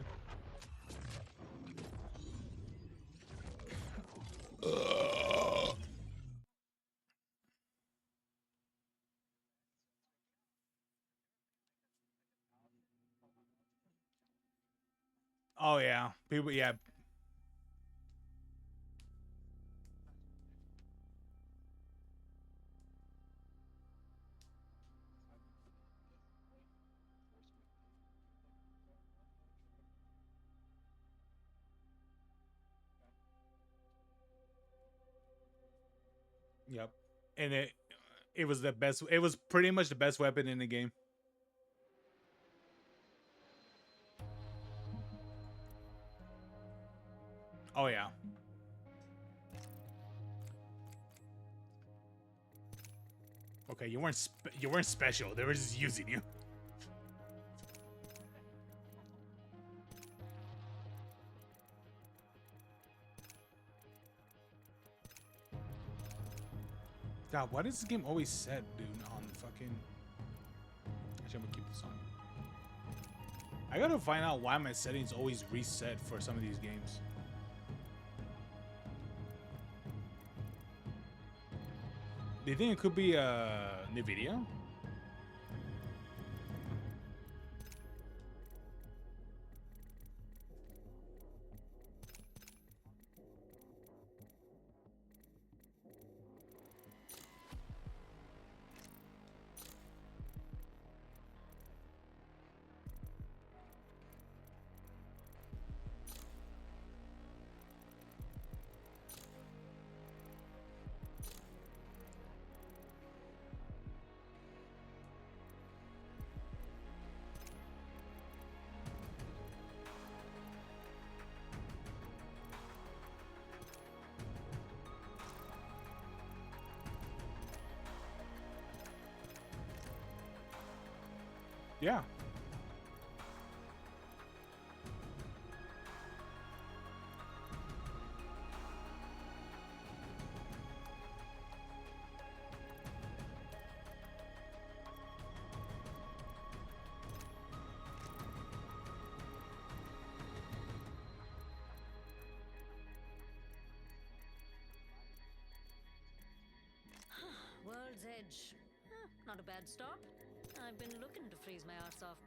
Oh yeah, people. Yeah, yep. And it was the best. It was pretty much the best weapon in the game. Oh yeah. Okay, you weren't special. They were just using you. God, why does this game always set, dude, on fucking... Actually, I'm gonna keep this on. I gotta find out why my settings always reset for some of these games. Do you think it could be NVIDIA? Yeah. World's Edge. Not a bad stop. I've been looking to freeze my arse off.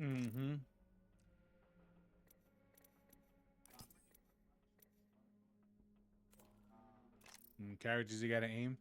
Mm-hmm. Characters you gotta aim.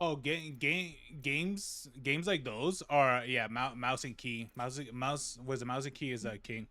Oh, games like those are yeah, mouse and key. Mouse was a mouse and key is a king.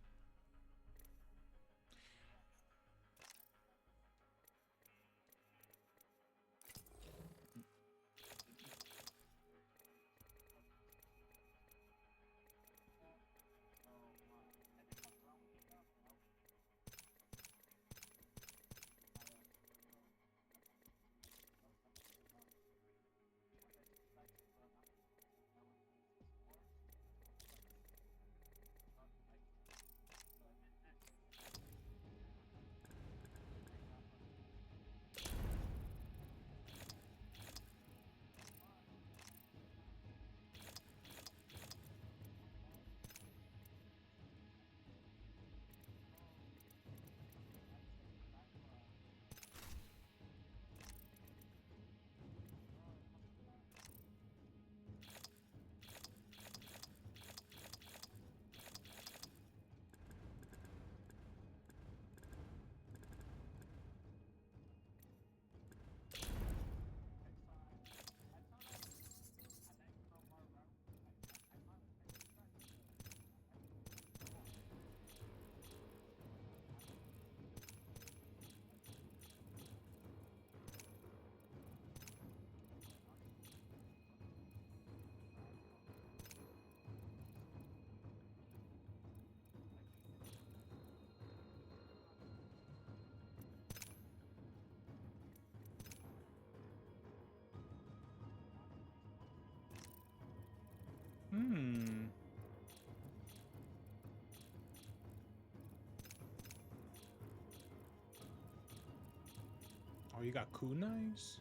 Oh, you got kunais?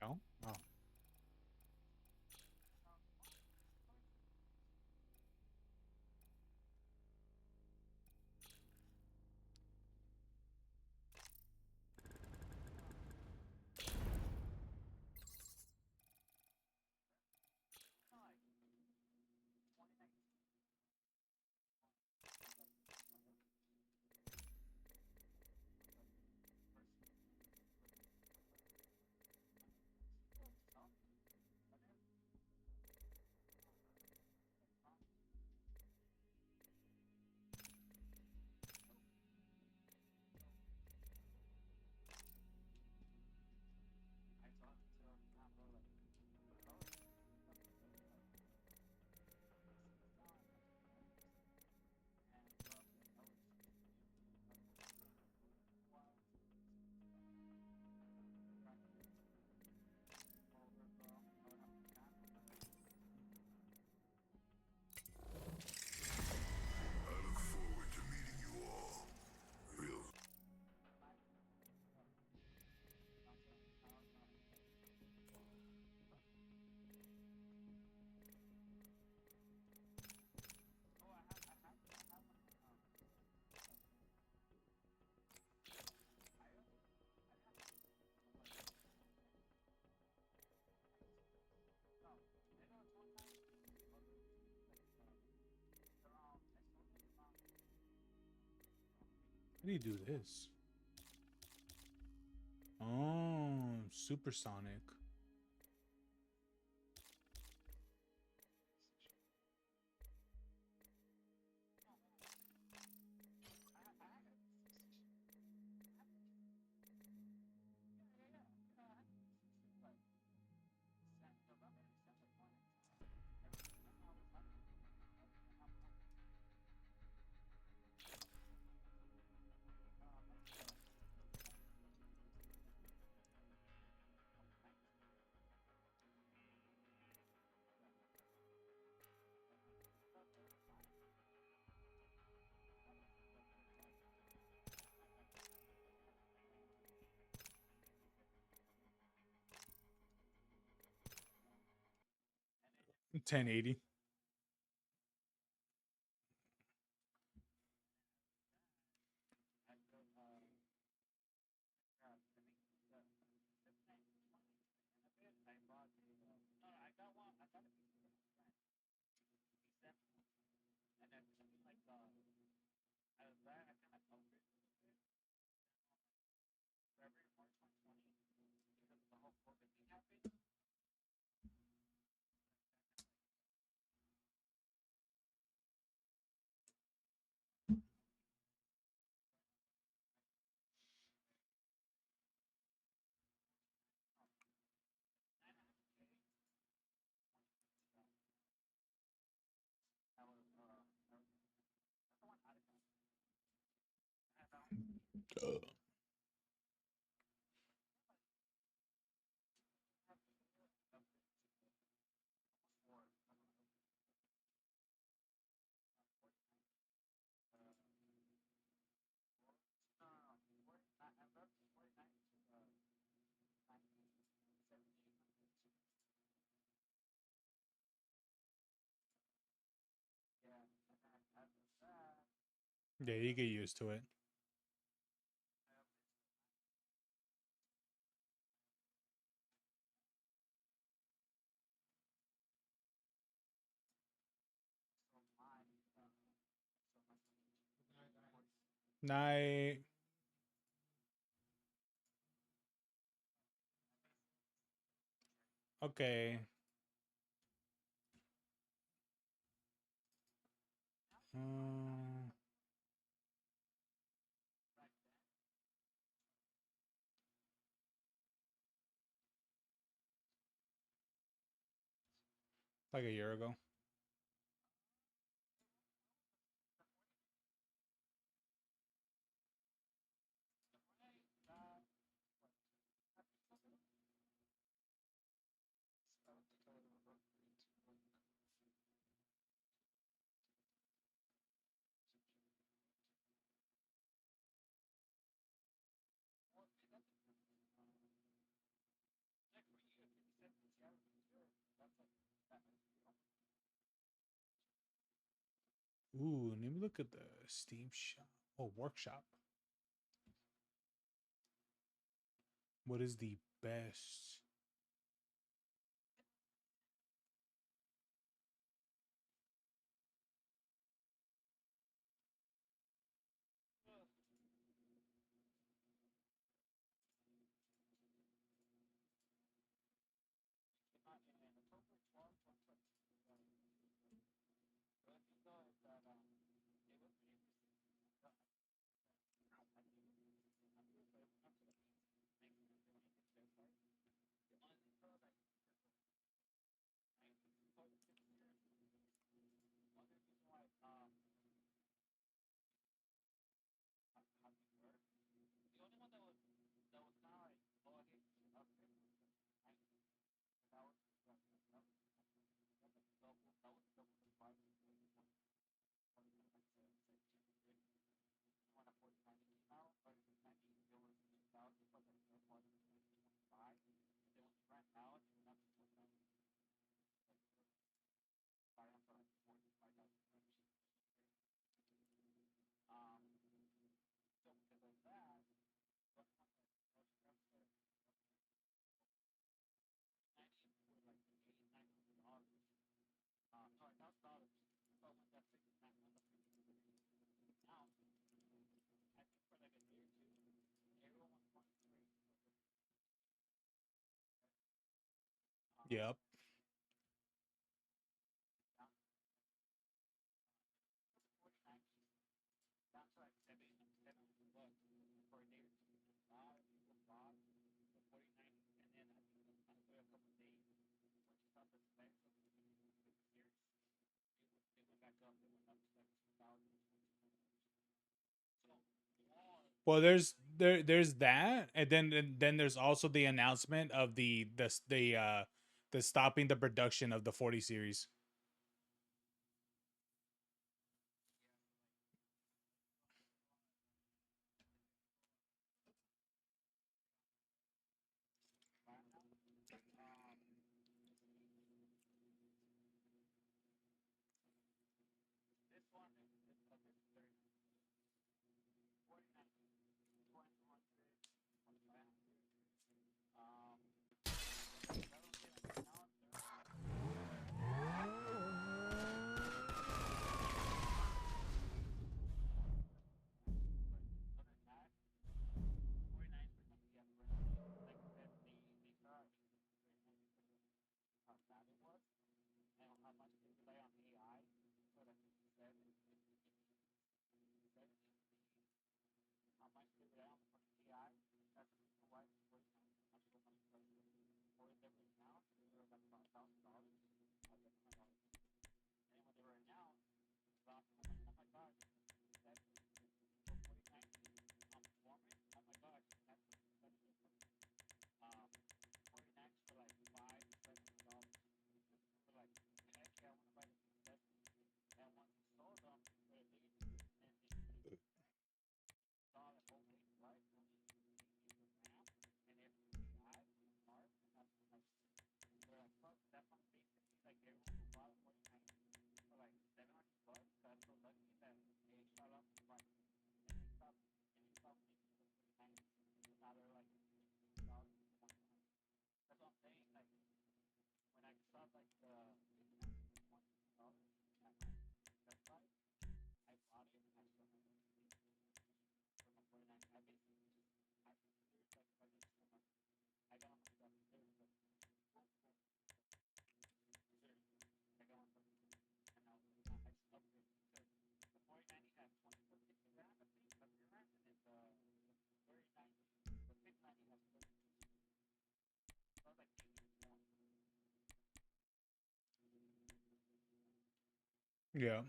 No? Oh. How do you do this? Oh, supersonic. $10.80. Yeah, you get used to it. Night. Okay. Um, like a year ago. Ooh, let me look at the Steam shop. Oh, workshop. What is the best? Yep. Well, there's that, and then there's also the announcement of the stopping the production of the 40 series. Yeah.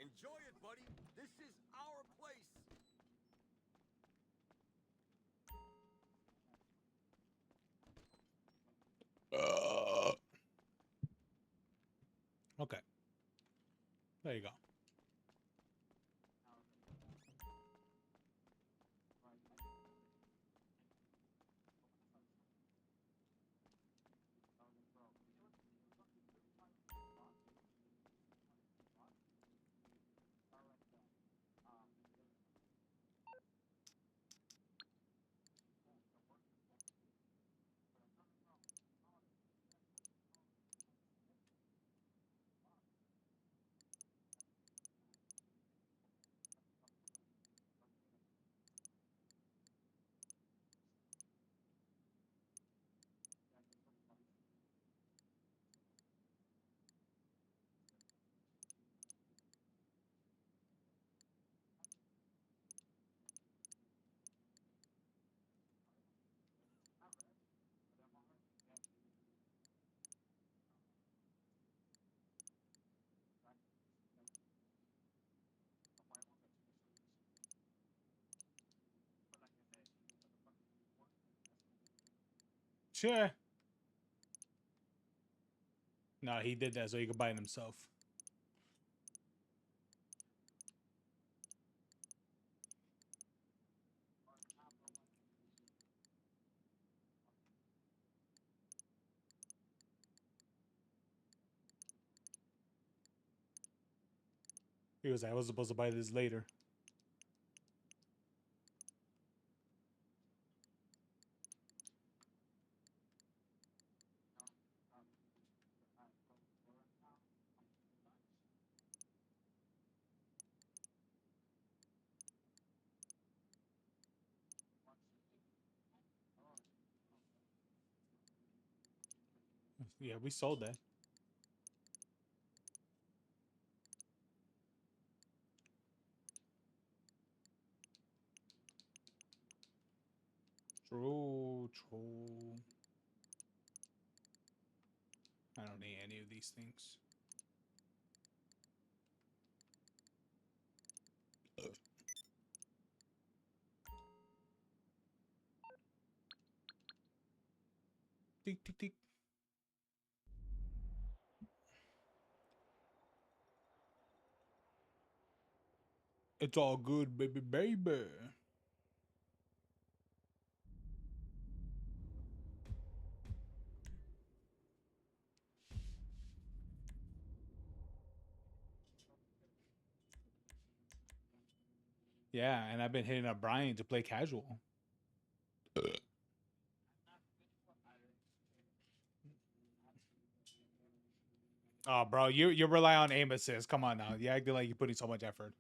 Enjoy it, buddy. This is our place. Okay. There you go. Sure. No, he did that so he could buy it himself. He was like, I was supposed to buy this later. Yeah, we sold that. True, true. I don't need any of these things. Tick, tick, tick. It's all good, baby, baby. Yeah, and I've been hitting up Brian to play casual. Oh, bro, you rely on aim assist. Come on now. You acting like you're putting so much effort.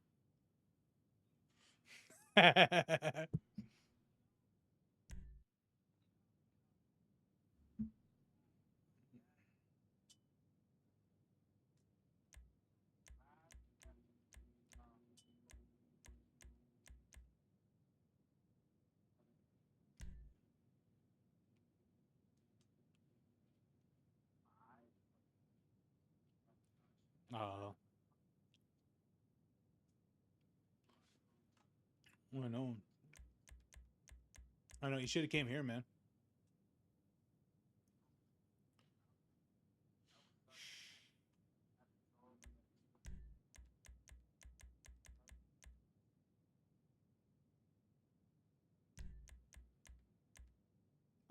Oh, I know. I know. You should have came here, man.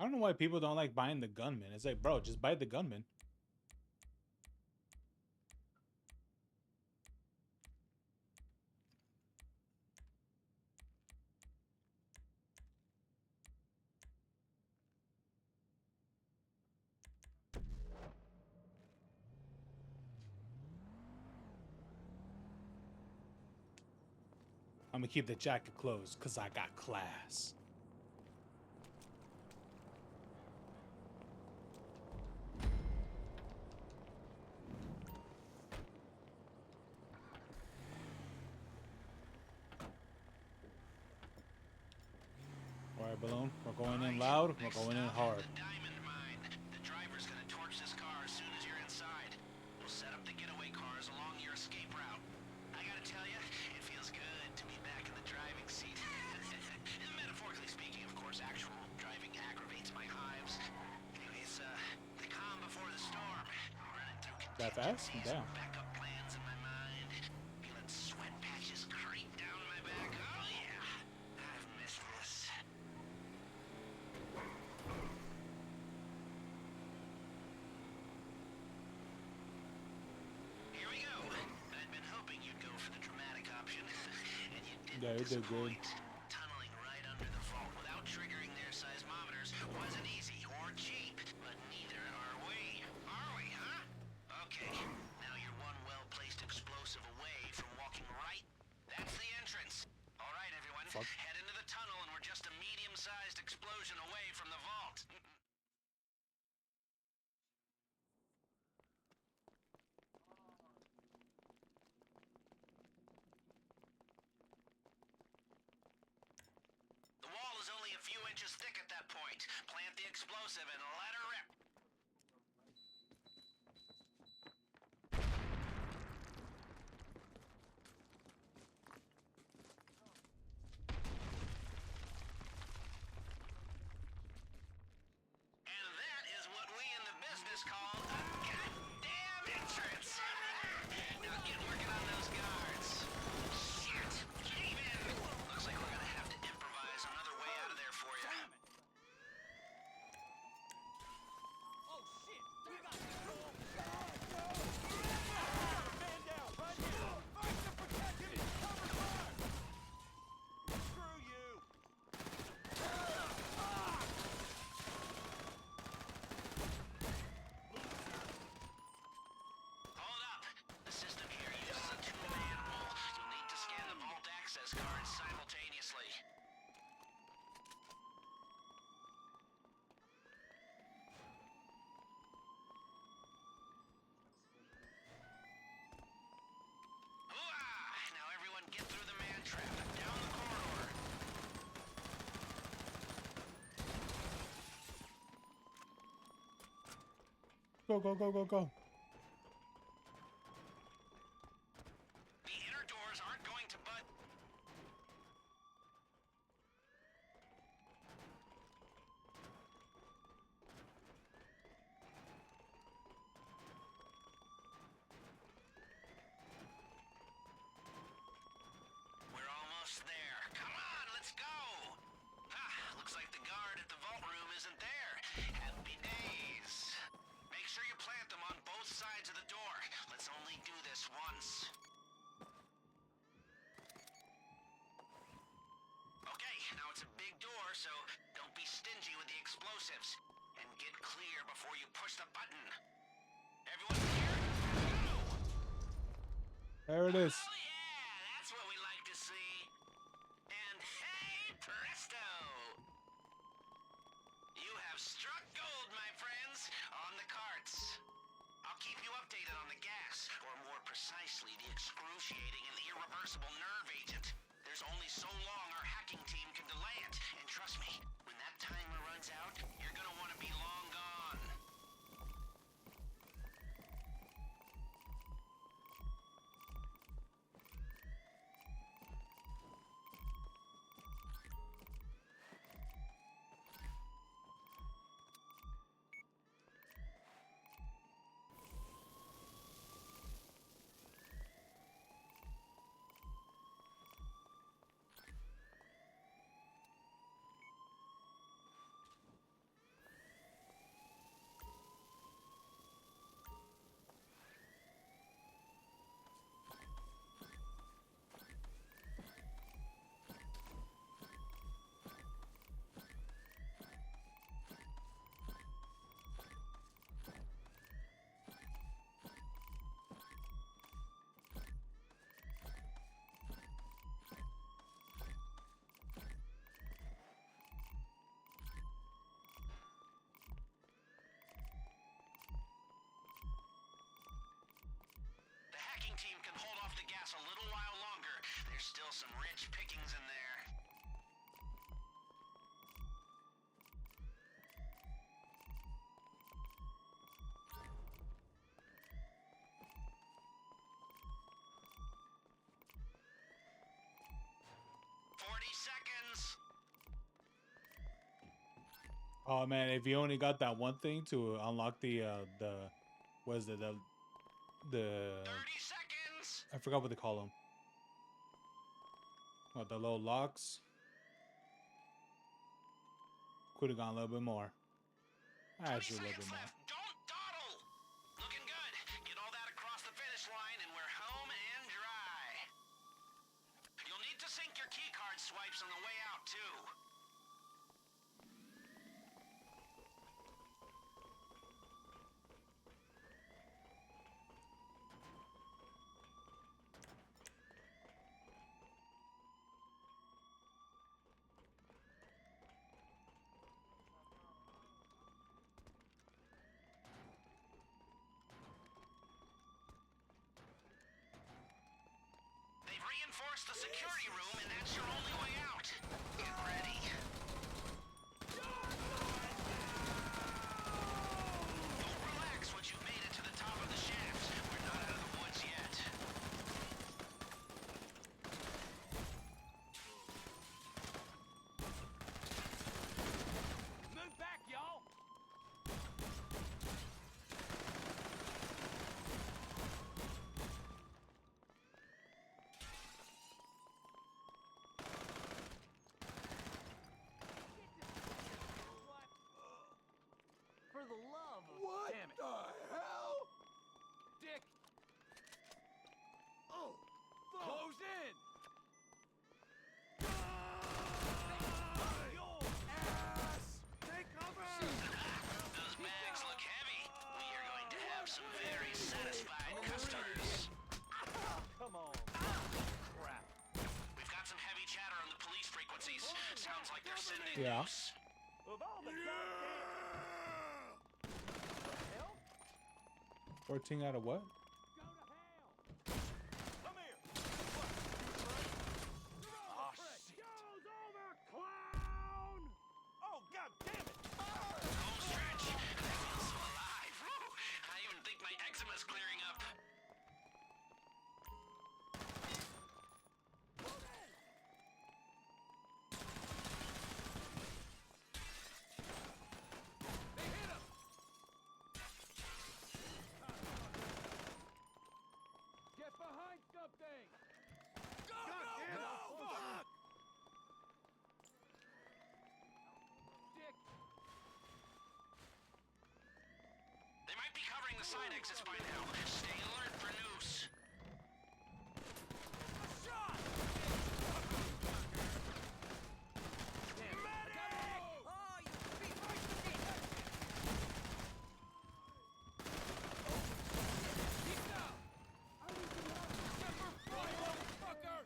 I don't know why people don't like buying the gunman. It's like, bro, just buy the gunman. I'm gonna keep the jacket closed because I got class. All right, Balloon. We're going in loud. We're going in hard. The driver's gonna torch this car as soon as you're inside. We'll set up the getaway cars along your escape route. I gotta tell you, it feels good to be back in the driving seat. Metaphorically speaking, of course, actual driving aggravates my hives. Anyways, the calm before the storm. Running through That fast? Damn. backup plans in my mind. Feeling sweat patches creep down my back. Oh yeah, I've missed this. Here we go. I'd been hoping you'd go for the dramatic option, and you didn't. Yeah, you did good. Tunneling right under the vault without triggering their seismometers wasn't easy or cheap, but neither are we. Are we, huh? Okay, now you're one well-placed explosive away from walking right. That's the entrance. All right, everyone, head into the tunnel, and we're just a medium-sized explosion away from the vault. The wall is only a few inches thick at that point. Plant the explosive and let her rip. And that is what we in the business call a goddamn entrance. Now get working on those guards. Shit, cave in. Looks like we're gonna have to improvise another way out of there for you. Oh shit! We got control! Man down! Right here! Fight to protect him! Cover fire! Screw you! Hold up. The system here uses a two-man rule. You'll need to scan the vault access cards simultaneously. Hooah! Now everyone get through the man trap and down the corridor. Go, go, go, go, go. The inner doors aren't going to budge. We're almost there. Come on, let's go! Looks like the guard at the vault room isn't there. Happy days. Make sure you plant them on both sides of the door. Let's only do this once. Okay, now it's a big door, so don't be stingy with the explosives. And get clear before you push the button. Everyone clear? Go! There it is. Oh yeah, that's what we like to see. And hey, presto! You have struck gold, my friends, on the carts. I'll keep you updated on the gas, or more precisely, the excruciating and irreversible nerve agent. There's only so long our hacking team can delay it, and trust me, when that timer runs out, you're gonna want to be long gone. Still some rich pickings in there. Oh man, if you only got that one thing to unlock the what is it, the 30 seconds. I forgot what they call them. What, the little locks? Could have gone a little bit more. Actually, a little bit more. Don't dawdle. Looking good. Get all that across the finish line and we're home and dry. You'll need to sync your keycard swipes on the way out too. They've reinforced the security room, and that's your only way out. Get ready. Don't relax once you've made it to the top of the shaft. We're not out of the woods yet. Move back, y'all! For the love of damn it. What the hell? Dick! Oh! Close in! Your ass! Take cover! Those bags look heavy. We are going to have some very satisfied customers. Come on. Crap. We've got some heavy chatter on the police frequencies. Sounds like they're sending Yeah. news. Of all the goddamn... 14 out of what? Come here! Oh, shit! Goes over, clown! Oh, god damn it! Home stretch. I feel so alive. Woo. I even think my eczema's clearing up. They hit him! Get behind something! Go, go, fuck! Dick! They might be covering the side exits by now. Stay alert for noose. Shot! Medic! Oh, you beat my shit! He's down! Never fly, motherfucker!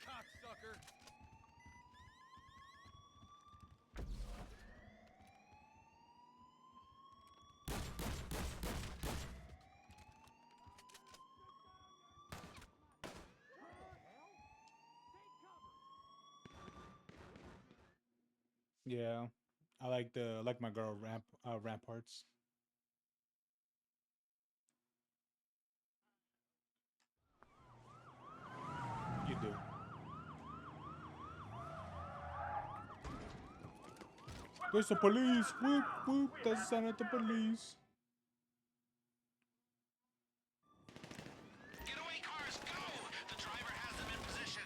Cocksucker! Yeah, I like my girl ramparts. You do. There's the police. Whoop whoop. That's the sound of the police. Getaway cars, go! The driver has them in position.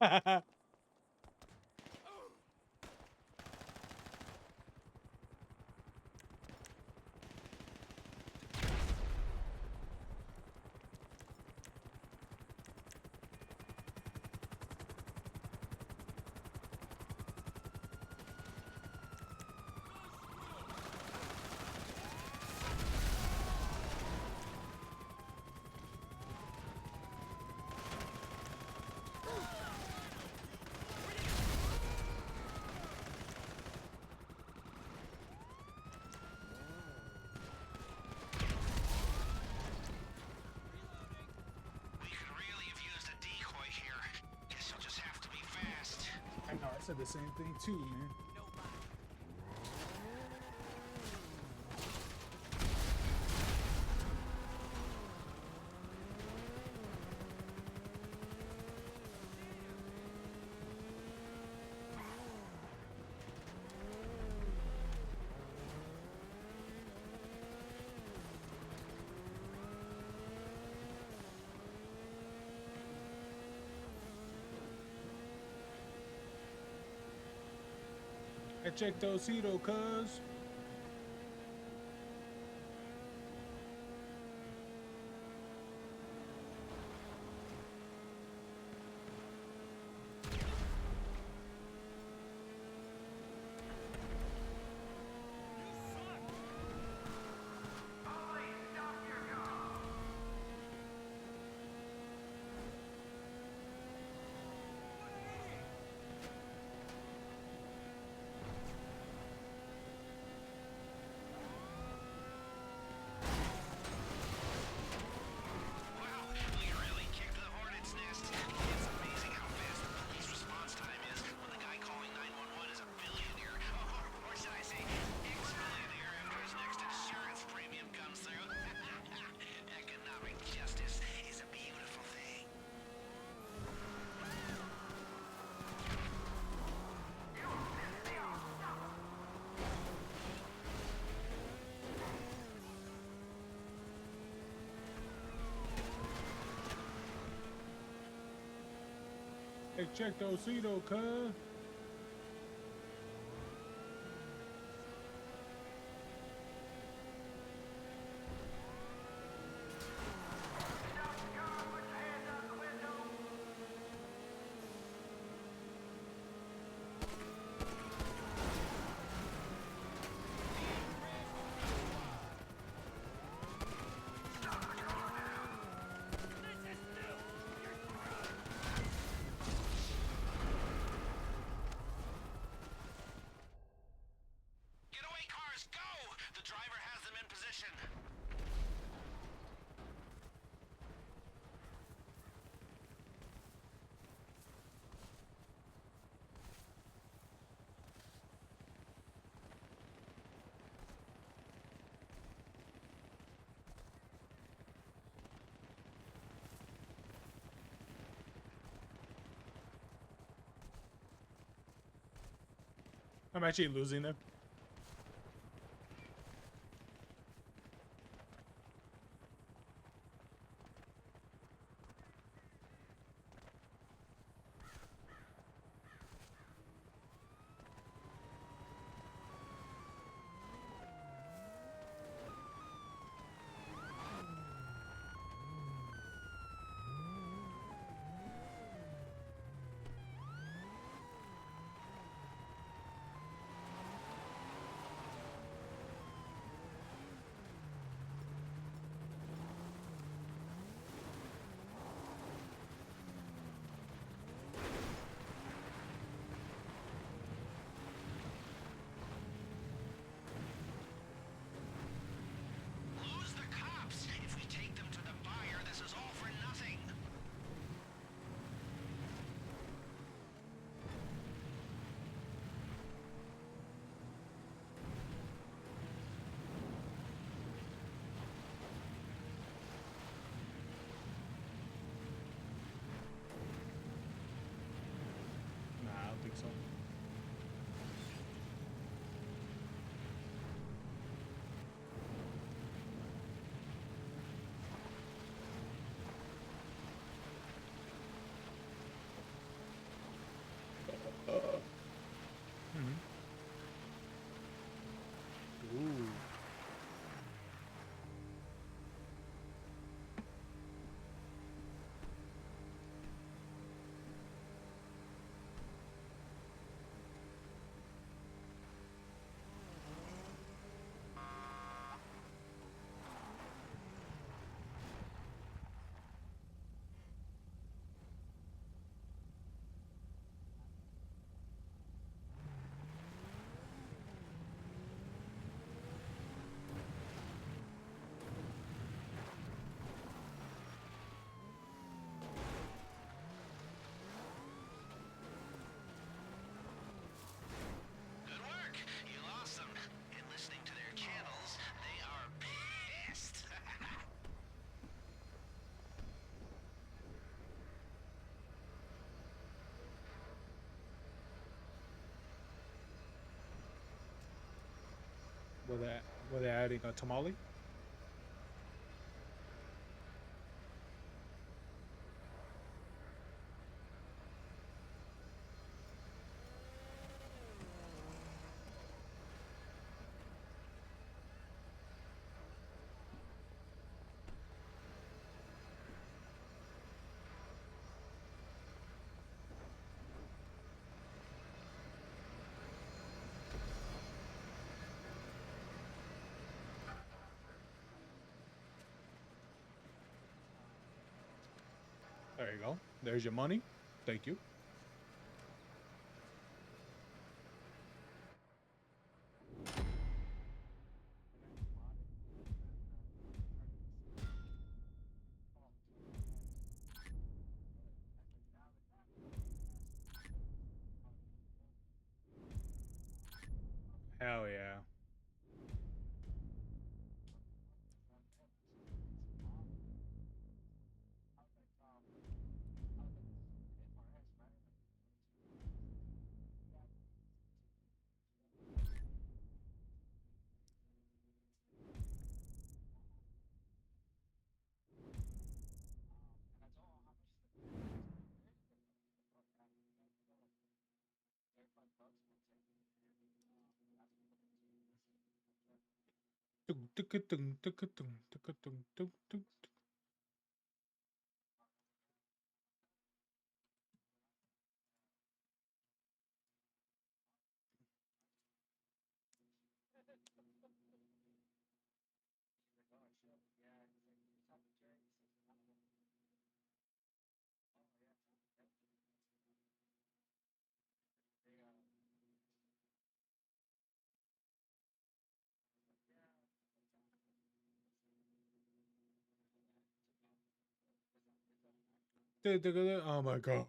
I know, I said the same thing too, man. I checked those Hito, cuz. Hey, check those Hito, cuz. I'm actually losing them. Were they adding a tamale? There you go. There's your money. Thank you. Hell yeah. Oh my god.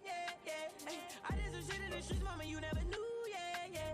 Yeah, yeah. I did some shit in the streets, mama, you never knew. Yeah, yeah.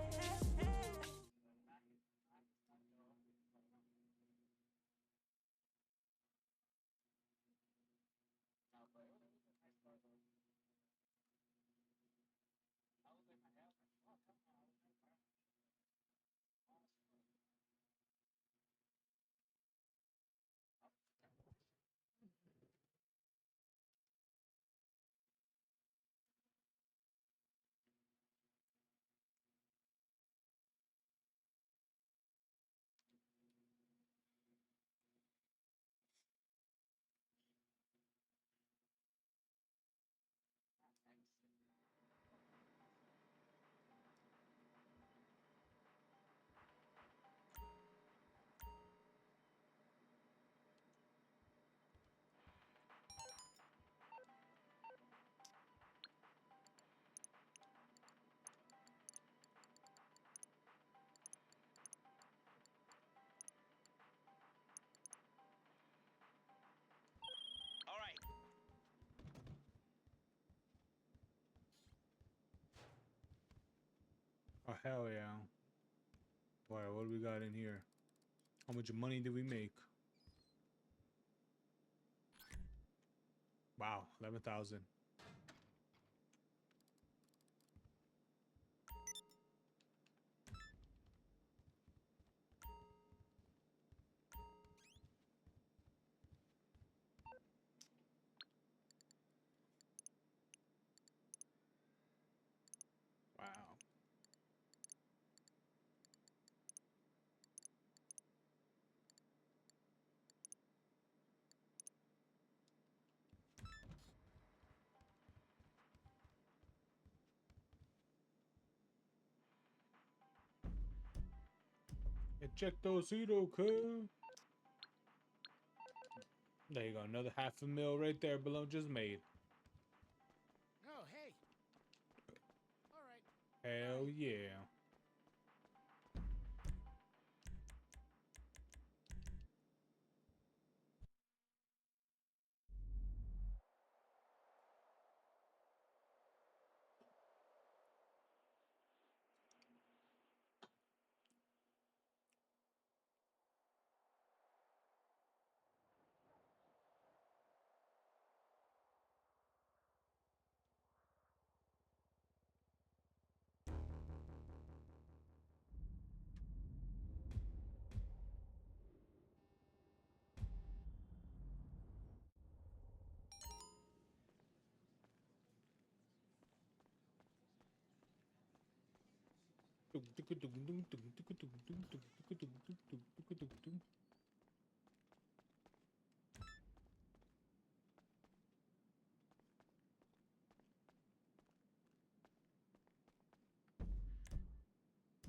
All right. Oh hell yeah. Alright, what do we got in here? How much money did we make? Wow, 11,000. Wow. Ejectocito, cuz. There you go, another half a mil right there, below just made. Oh, hey. All right. Hell yeah.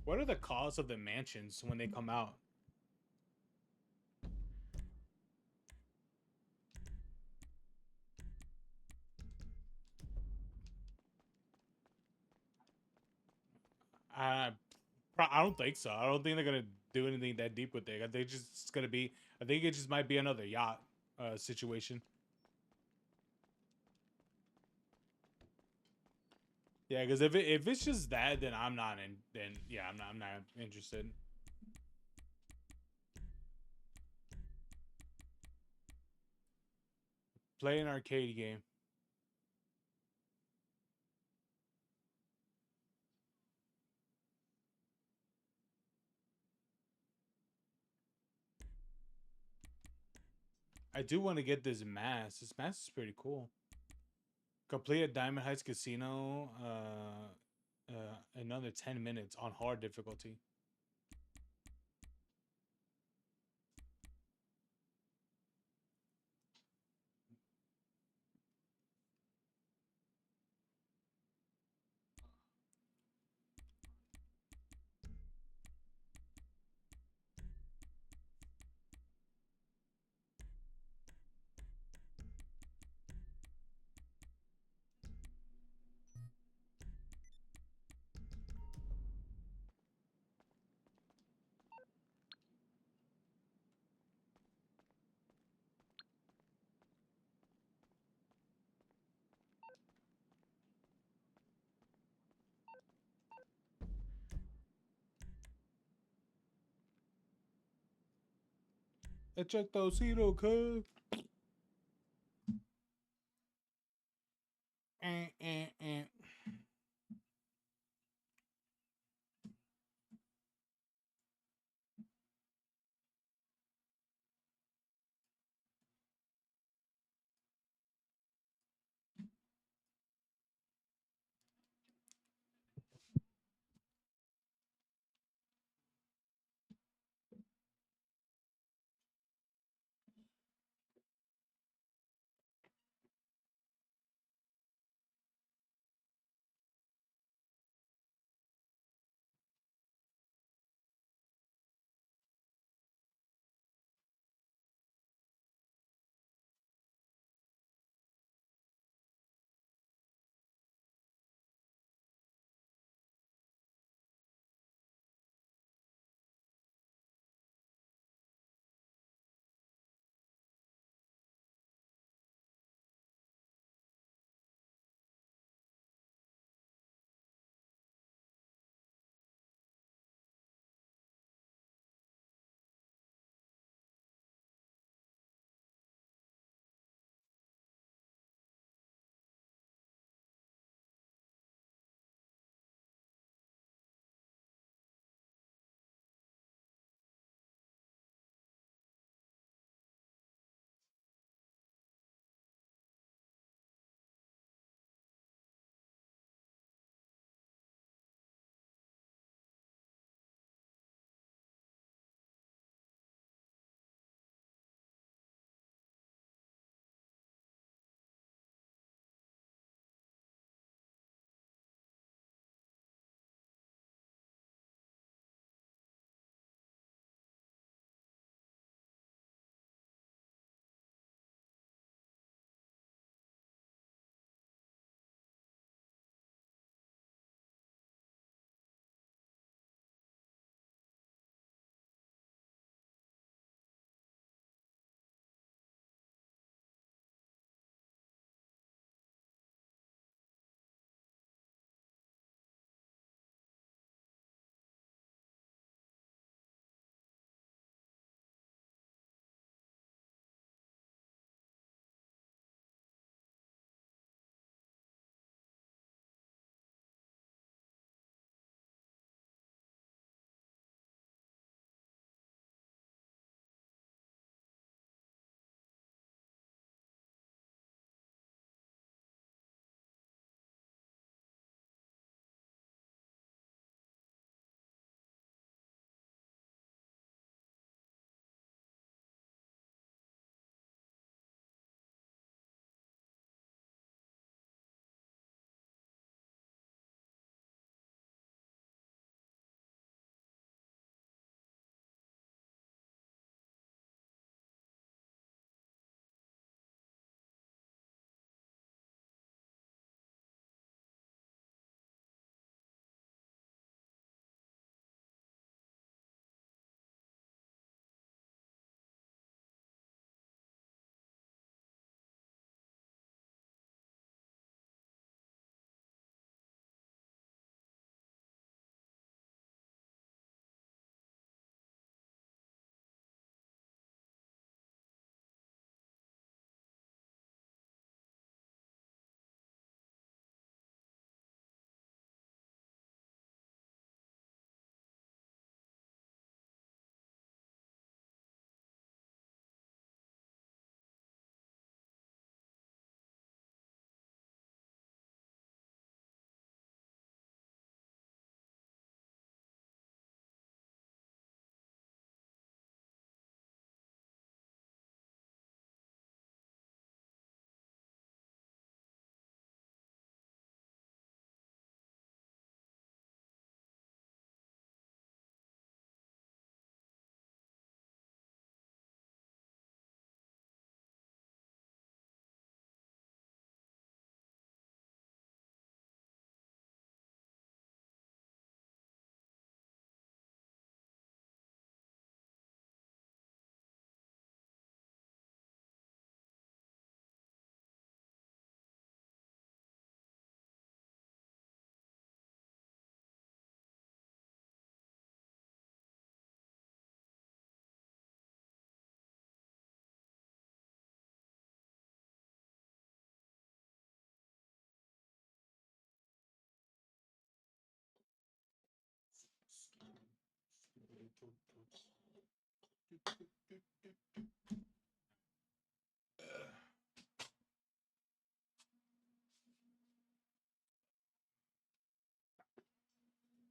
What are the costs of the mansions when they come out? I I don't think so. I don't think they're gonna do anything that deep with it. I think just it's gonna be. I think it just might be another yacht situation. Yeah, because if it's just that, then I'm not in. Then yeah, I'm not interested. Play an arcade game. I do want to get this mask. This mask is pretty cool. Complete a Diamond Heights Casino. Another 10 minutes on hard difficulty. Ejectocito, cuz. Eh.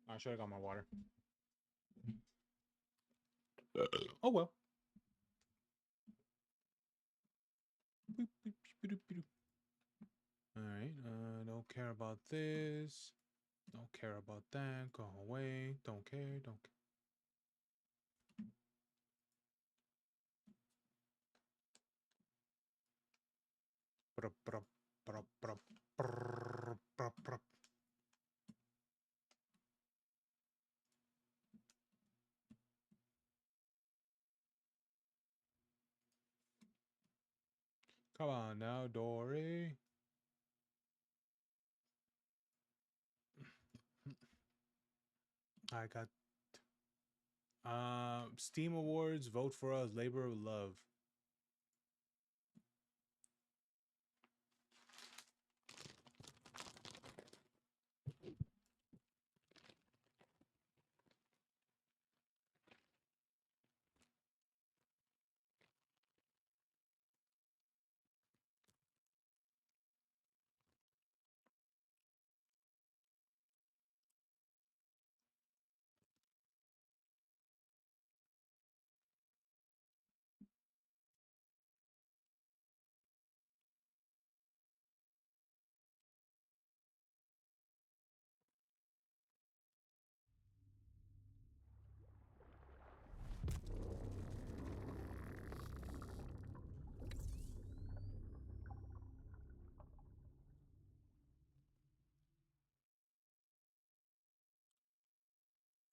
I should have got my water. Oh well. All right. Don't care about this. Don't care about that. Go away. Don't care. Don't care. Come on now, Dory. I got Steam Awards. Vote for us. Labor of Love.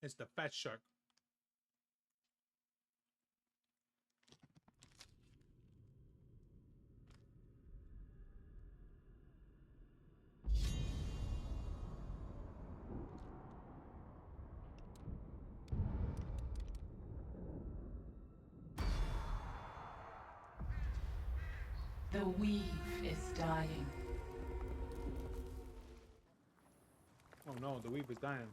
It's the fat shark. The weave is dying. Oh no, the weave is dying.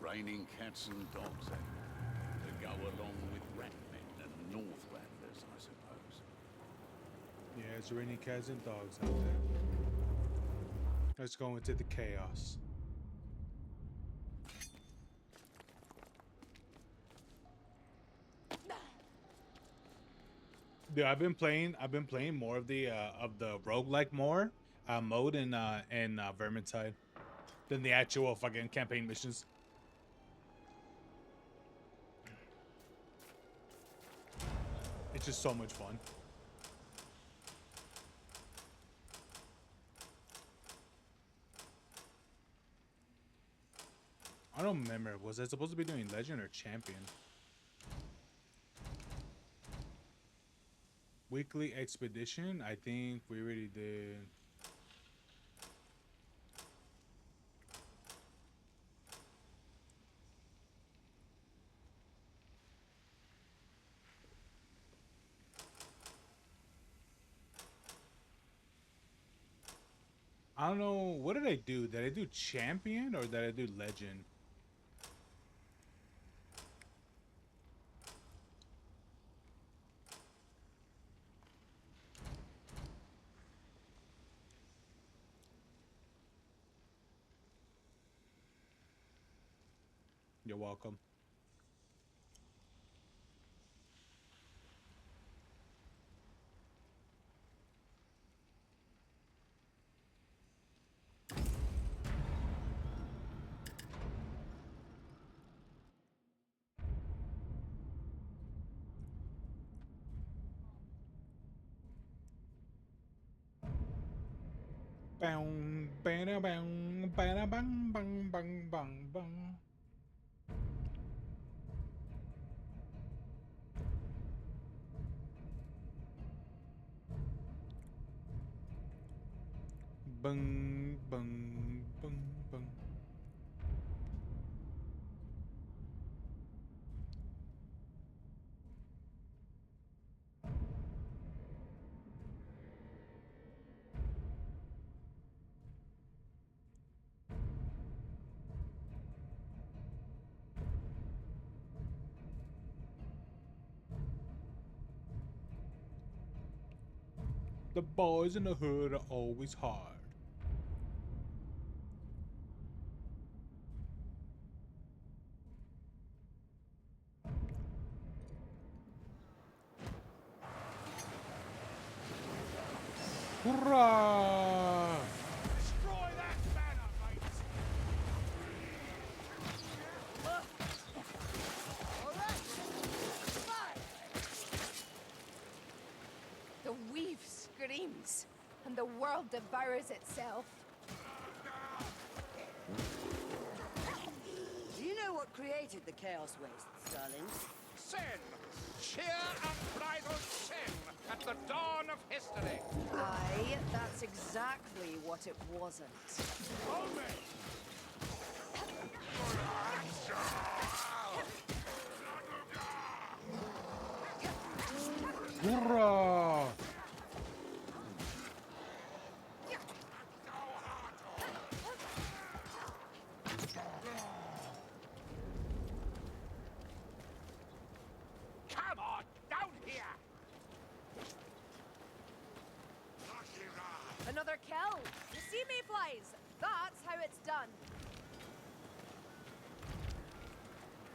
Raining cats and dogs, eh? To go along with ratmen and Northlanders, I suppose. Yeah, it's raining cats and dogs out there. Let's go into the chaos. Dude, I've been playing more of the roguelike more mode in Vermintide than the actual fucking campaign missions. It's just so much fun. I don't remember. Was I supposed to be doing Legend or Champion? Weekly Expedition? I think we already did. I don't know. What did I do? Did I do champion or did I do legend? You're welcome. Bang, bang, bang, bang, bang, bang, bang, bang, bang. Bang, bang, bang, bang. The boys in the hood are always hard. Hurrah! Destroy that banner, mates! The weave screams, and the world devours itself. Do you know what created the Chaos Wastes, darlings? Sin! Sheer unbridled sin at the dawn of history! Aye, that's exactly what it wasn't. Hold me! Hurrah! Come on, down here! Another kill! You see me, flies? That's how it's done.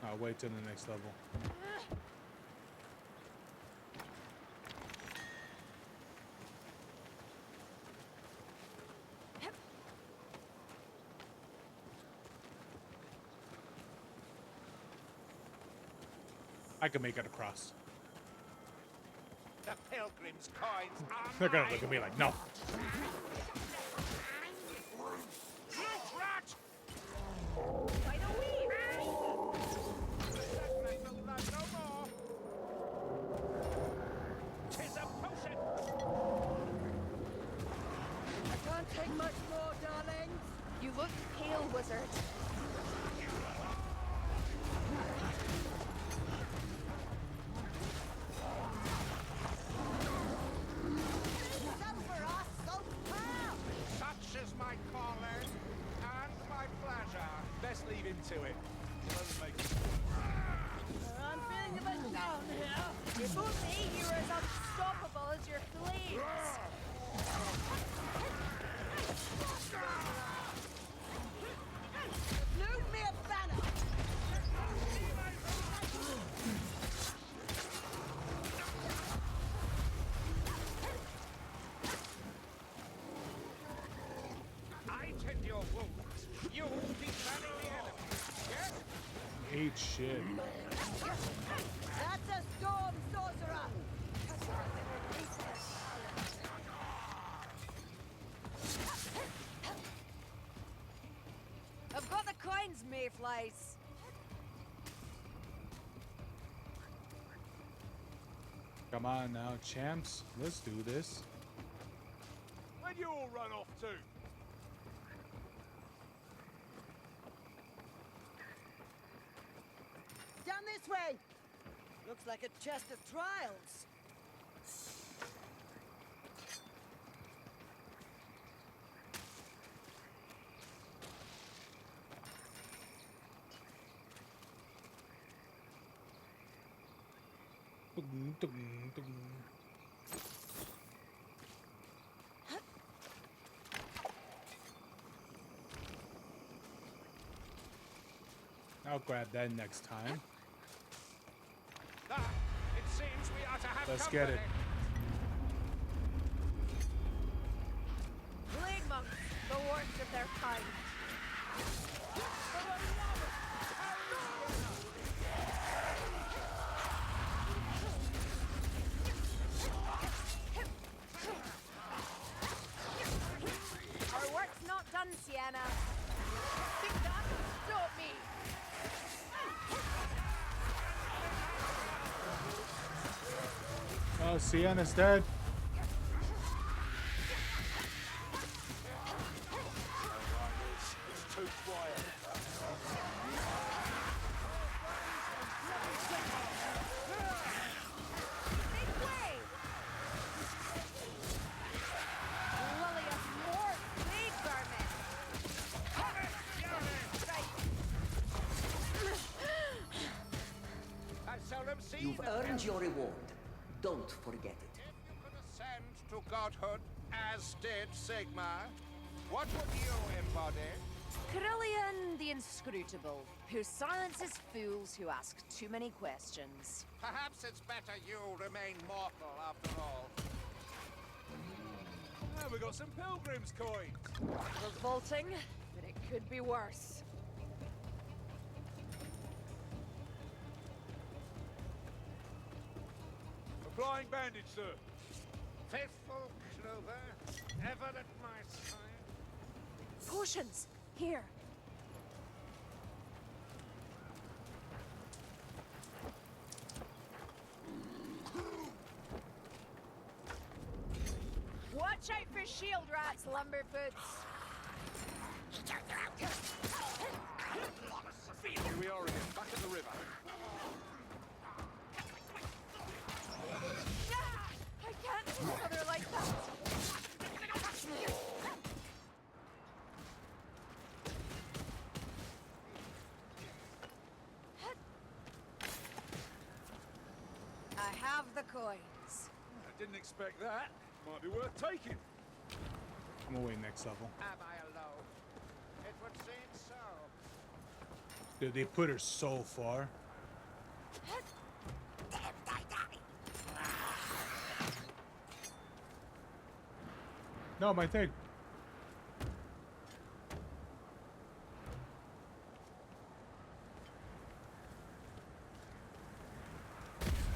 I'll wait till the next level. I can make it across. The pilgrim's coins are They're gonna mine. look at me like, no. Loot rat! By the weave! That may will run no more. 'Tis a potion! I can't take much more, darlings. You look pale, wizard. Such is my calling and my pleasure. Best leave him to it. Doesn't make it. I'm feeling a bit down here. If only you were as unstoppable as your flames. Loot me a banner. I tend your wounds. You be fanning the enemy. Yes? Ate shit. That's a storm sorcerer. I've got the coins, mayflies. Come on now, champs. Let's do this. Where'd you all run off to? Down this way. Looks like a chest of trials. I'll grab that next time. It seems we are to have Let's company. get it. Plague monks, the worst of their kind. Our work's not done, Sienna. Think that will stop me? Oh, Sienna's dead. It's too quiet. Make way! Lily of more plague vermin! I seldom see You've them. earned your reward. Don't forget it. Ascend to godhood as did Sigmar. What would you embody? Carillion the Inscrutable, who silences fools who ask too many questions. Perhaps it's better you remain mortal after all. Ah, we got some pilgrims' coins. Revolting, but it could be worse. Applying bandage, sir. Faithful Clover, ever at my side. Potions! Here. Watch out for shield rats, Lumberfoots. Here we are again, back at the river. I can't see other like that. I have the coins. I didn't expect that. Might be worth taking. I'm gonna wait next level. Am I alone? It would seem so. Dude, they put her so far. No, my thing.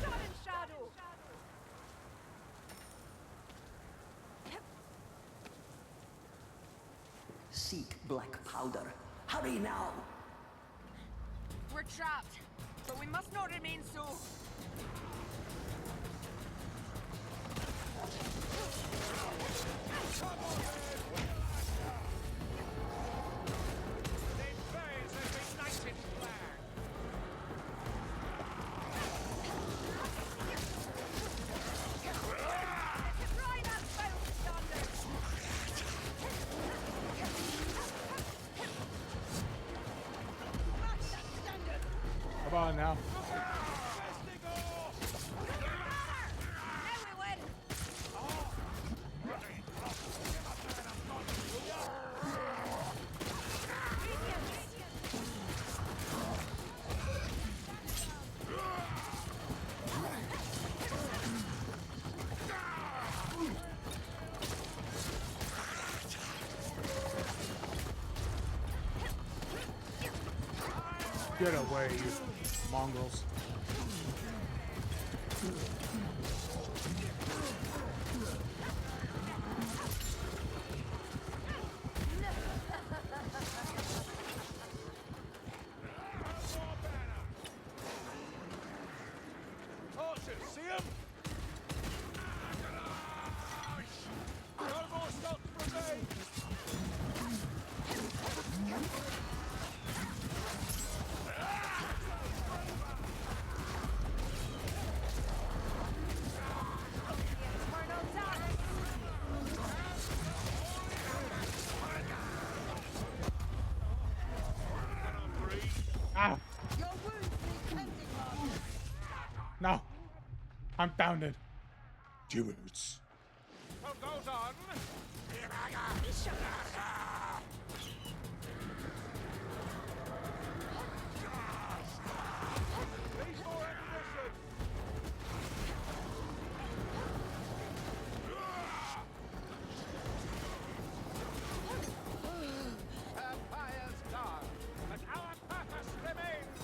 Sun and shadow. Seek black powder. Hurry now! We're trapped, but we must not remain so. Come on now. Get away, you mongrels. Archers, see him? No more stops from me! Found it. Dudes. What goes on? Need more ammunition. Empire's gone, but our purpose remains.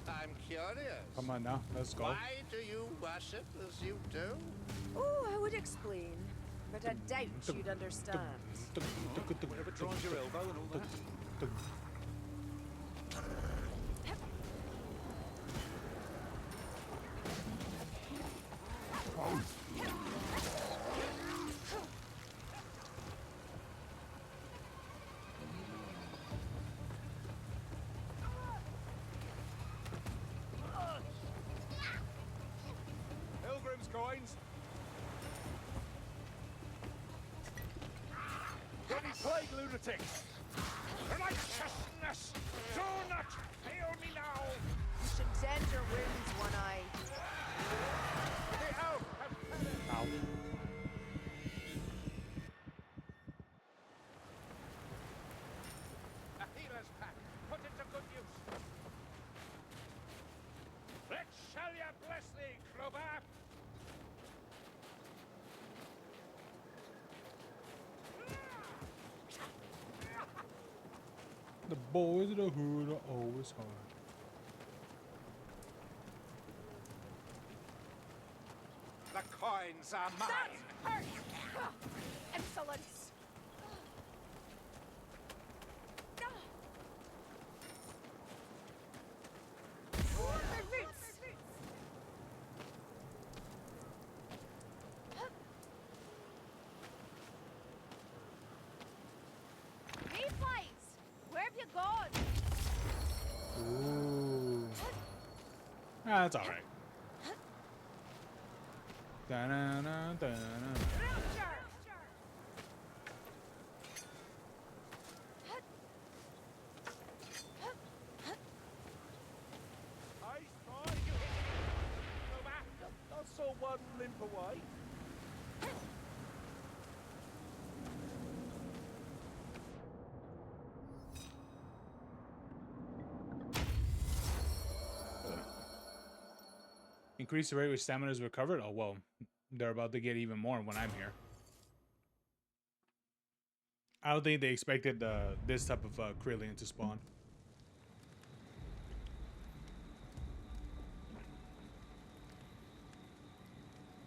I'm curious. Come on now, let's go. Why do you worship as you do? Oh, I would explain, but I doubt you'd understand. Whatever draws your elbow and all that. Pilgrim's coins. Bloody plague lunatics! Righteousness! Do not fail me now! You should tend your wounds, One Eye. The elf have perished! A healer's pack. Put it to good use. Let Shalia bless thee, Clover! The boys of the hood are always hard. The coins are mine! Hurt! Insolence! Reflies! Where have you gone? Ooh. Ah, that's alright. Da-na-na, da-na. I saw one limp away. Increase the rate which stamina is recovered? Oh, well, they're about to get even more when I'm here. I don't think they expected this type of Krillin to spawn.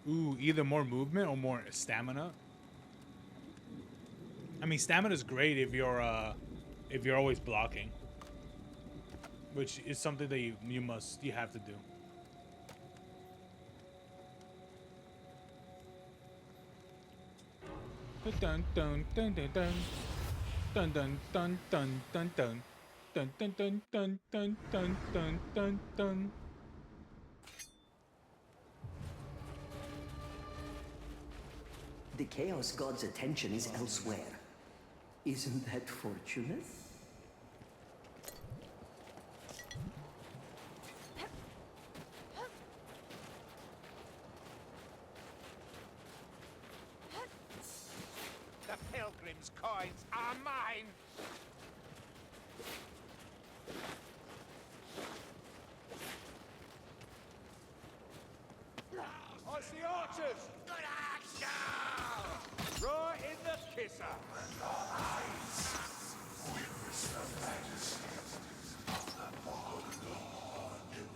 Ooh, either more movement or more stamina. I mean, stamina is great if you're always blocking, which is something that you have to do. Dun dun dun dun dun dun dun dun dun dun dun dun dun dun dun dun dun dun dun dun. The Chaos God's attention is elsewhere. Isn't that fortunate? The pilgrim's coins are mine! I see archers! Good action! Right in the kisser!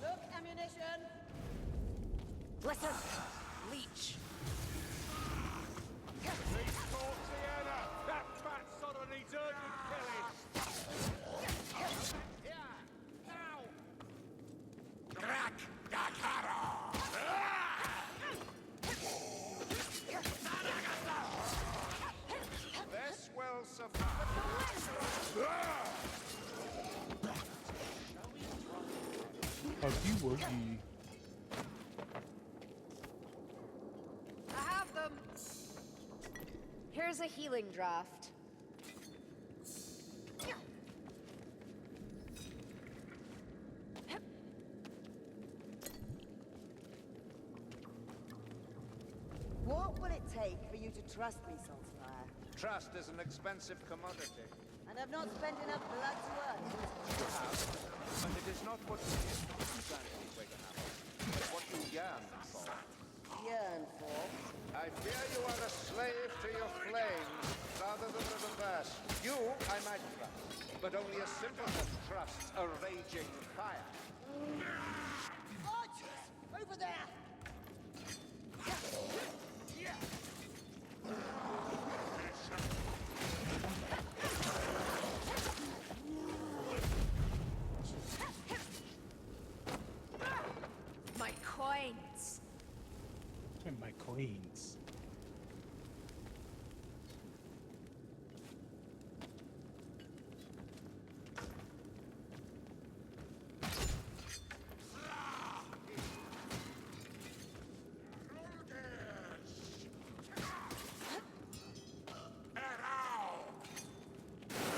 Look, ammunition! Listen, leech. Please call Sienna! That fat son needs urgent killing! Here! Now! Crack! Dakaro! Huggy Wuggy. I have them. Here's a healing draft. What will it take for you to trust me, Saltfire? Trust is an expensive commodity. And I've not spent enough blood to earn it. You have, but it is not what you concerns me, Wagenhammer, but what you yearn for. Yearn for? I fear you are a slave to your flames, rather than the reverse. You, I might trust, but only a simpleton trusts a raging fire. Archers! Over there! My coins. And my coins.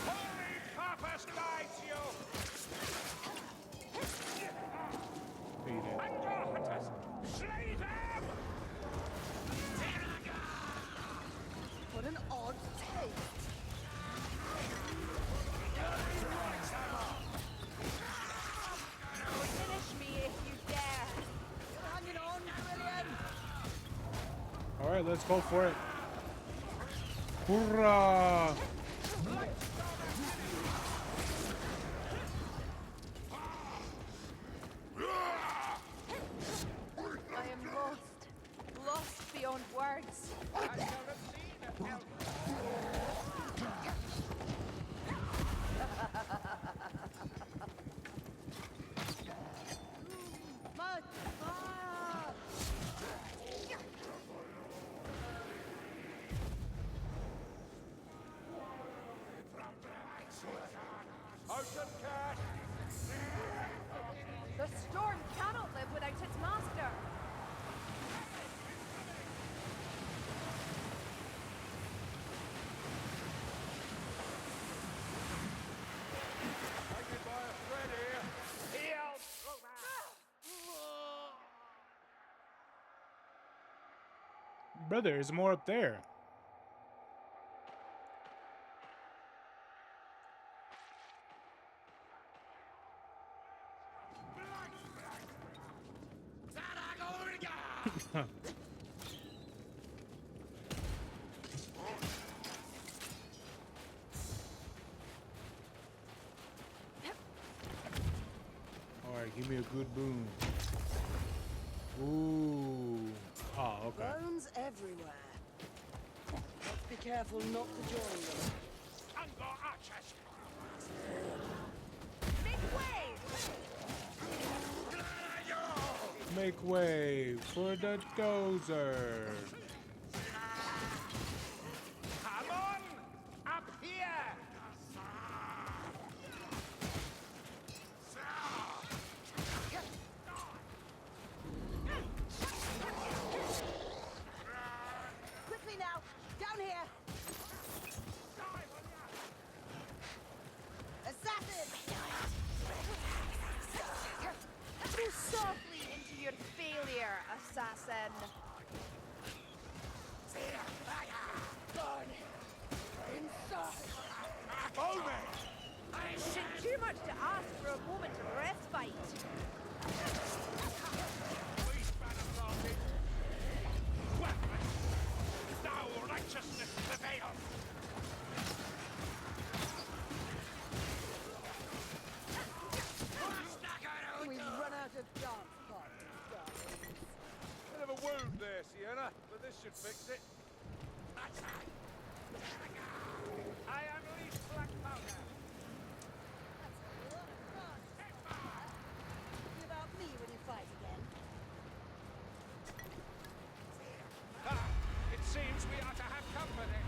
Holy purpose guides you! Under hunters! Slay them! What an odd taste! Finish me if you dare. You're hanging on, Brilliant! All right, let's go for it. Hoorah! I am lost. Lost beyond words. I shall have seen a help. Mud! Ah! Ocean cash! The storm cannot live without its master. Hanging by a thread here. Heal! Brother, there's more up there. Alright, give me a good boom. Ooh. Oh, okay. Bones everywhere. Let's be careful not to join them. Under archers! Make way for the dozer. Come on! Up here! Quickly now! Down here! Assassin! Move softly into your failure, assassin. Burn! Inside! It's too much to ask for a moment of respite. Now righteousness prevails! We've run out of dance parties, darling. Bit of a wound there, Sienna, but this should fix it. I unleash black powder. Thinking about me when you fight again. Ah, it seems we are to have company.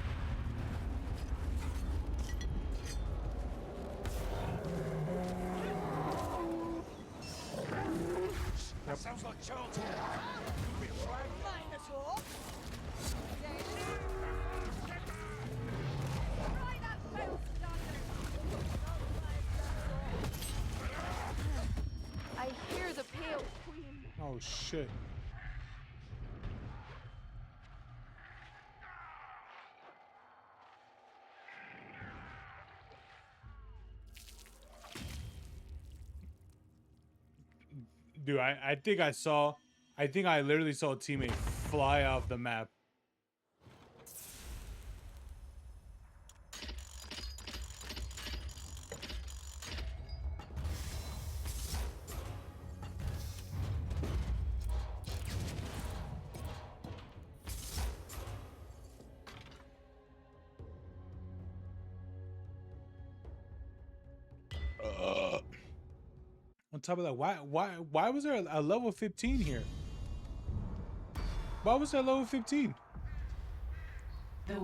Minotaur! Try that bow I hear the Pale Queen. Oh shit. Dude, I think I literally saw a teammate fly off the map. On top of that, why was there a level 15 here? Why was there level 15?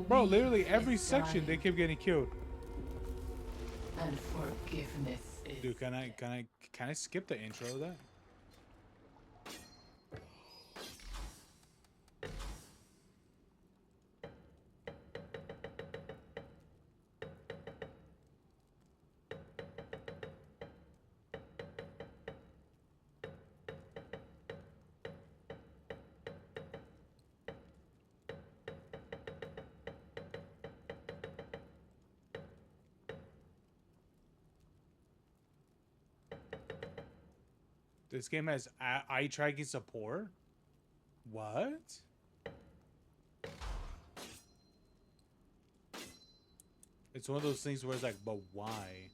Bro, literally every section they kept getting killed. And forgiveness is Dude, can I skip the intro of that? This game has eye tracking support? What? It's one of those things where it's like, but why?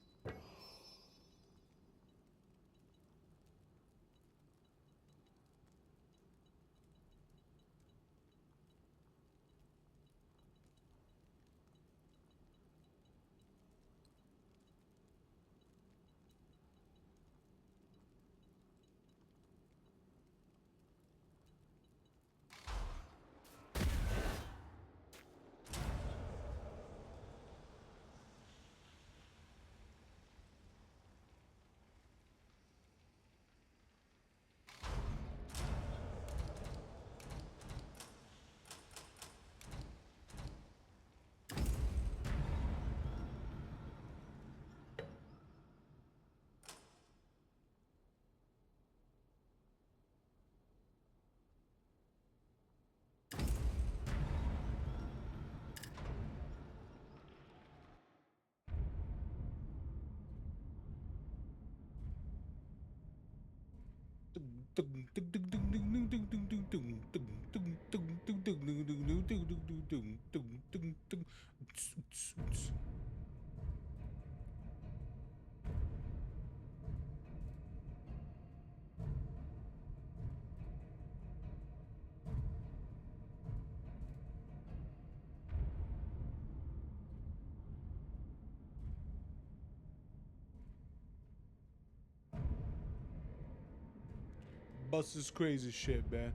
Bus is crazy shit, man.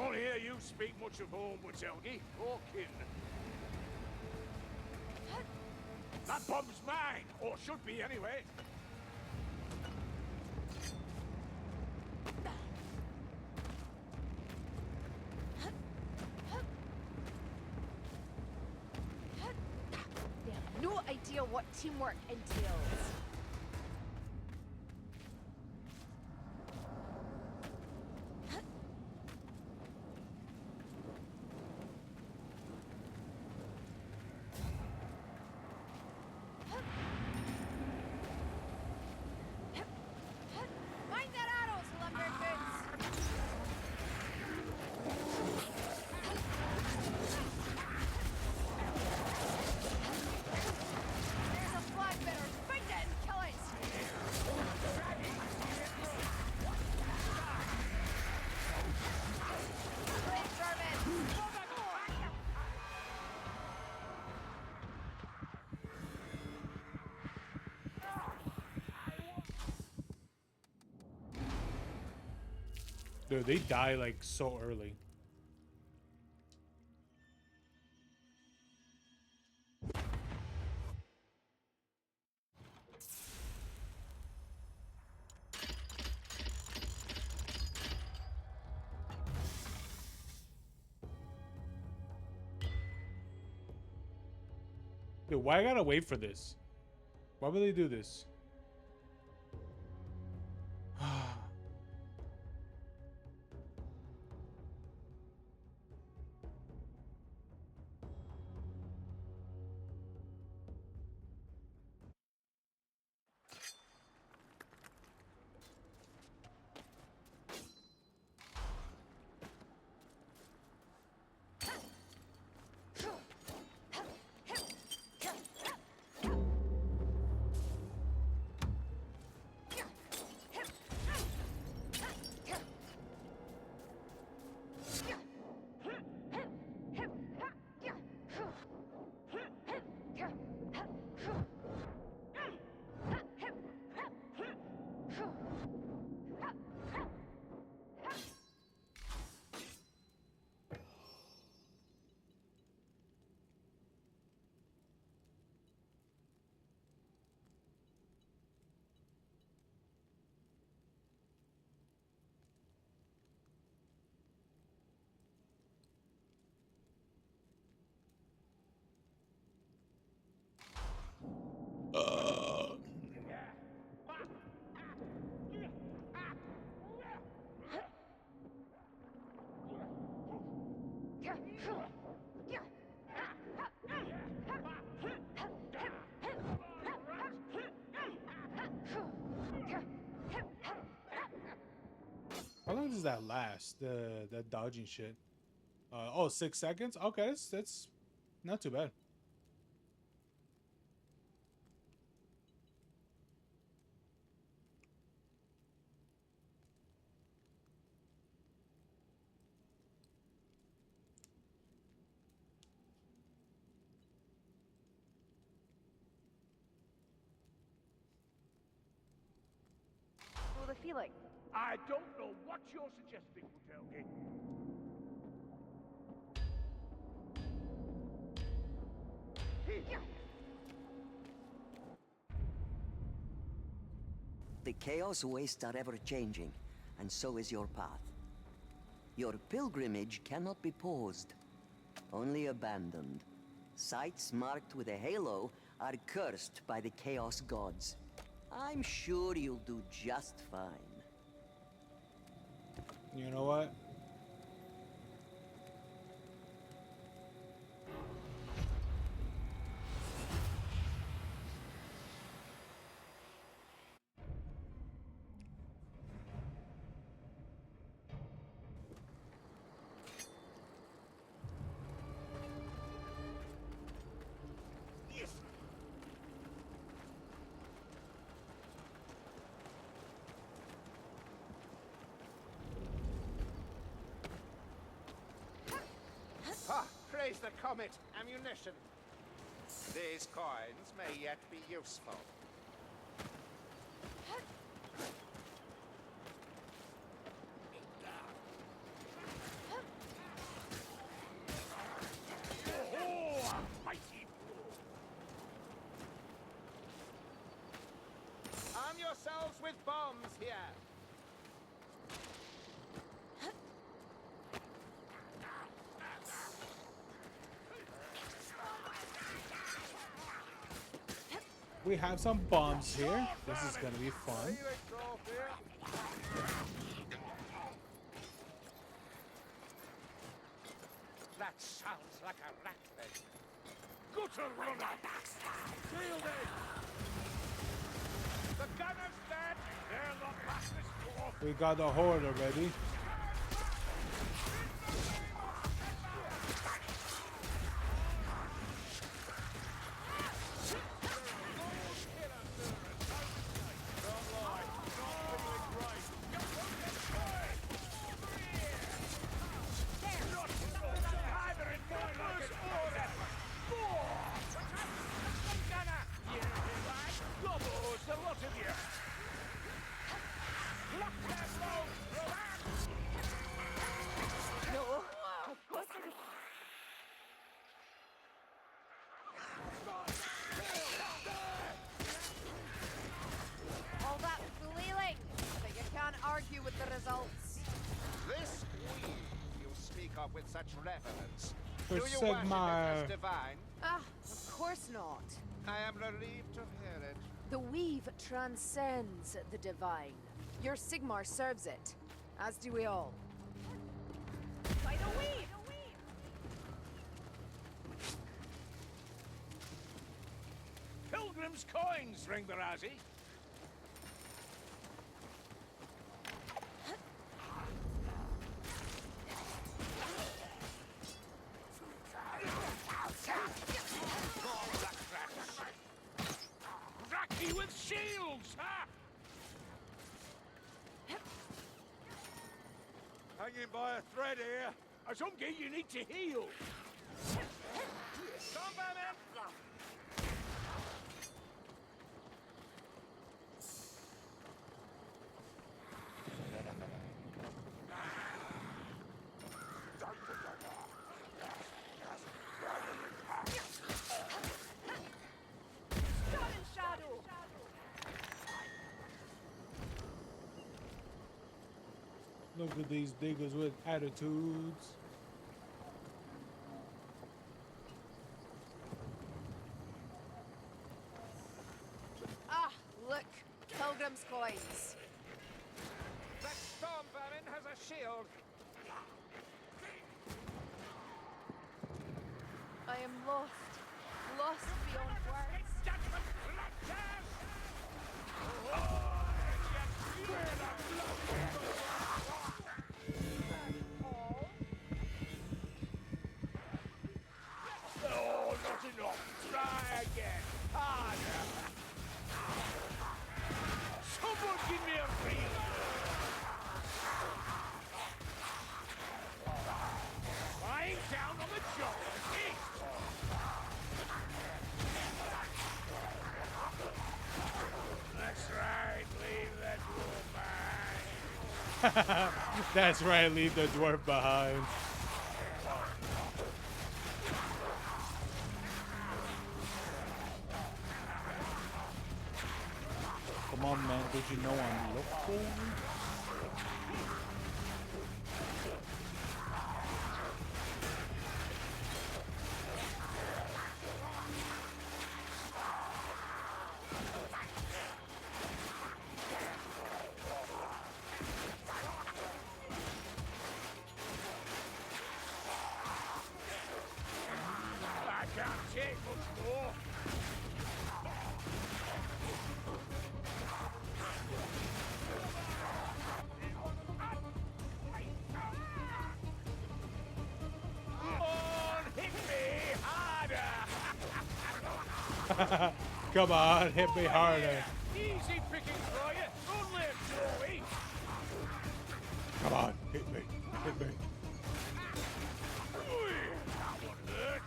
Don't hear you speak much of home, Watelgi, or kin. That bomb's mine, or should be anyway. They have no idea what teamwork entails. Mind their arrows, lumberboots! There's a flag bearer! Find it and kill it! Brave German! Dude, they die like so early. Dude, why I gotta wait for this? Why would they do this? How long does that last? The dodging shit. Oh, 6 seconds. Okay, that's not too bad. Well, the feeling. I don't know what you're suggesting, Watelgi. The Chaos wastes are ever changing, and so is your path. Your pilgrimage cannot be paused, only abandoned. Sites marked with a halo are cursed by the Chaos gods. I'm sure you'll do just fine. You know what? Ah, praise the comet! Ammunition! These coins may yet be useful. We have some bombs here. This is gonna be fun. That sounds like a rat bed. Gutter runner! Shielded! The gunner's dead! They're the fastest dwarf! We got the horde already. All that flailing, but you can't argue with the results. This weed you speak of with such reverence. For Do you worship it Sigmar. as divine? Ah, of course not. I am relieved to hear it. The weave transcends the divine. Your Sigmar serves it, as do we all. By the weave! Pilgrim's coins, Ringbarazzi. Racky with shields, huh? Hanging by a thread here. Azumgi, you need to heal. Stormvermin! Shot in shadow! Look at these diggers with attitudes. Ah, look, Pilgrim's coins. That Stormvermin has a shield. I am lost, lost beyond words. Oh, not enough. Try again. Harder. Someone give me a ring. Lying down on the job. That's right. Leave that dwarf behind. That's right, leave the dwarf behind. Come on, man, did you know I'm local? I can't take much more. On, hit me harder. Come on, hit me harder. Easy pickings for you. Don't live, Joey. Come on, hit me, hit me. That one hurt.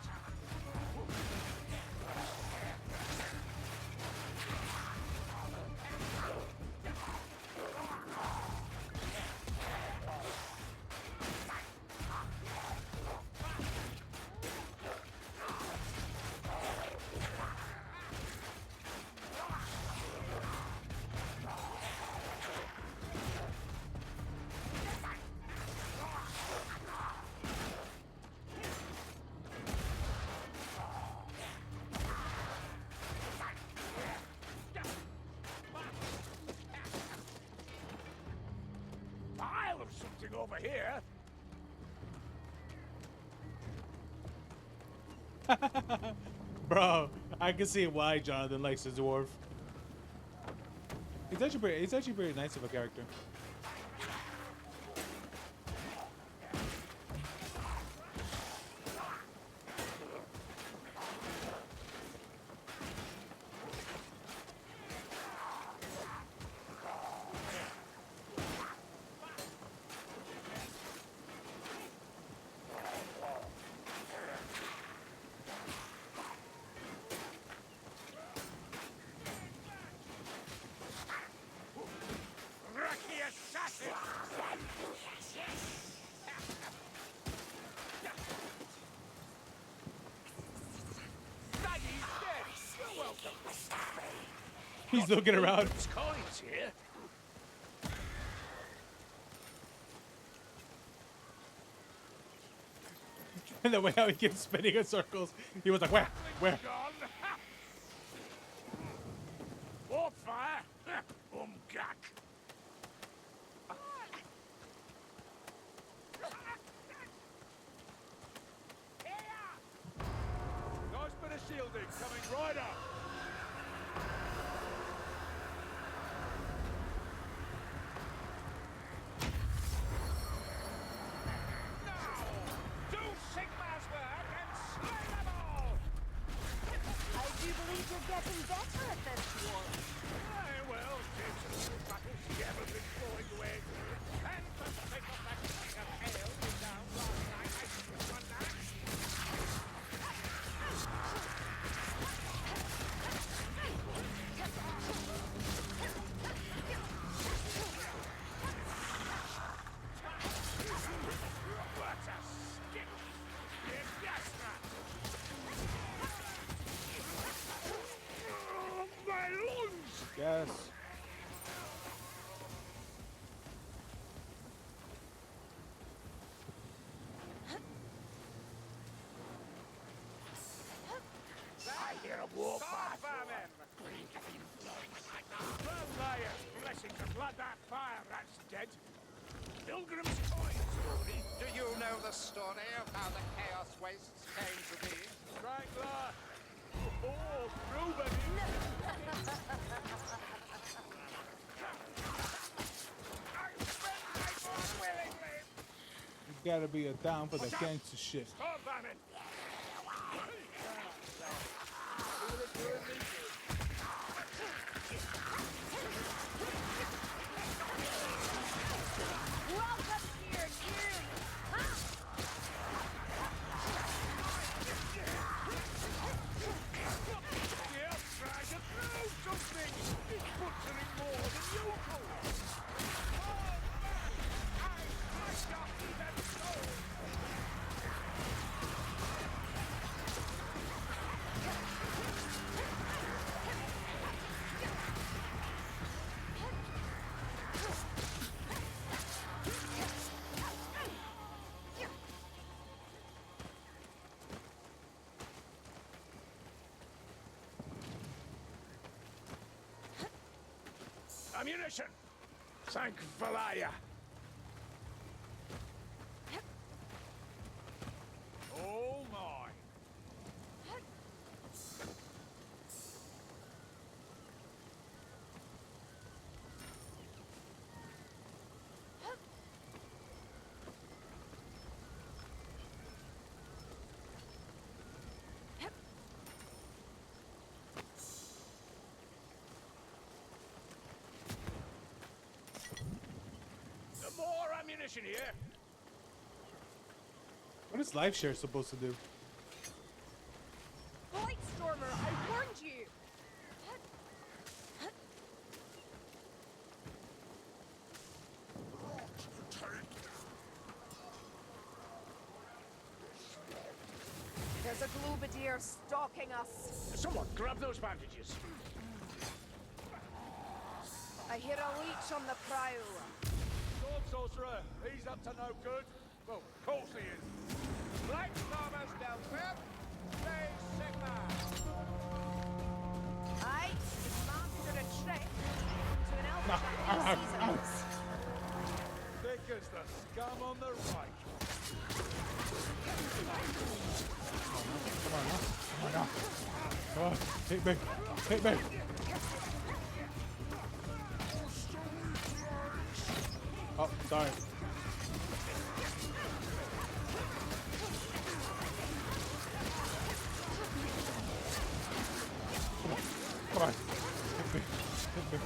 nothing over here. Bro, I can see why Jonathan likes the dwarf. He's actually pretty nice of a character. Rocky assassin! Daddy's dead! You're welcome. He's looking around. Coins here. And the way how he keeps spinning in circles, he was like, where? Where? Warp fire! Umgak! Nice bit of shielding coming right up. Do Sigma's work and slay them all! I do believe you're getting better at this, dwarf. Aye, well, it's a little battles never been falling away. And for the sake of that thing of ale you down last night, I should run that. What a skip! Yes, yes, man! Oh, my lungs! Yes. I hear a war famine! The lion blessings of blood that fire rat's dead. Pilgrim's coin story. Do you know the story of how the Chaos Wastes came to be? Strangler! Oh, Ruben! You gotta be a down for the gangster shit. Stop famine! Welcome here, you! Yeah, try to throw something! It's butchering more than usual! Oh, man! I might not even know! Ammunition! Thank Valaya! Oh my! More ammunition here! What is live share supposed to do? Blightstormer, I warned you! There's a Globadier stalking us. Someone grab those bandages! I hear a leech on the prow. Sword sorcerer, he's up to no good. Well, of course he is. Blightstormers down there. Play Sigma. Aye, it's master a trick to an elf that seasons. Thick as the Hit me. Hit me. Oh, sorry. Come on. Hit me. Hit me.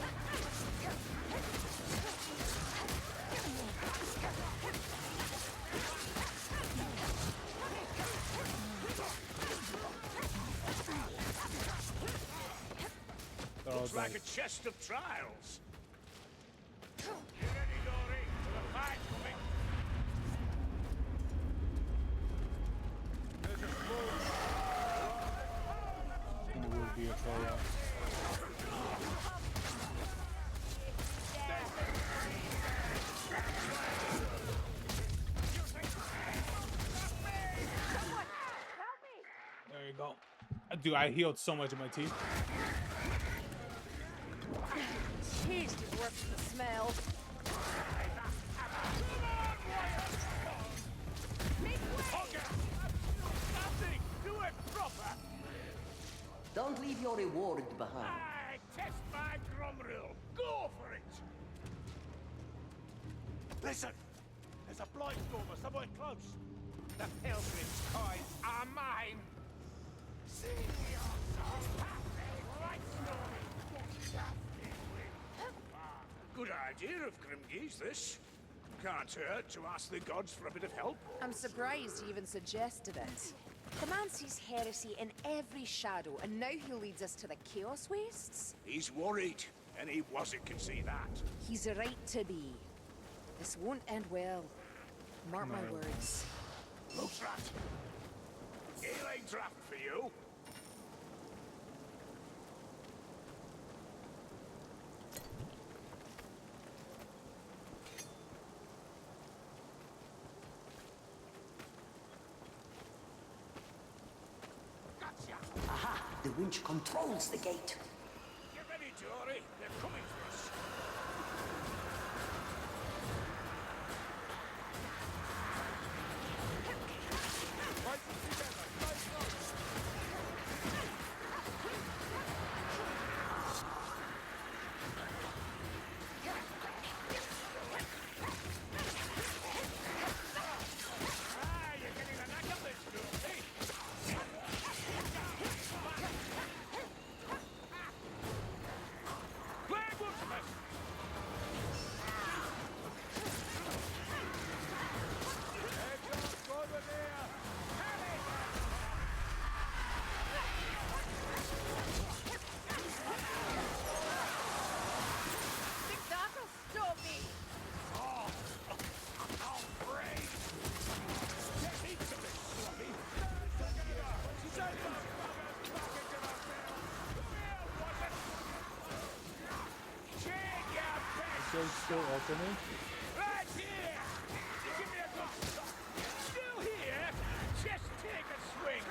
Looks like a chest of trials. Get ready, Dory, for the fight coming. There's a small... It will be a fallout. There you go. Dude, I healed so much of my teeth. Taste is worse than the smell. Do it proper. Don't leave your reward behind. I test my gromril. Go for it. Listen, there's a blight stormer somewhere close. The pilgrim's coins are mine. See yourself happy, blight storming. Good idea of Grimge's, this. Can't hurt to ask the gods for a bit of help. I'm surprised he even suggested it. The man sees heresy in every shadow, and now he leads us to the Chaos Wastes? He's worried. Any wasn't can see that. He's a right to be. This won't end well. Mark my words. Looks rat. Healing draft for you. Aha! The winch controls the gate. Get ready, Dory. They're coming for us. Think that'll stop me? So it's still opening. Right here! You give me a good shot. Still here? Just take a swing.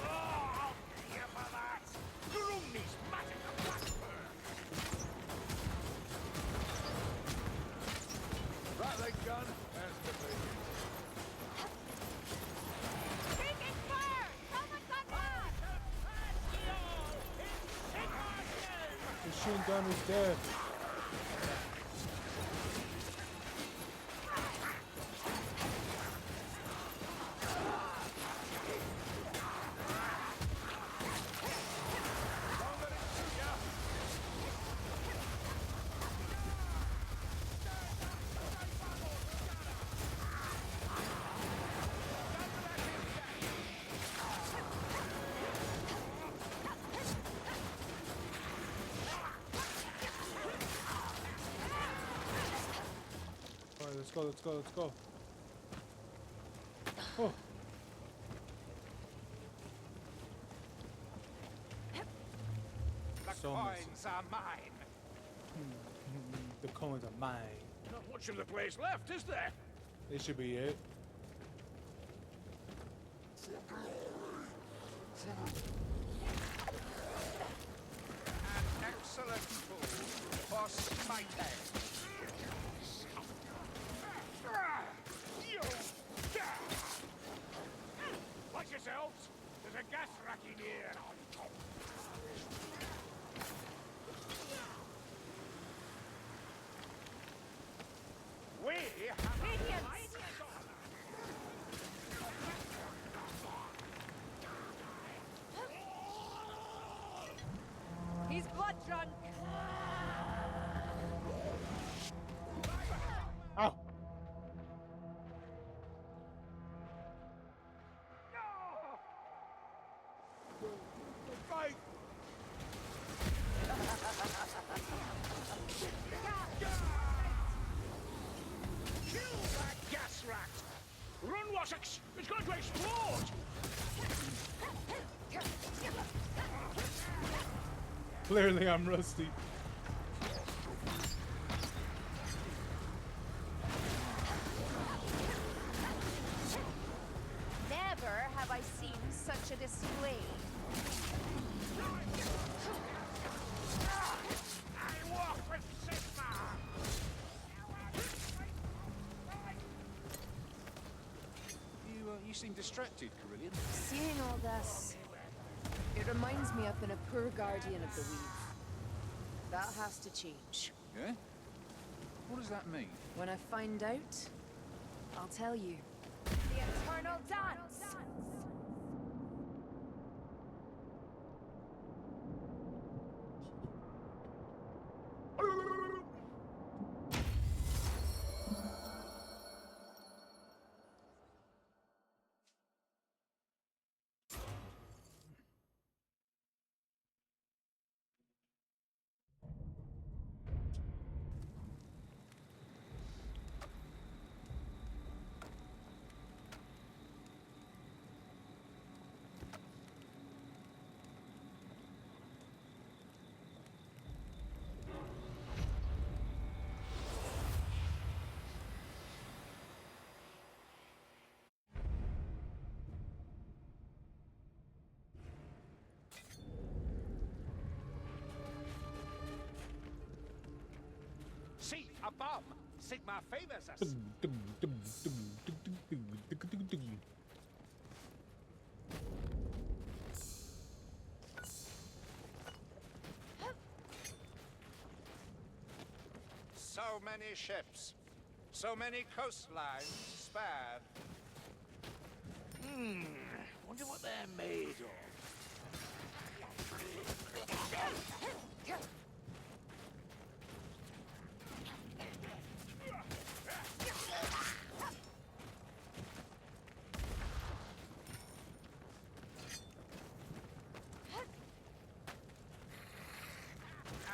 Oh, I'll pay you for that. Grumney's magic of Blackburn. Rattling gun, as the thing. Taking fire! Someone got that! The machine gun is dead. Alright, let's go, let's go, let's go. Oh. The So coins are mine. The coins are mine. Not much of the place left, is there? This should be it. An excellent food for smiting. Clearly, I'm rusty. Never have I seen such a display. I walk with Sigma! You seem distracted, Carillion. Seeing all this, it reminds me I've been a poor guardian of the weave. That has to change. Yeah? What does that mean? When I find out, I'll tell you. The Eternal Dance! See, above, Sigma favors us. So many ships, so many coastlines spared. Wonder what they're made of.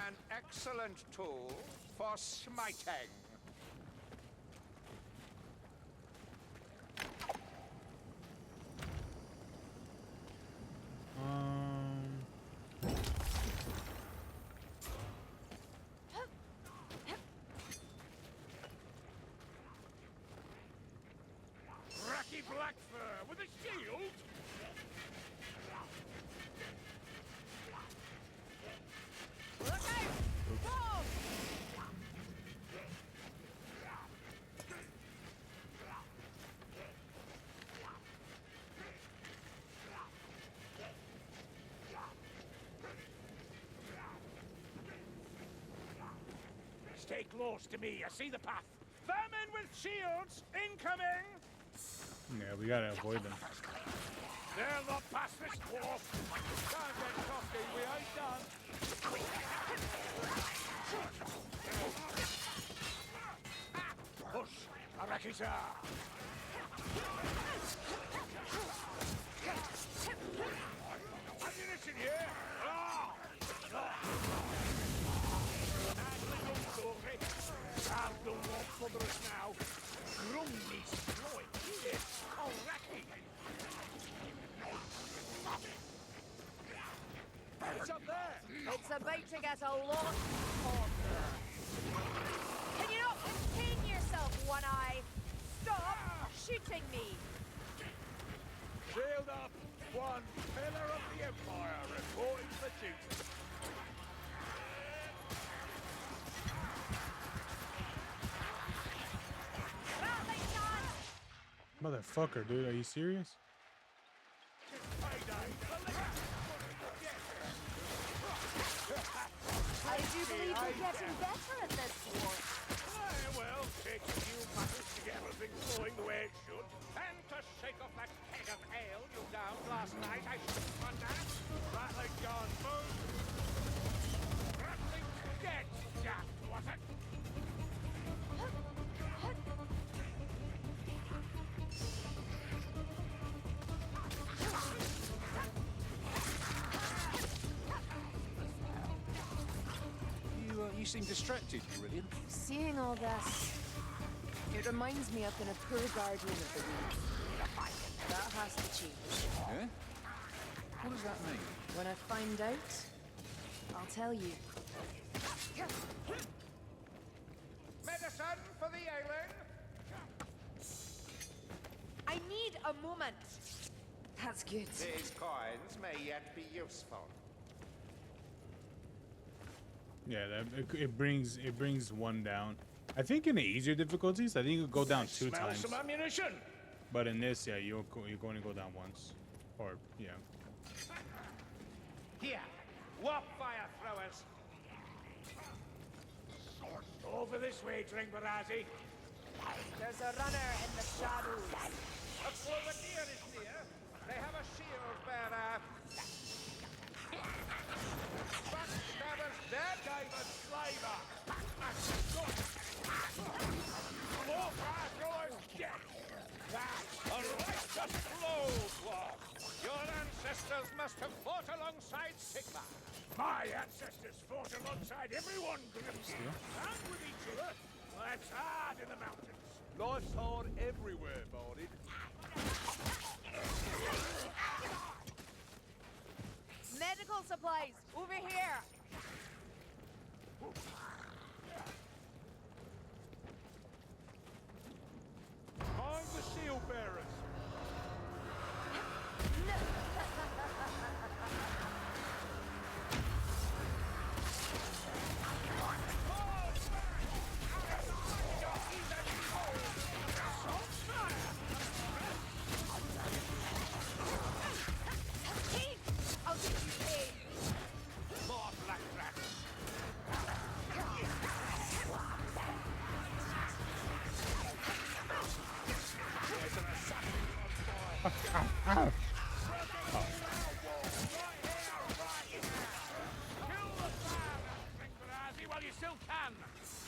An excellent tool for smiting. Racky Blackfur with a shield? Look out! Whoa! Stay close to me. I see the path. Vermin with shields incoming. Yeah, we gotta avoid them. They'll not pass this dwarf. Can't get coffee. We ain't done. Push, Arakita. Ammunition here. I've done what for us now. Grummy destroyed. It's Already. It's up there. It's about to get a lot hotter. Can you not contain yourself, One Eye? Stop shooting me! Shield up. One pillar of the Empire reporting for duty. Motherfucker, dude, are you serious? I do believe we're getting better at this war. Well, takes a few battles to get everything flowing the way it should. And to shake off that keg of ale you downed last night, I should wonder. Rattling John move. Rattling dead, Jack, was it? You seem distracted, Carillion. Seeing all this, it reminds me I've been a poor guardian of the weave. That has to change. Yeah? What does that mean? When I find out, I'll tell you. Medicine for the ailing. I need a moment. That's good. These coins may yet be useful. Yeah, it brings one down. I think in the easier difficulties, I think you could go down 2 times. Some ammunition. But in this, yeah, you're going to go down once, or yeah. Here, warp fire throwers. Over this way, Dringbarazzi. There's a runner in the shadows. A grenadier is near. They have a shield bearer. Backstabbers dead. David Slaver. Warp fire throwers dead. That's a righteous blow, Dwarf. Your ancestors must have fought alongside Sigma. My ancestors fought alongside everyone, Grimsby. And with each other. That's hard in the mountains. Life's hard everywhere, Barded. Medical supplies, over here. Mind the shield bearers. I'll give you aid. More black rats. There's an assassin on fire. Kill the fire, Dringbarazzi, while you still can.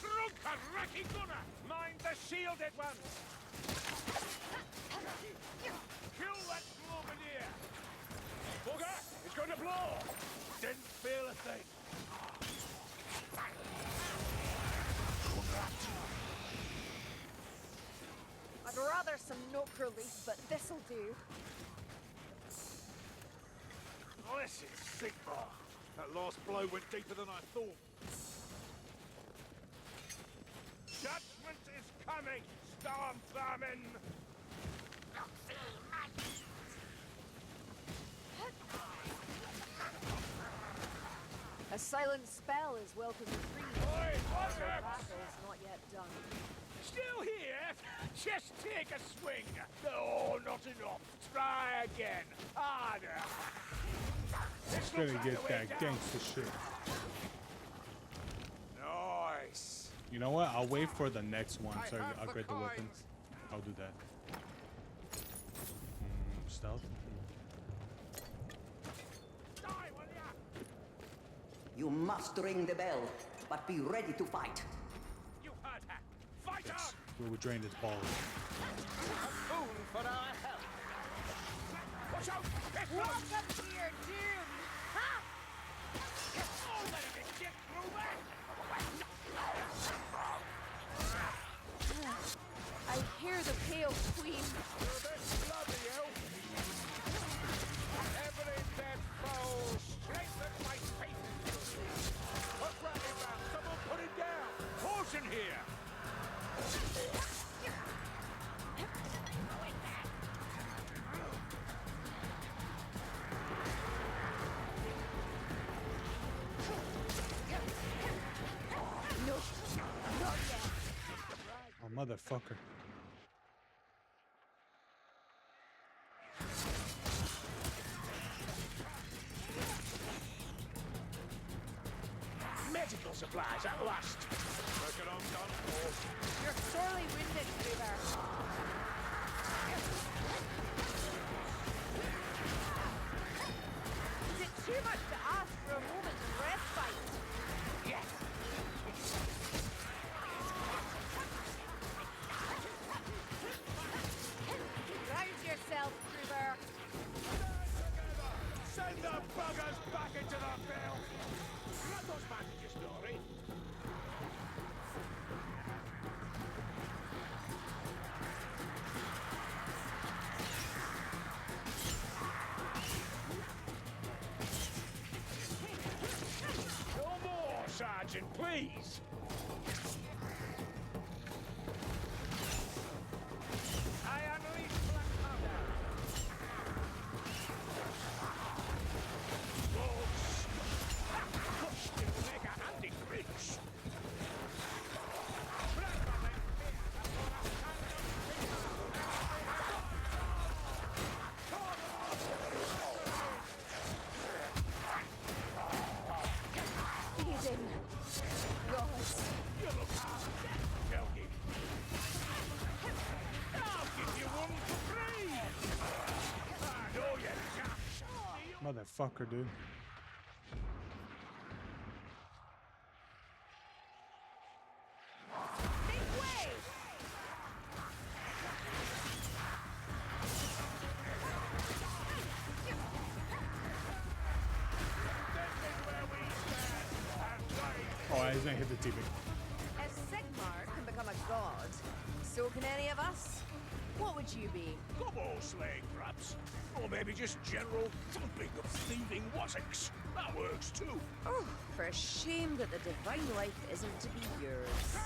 Drunken Racky Gunner, mind the shielded ones. Kill that Globadier. Bugger, it's going to blow. Didn't feel a thing. I'd rather some knock relief, but this'll do. Blessed Sigma. That last blow went deeper than I thought. Judgment is coming, Storm Vermin! A silent spell is welcome to free. Oi, The Rex! battle's not yet done. Still here? Just take a swing. Oh, not enough. Try again. Harder. This Gonna looks like get the way that down. gangster shit. Nice. You know what? I'll wait for the next one, so I have I'll the upgrade the weapon. coins. I'll do that. Stealth. Die, will ya? You must ring the bell, but be ready to fight. You heard her. Fight on! We will drain this ball. A boon for our help. Watch out! Welcome to your doom! Ha! Oh, let it get through there! I hear the Pale Queen. You're a bit bloody, you. Every dead foe strengthens my faith in you. Look round him, man. Someone put him down. Caution here. No, not yet. Oh, motherfucker. Medical supplies at last. Reckon I'm done for. You're sorely wounded, Gruber. Is it too much to ask for a moment's respite? Yes. Rouse yourself, Gruber. Send the buggers back into the field. Let those bandages, Dory. attention, please. I unleash black powder. It'll make a handy bridge. Feeding. Gods. You look hard, Kelly. I'll give you one for free. I know you, Jack. Motherfucker, dude. Make way! Oh, he's gonna hit the TV. If Sigmar can become a god, so can any of us. What would you be? Gobbo slaying, perhaps. Or maybe just general dumping of thieving wassocks. That works too. Oh, for a shame that the divine life isn't to be yours.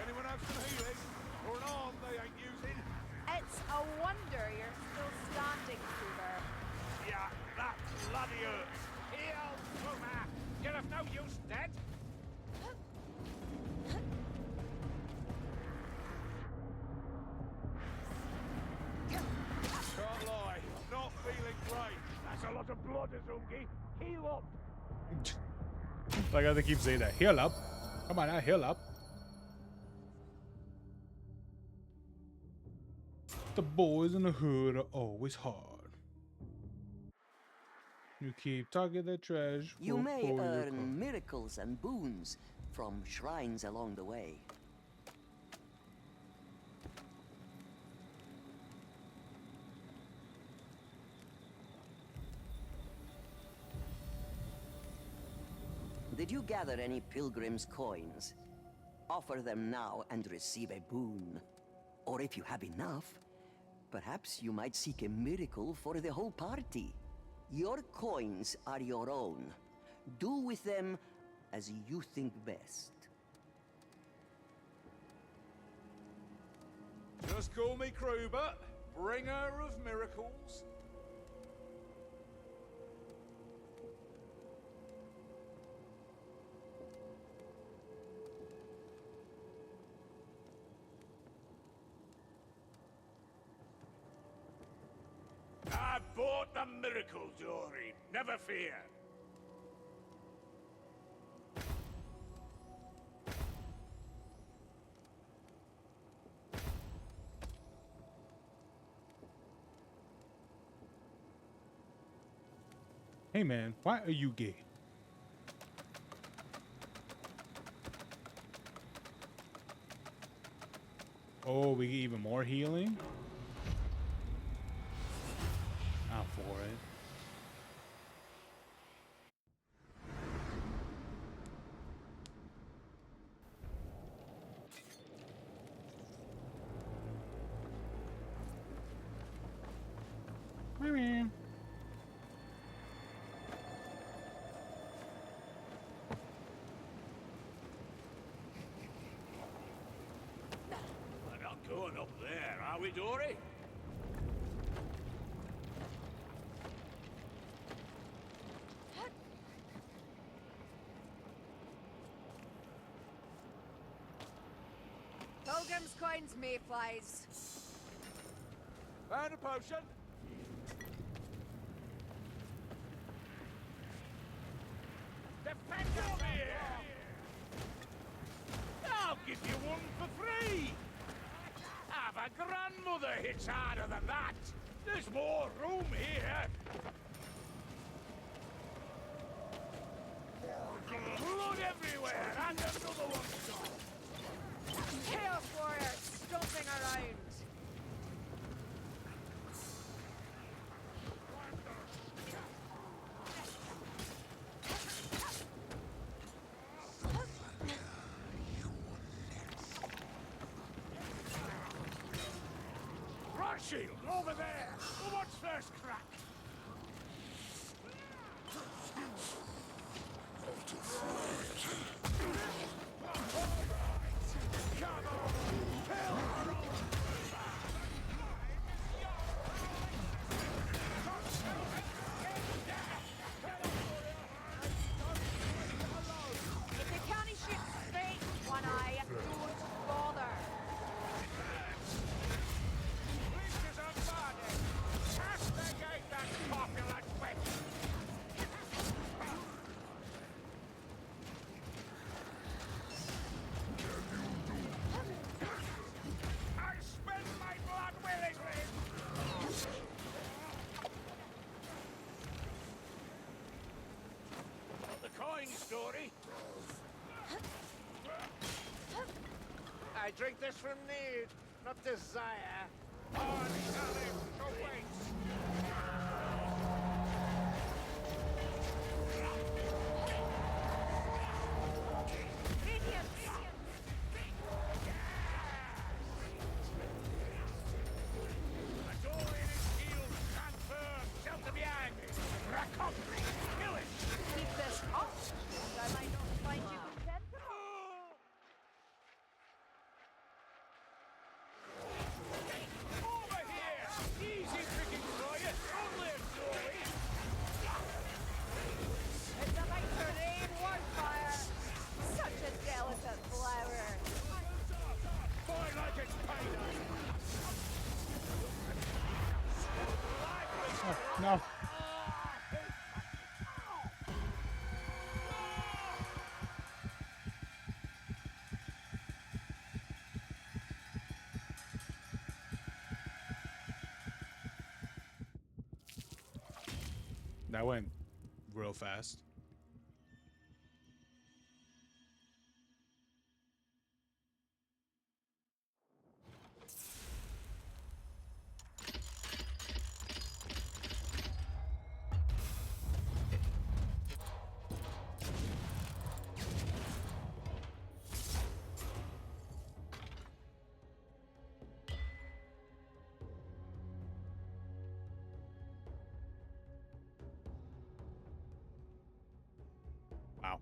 Anyone have some healing? Or an arm they ain't using? It's a wonder you're still standing, Tuber. Yeah, that bloody hurts. Heal, Puma. You're of no use dead. Can't lie, I'm not feeling great. That's a lot of blood, Azungi. Heal up. Like I keep saying that. Heal up. Come on now, heal up. The boys in the hood are always hard. You keep talking the trash. You may before you earn come. miracles and boons from shrines along the way. Did you gather any pilgrims' coins? Offer them now and receive a boon. Or if you have enough, perhaps you might seek a miracle for the whole party. Your coins are your own. Do with them as you think best. Just call me Kruber, bringer of miracles. I bought the miracle, Dory. Never fear. Hey man, why are you gay? Oh, we get even more healing? I'm for it. We're not going up there, are we, Dory? Pilgrim's coins, mayflies. Found a potion. Defend us here! I'll give you one for free! Have a grandmother hits harder than that! There's more room here! Blood everywhere, and another one's gone! Chaos warriors stomping around. shield, over there! Who wants first crack? If you can't shoot straight, One Eye, don't bother. Breaches unguarded! Castigate that corpulent witch! I spend my blood willingly! Not the coin story. I drink this from need, not desire. On challenge awaits. Adoring his shield, transfer, shelter behind me. Recovery, kill it! Keep this up, and I might not find you contemptible. Over here! Easy picking for you, only a story. It's about to rain wildfire. Such a delicate flower. Boy, like it's payday. Oh, no. That went real fast. Wow.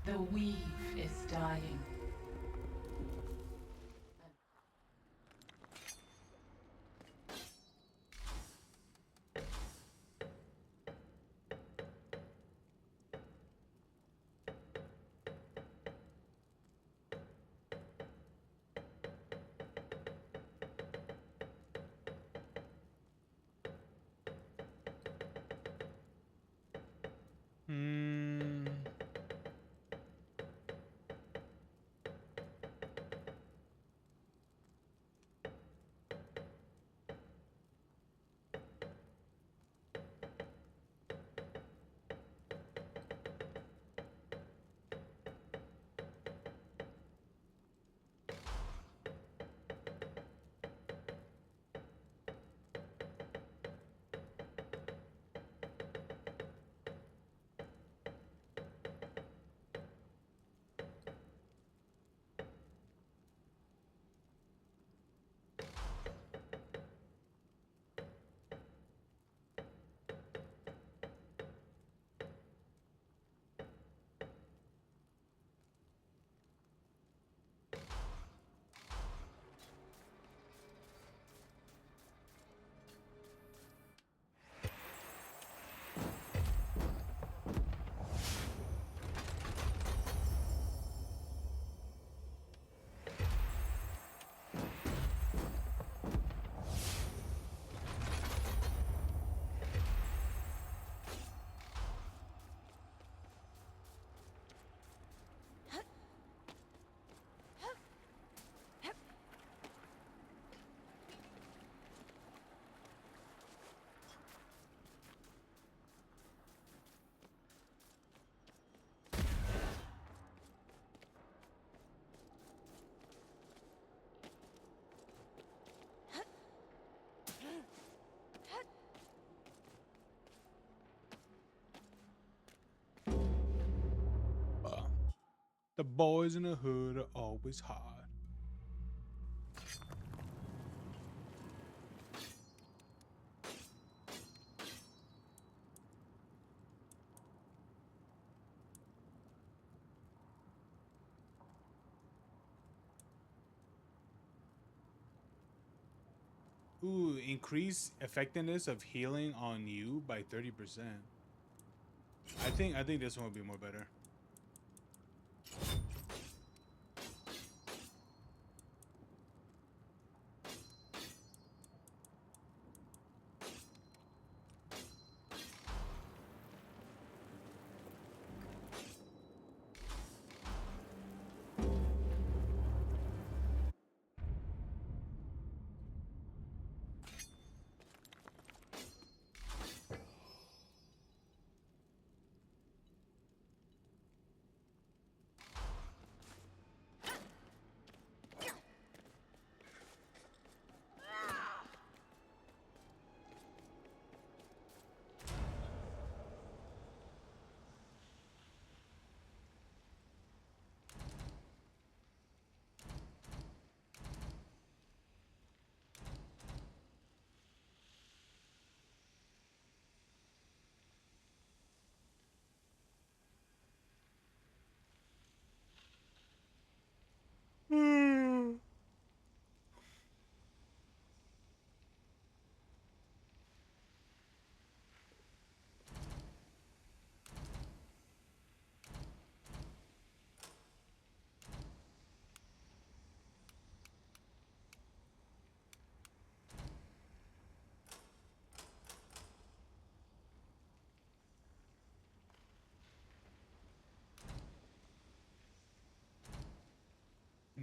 The weave is dying. Hmm. The boys in the hood are always hard. Ooh, increase effectiveness of healing on you by 30%. I think this one would be more better.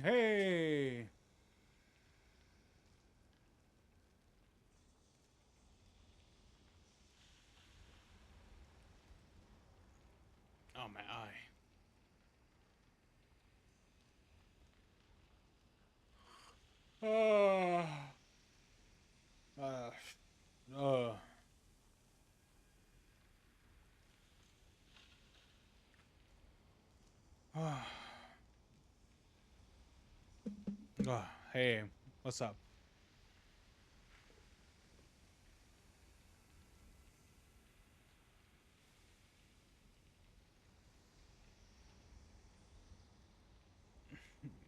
Hey. Oh, my eye. Oh. Uh. Oh, hey, what's up?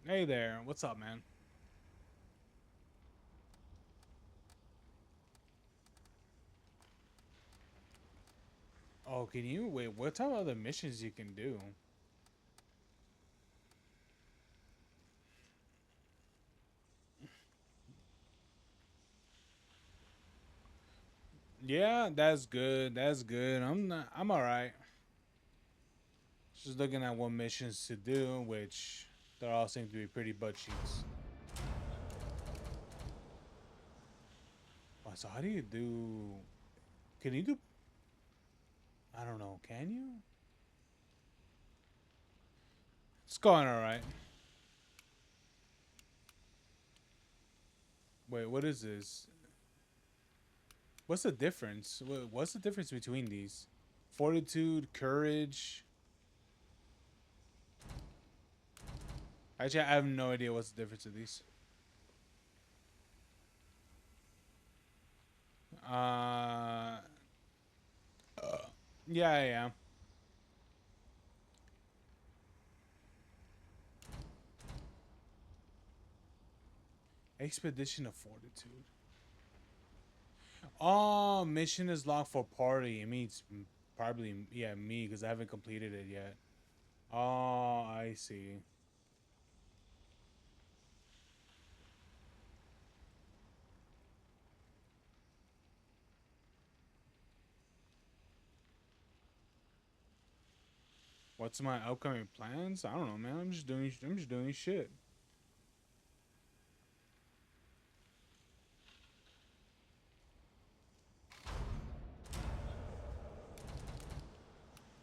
Hey there, what's up, man? Oh, can you wait? What type of other missions you can do? Yeah, that's good. That's good. I'm not. I'm all right. Just looking at what missions to do, which they all seem to be pretty butt cheeks. Oh, so how do you do? Can you do? I don't know. Can you? It's going all right. Wait, what is this? What's the difference? What's the difference between these? Fortitude, courage. Actually, I have no idea what's the difference of these. Uh, yeah, yeah. Expedition of Fortitude. Oh, mission is locked for party. It means probably, yeah, me, because I haven't completed it yet. Oh, I see. What's my upcoming plans? I don't know, man. I'm just doing shit.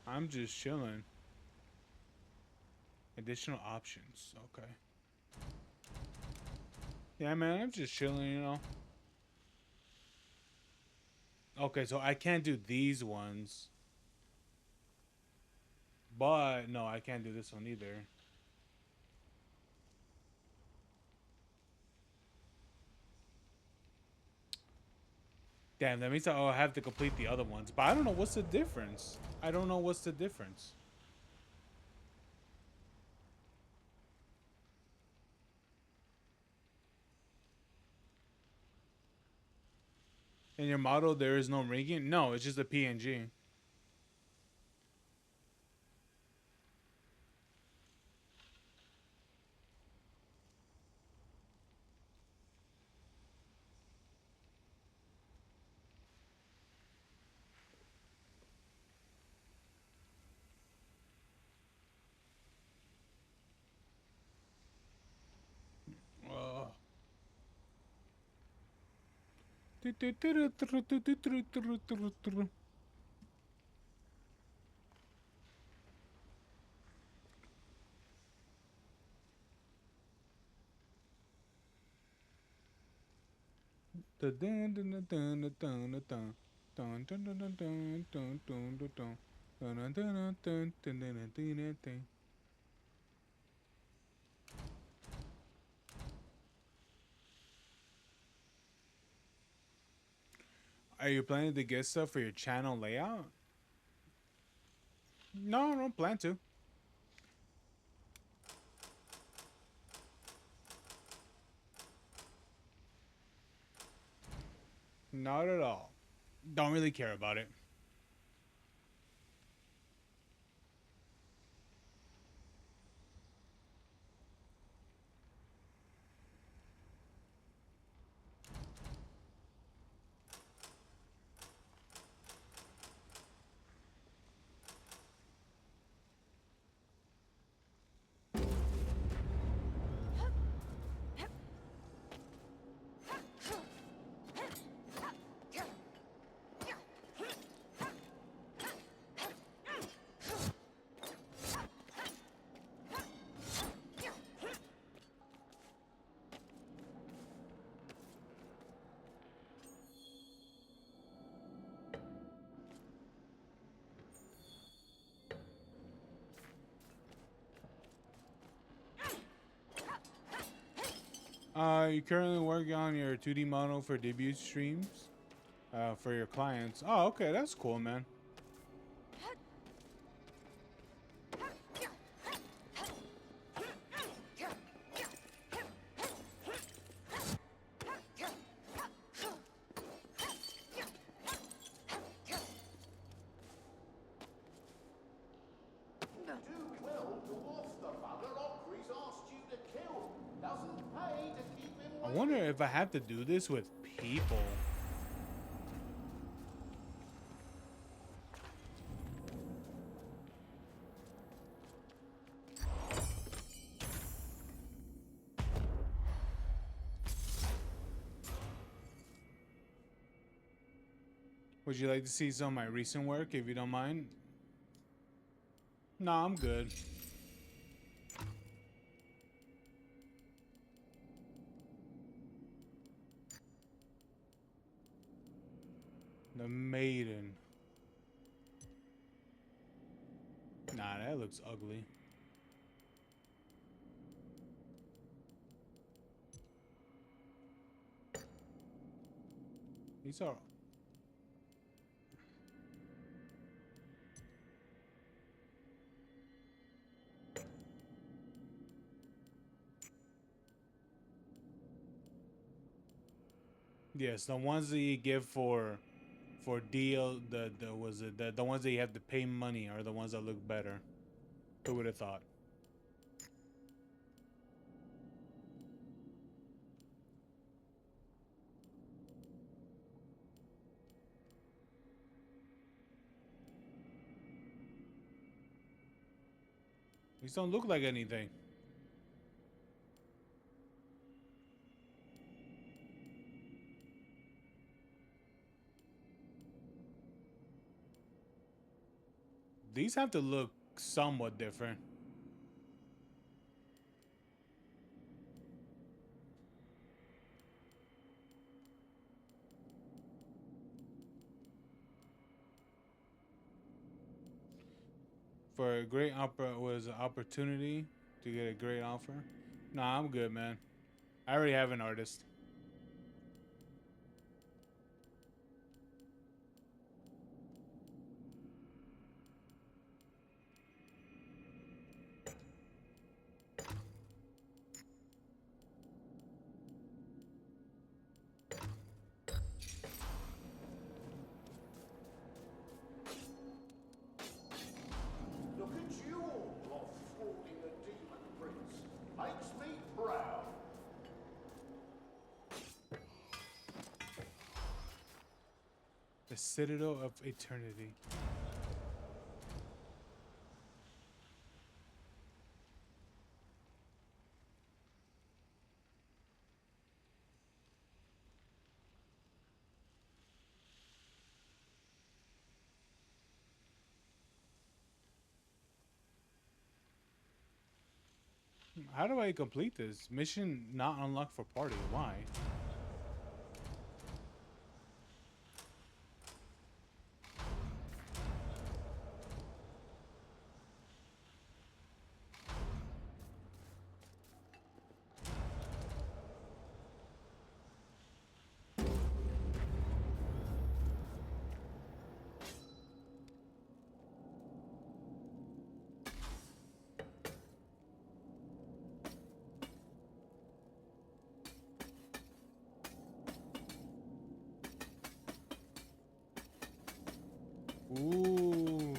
I'm just chilling. Additional options. Okay. Yeah, man. I'm just chilling, you know. Okay, so I can't do these ones. But no, I can't do this one either. Damn, that means I'll have to complete the other ones. But I don't know what's the difference. I don't know what's the difference. In your model, there is no rigging? No, it's just a PNG. Are you planning to get stuff for your channel layout? No, I don't plan to. Not at all. Don't really care about it. You currently working on your 2D model for debut streams? For your clients. Oh, okay, that's cool, man. I wonder if I have to do this with people. Would you like to see some of my recent work, if you don't mind? No, I'm good. The Maiden. Nah, that looks ugly. These are... Yes, the ones that you give for deal, the ones that you have to pay money are the ones that look better. Who would have thought? These don't look like anything. These have to look somewhat different. For a great opportunity to get a great offer. Nah, I'm good, man. I already have an artist. Makes me proud. The Citadel of Eternity. How do I complete this? Mission not unlocked for party. Why? Ooh.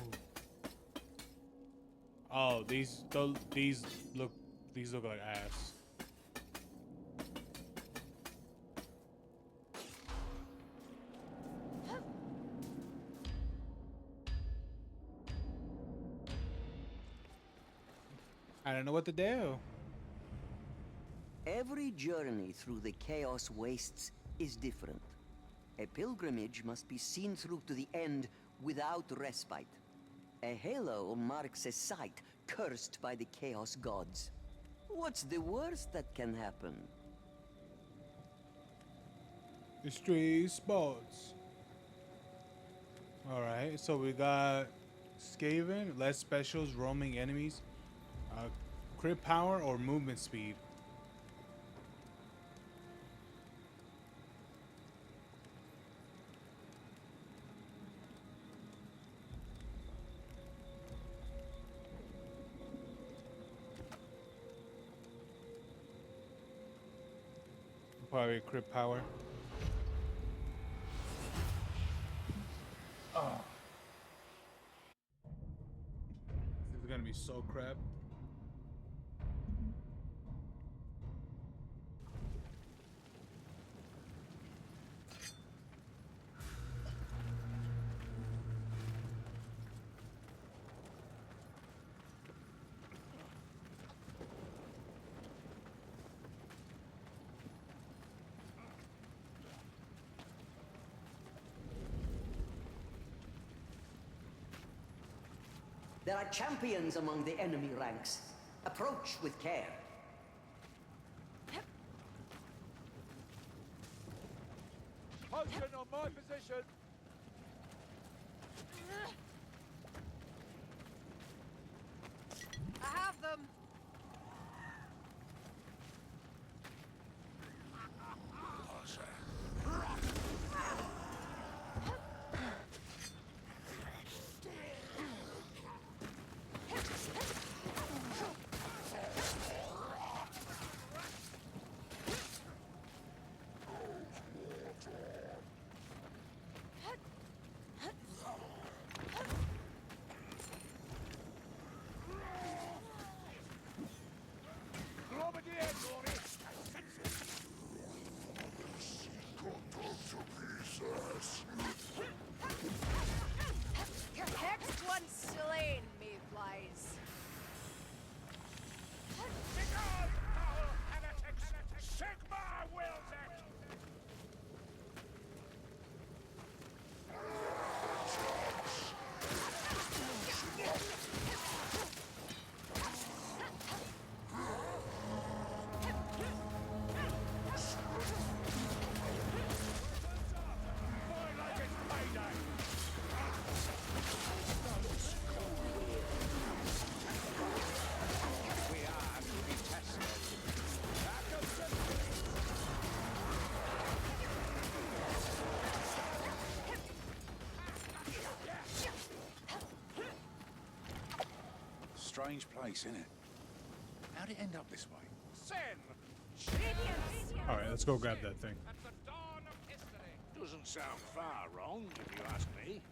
Oh, these look like ass. I don't know what to do. Every journey through the Chaos Wastes is different. A pilgrimage must be seen through to the end without respite. A halo marks a site cursed by the Chaos Gods. What's the worst that can happen? The street spots. Alright, so we got Skaven, less specials, roaming enemies, crit power or movement speed. Probably crit power. Oh. This is gonna be so crap. There are champions among the enemy ranks. Approach with care. Potion on my position. I have them. Next one slain, mayflies. Begone, foul heretics! Sigma wills it! Strange place, isn't it? How'd it end up this way? Sin! Alright, let's go grab that thing. At the dawn of history! Doesn't sound far wrong, if you ask me.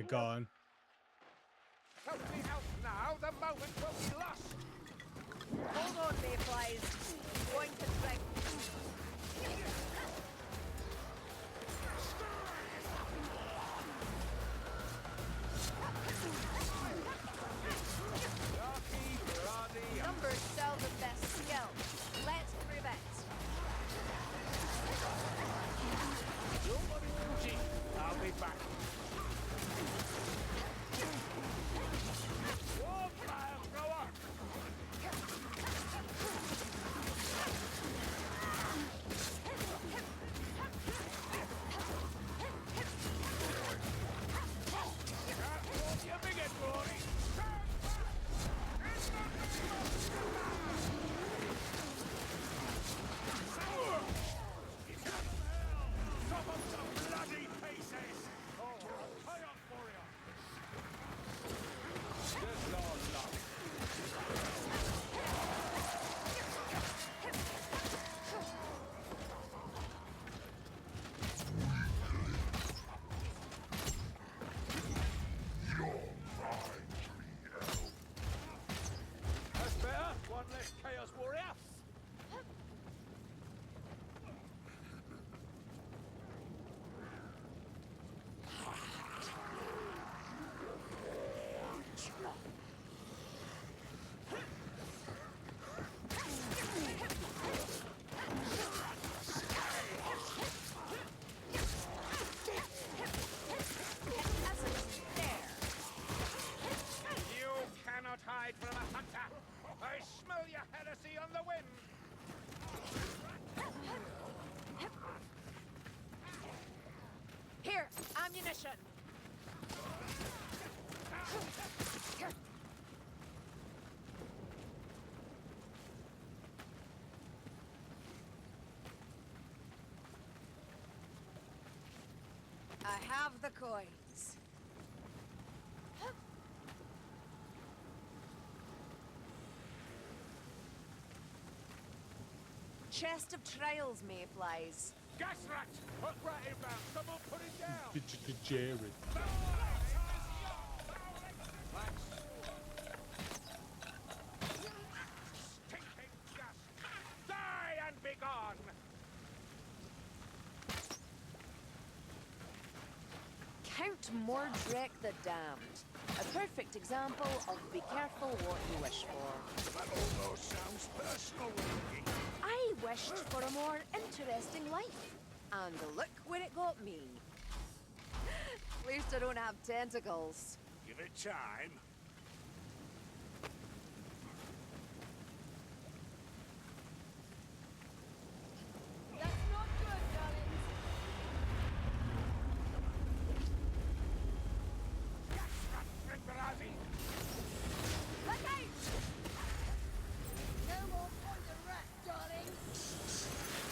my god. Help me out now, the moment will be lost. Hold on, Mayflies. Going to drink. Numbers seldom best skill. Let's prove it. I'll be back. War fire thrower! You big it, Rory! Some of some bloody pieces! Oh, hurry up, warrior! Good Lord, love. That's better. One less Chaos Warrior. You cannot hide from a hunter. I smell your heresy on the wind. Here, ammunition. I have the coins. Chest of trials, Mayflies. Gas rat! Put rat inbound. Someone put it down. Jared. Stinking gas! Die and be gone! Count Mordrek the Damned. A perfect example of be careful what you wish for. That almost sounds personal, Ricky. I wished for a more interesting life. And look where it got me. At least I don't have tentacles. Give it time. That's not good, darlings. Gas rat, Ringarazzi! Look out! No more poison rat, darling.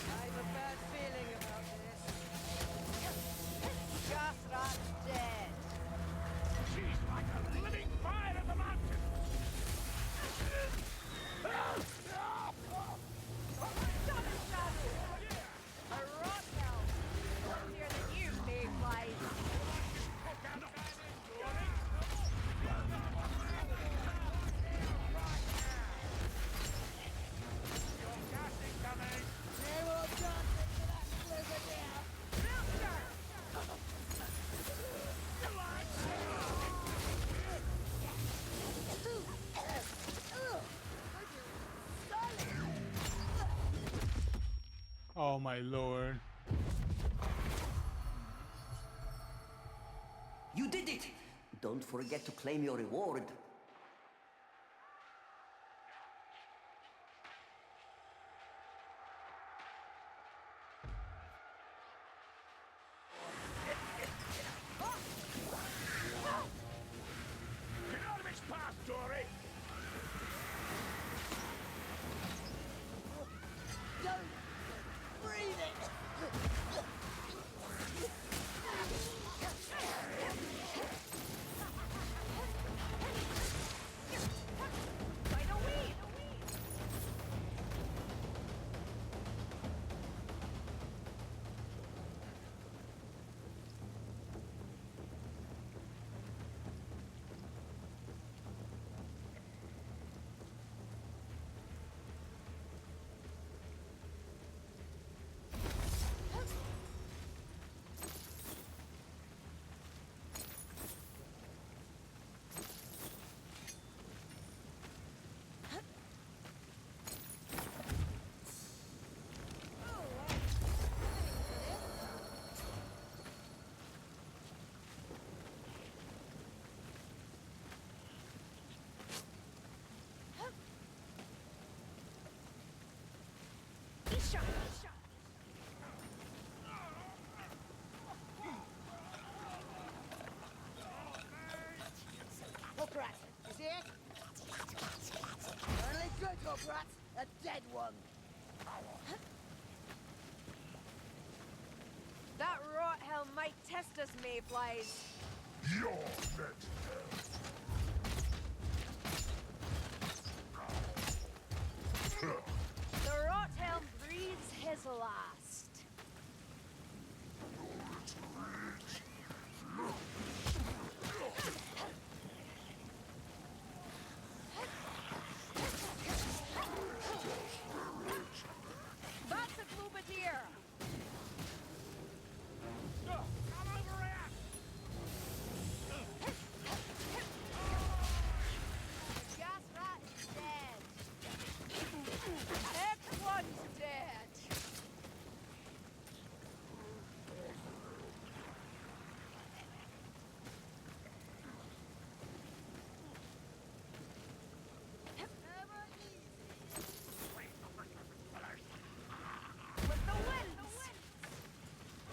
I have a bad feeling about this. Gas rat dead. She's like a living fire in the mountain! A rot hell. Closer than you, Mayflies. No more dancing for that blizzard here. Oh my lord. You did it! Don't forget to claim your reward. Get out of its path, Dory! Don't breathe it. Hoprat, you see it? Only good Hoprat, a dead one. That rot hell might test us, mayflies. You're next. The rot helm breathes his last. That's a Gloobadeer. Come over here! Gas rat is dead. Everyone's dead. With the wind!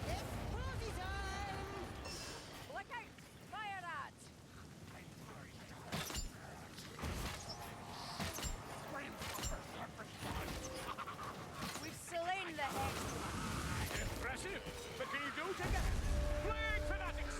It's party time! Look out! Fire at! We've slain the hex. Impressive, but can you do it again? Plague fanatics!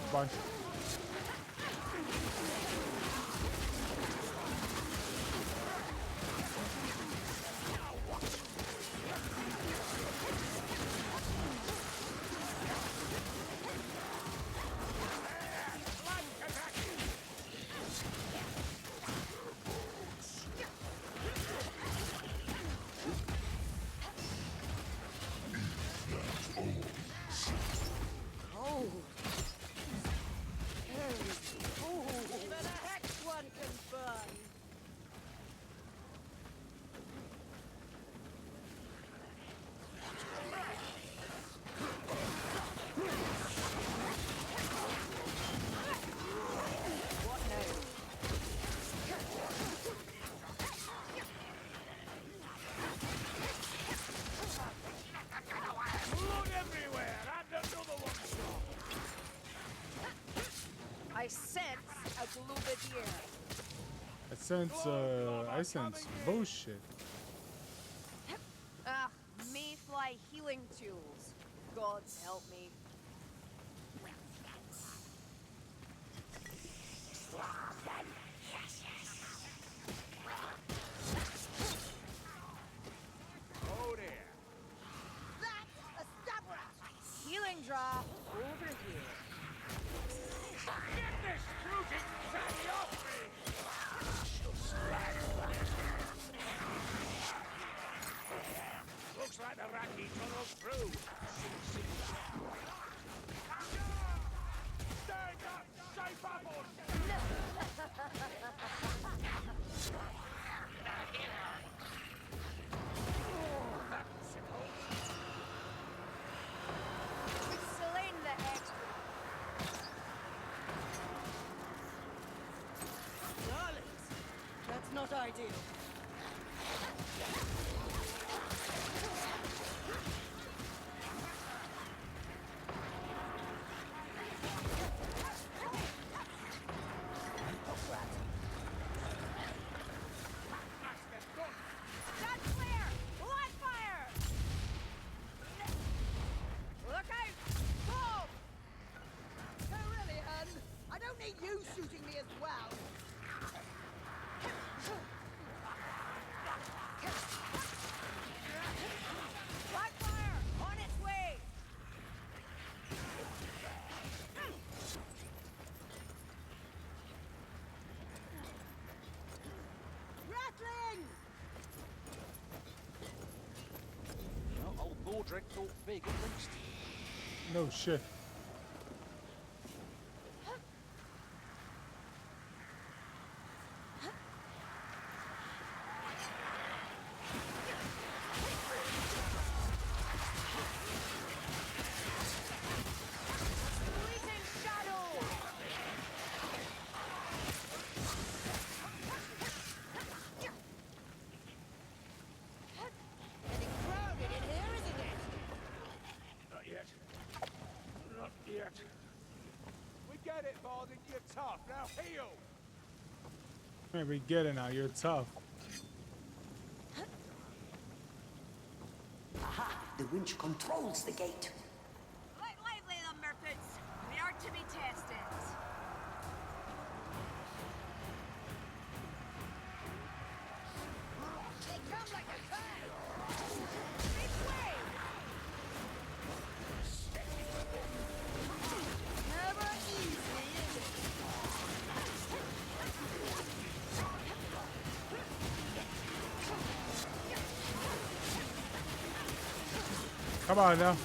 Bunch. Cold. Very cold. Even a hex one can burn. What now? Blood everywhere, and another one shot! I sense a Gloobadeer. I sense bullshit. Ah, mayfly healing tools. God help me. Oh dear. That's a Stabrat! Healing draw over here. Get this fruiting fatty off me! Looks like the Raki tunneled through. Stand up! Stay bubbled! We've slain the hex. Darlings, that's not ideal. Stand clear! Live fire! Look out! Boom! Carillion, I don't need you shooting me as well. Mordred thought big at least. No shit. Getting crowded in here, isn't it? Not yet. Not yet. We get it, Varden. You're tough. Now heal. Maybe get it now. You're tough. Aha! The winch controls the gate. Light lively, Lumberfoots. We are to be tested. They come like a tide. This way. Never easy, is it? Come on now.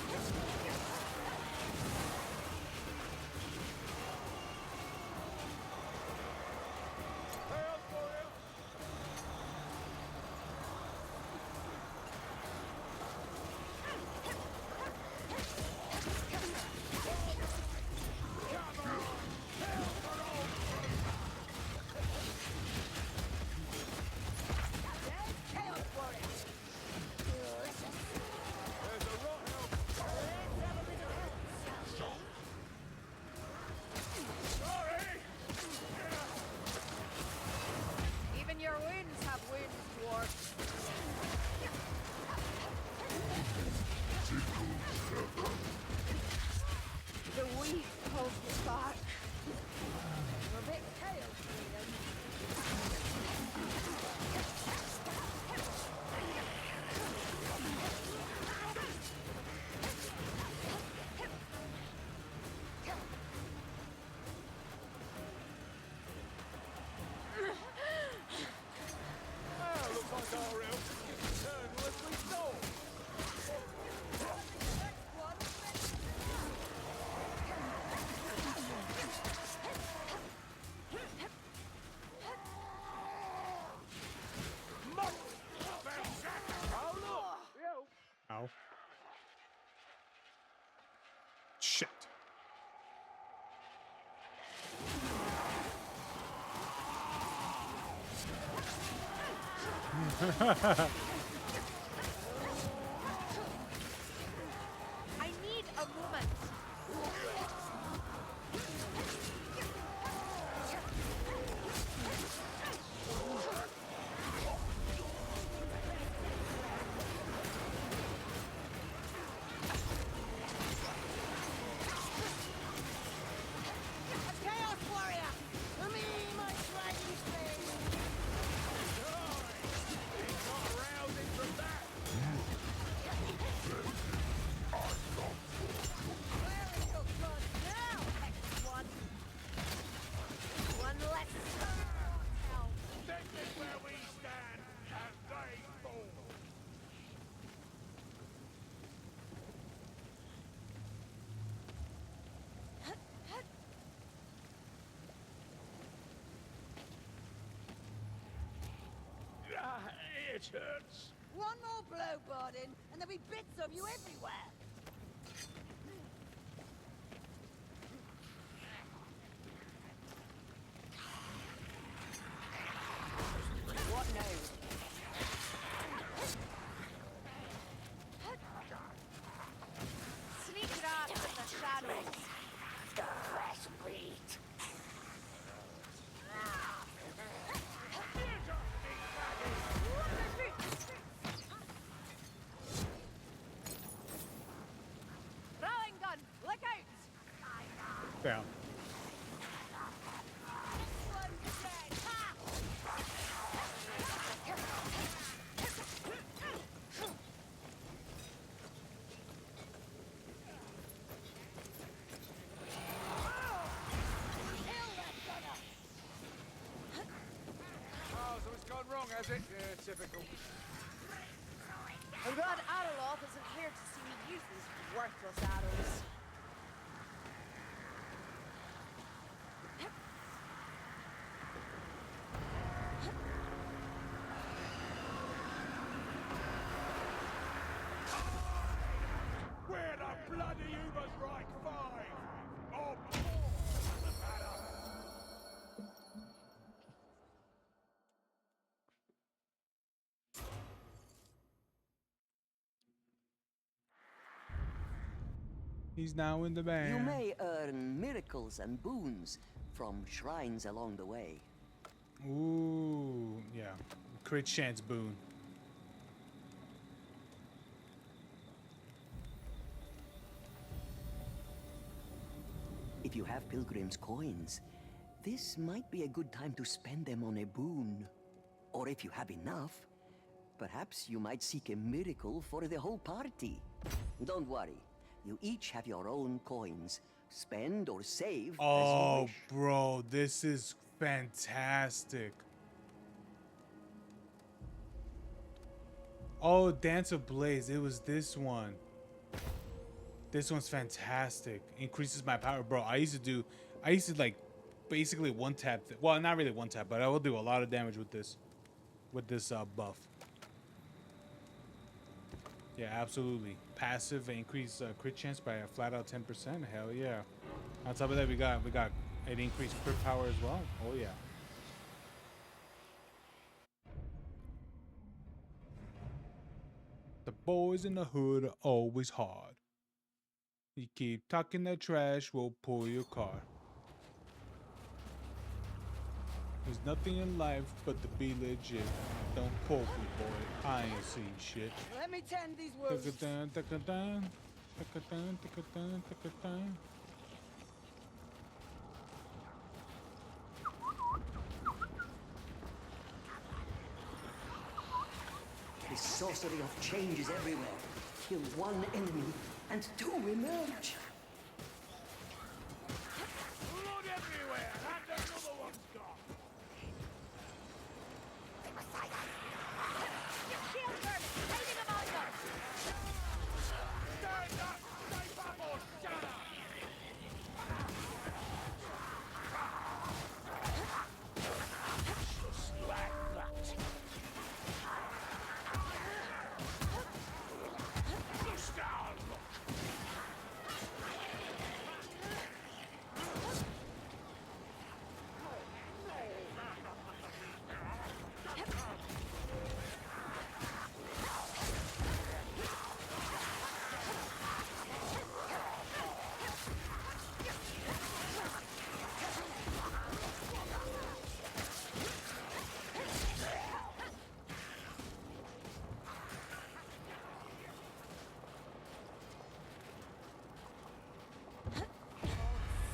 Even your winds have winds, dwarf. The weed pulls me back. You're a bit chaos, Freedom. Ah, looks like our elf is eternal as we thought. Oh, look! Yo. Ow. Shit. I need a moment. A chaos warrior! For me, my sliding flame! It's not rousing from that. Where is your god now, Hex One? One less. This is where we stand as they fall. Ah, it hurts. One more blow, Bardin, and there'll be bits of you everywhere! What now? Sneak rat in the shadows. The fresh meat! Throwing gun, look out! Down. Oh, so it's gone wrong, has it? Yeah, typical. I'm glad Araloth isn't here to see me Useless, worthless arrows. Where the bloody Ubers right 5? Or more, doesn't matter. He's now in the You band. may earn miracles and boons from shrines along the way. Ooh, yeah. Crit chance boon. If you have pilgrim's coins, this might be a good time to spend them on a boon. Or if you have enough, perhaps you might seek a miracle for the whole party. Don't worry, you each have your own coins. Spend or save as you Oh, wish. bro, this is fantastic. Oh, Dance of Blaze. It was this one. This one's fantastic. Increases my power, bro. I used to like basically one tap. Well, not really one tap, but I will do a lot of damage with this buff. Yeah, absolutely. Passive increase crit chance by a flat out 10%. Hell yeah. On top of that, we got an increased crit power as well. Oh yeah. The boys in the hood are always hard. You keep talking that trash, we'll pull your car. There's nothing in life but to be legit. Don't quote me, boy. I ain't seen shit. Let me tend these wounds. Takadun, takadun, takadun, takadun, takadun. The sorcery of change is everywhere. Kill one enemy and two emerge. Blood everywhere, and another one's gone. Stand up, stay up or shut up. Just like that. Just our luck.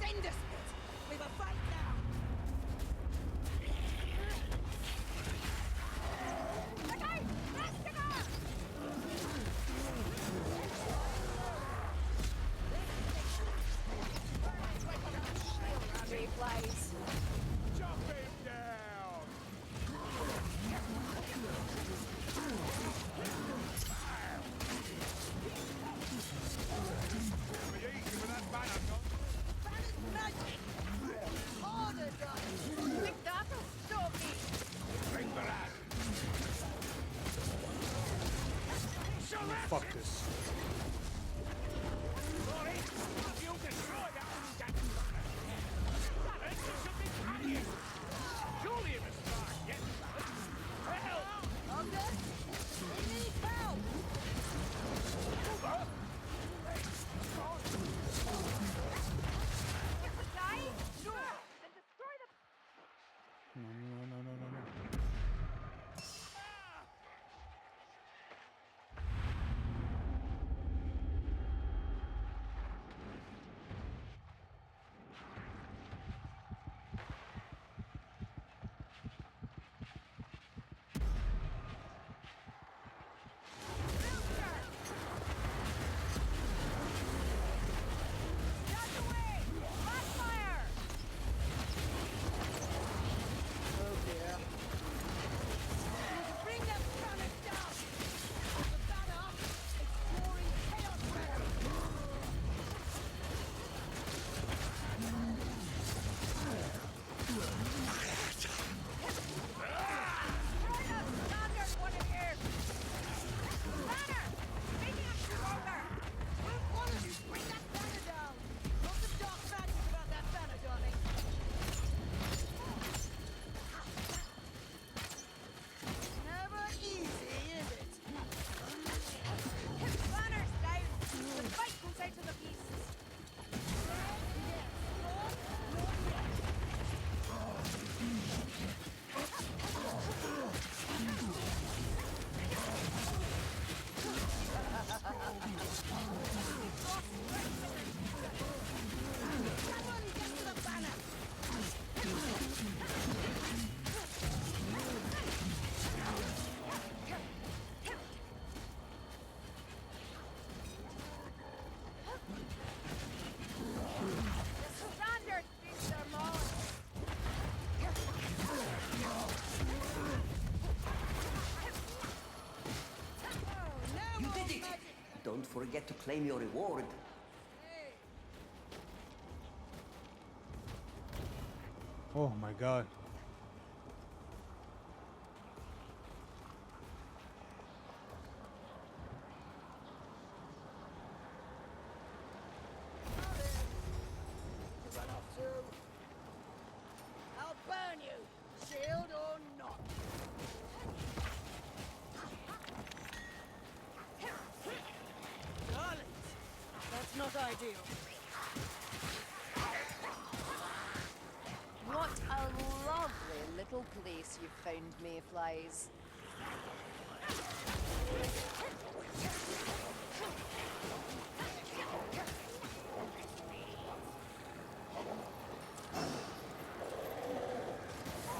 Send us it. We've a fight now. Look out! Rascagar! Replays. Jump him down. Be easy with that banner, John. Magic! Harder, guys! Think that'll stop me! Bring the lad. Fuck this. Sorry, you destroyed that undead banner. That should be hanging. Surely it was smart, yes? Help! Ogre? We need help! Uber? Die? No! Then destroy the... No. Get it! Don't forget to claim your reward. Oh my god. To run off too. I'll burn you, shield or not. Darlings, that's not ideal. What a lovely little place you've found, Mayflies.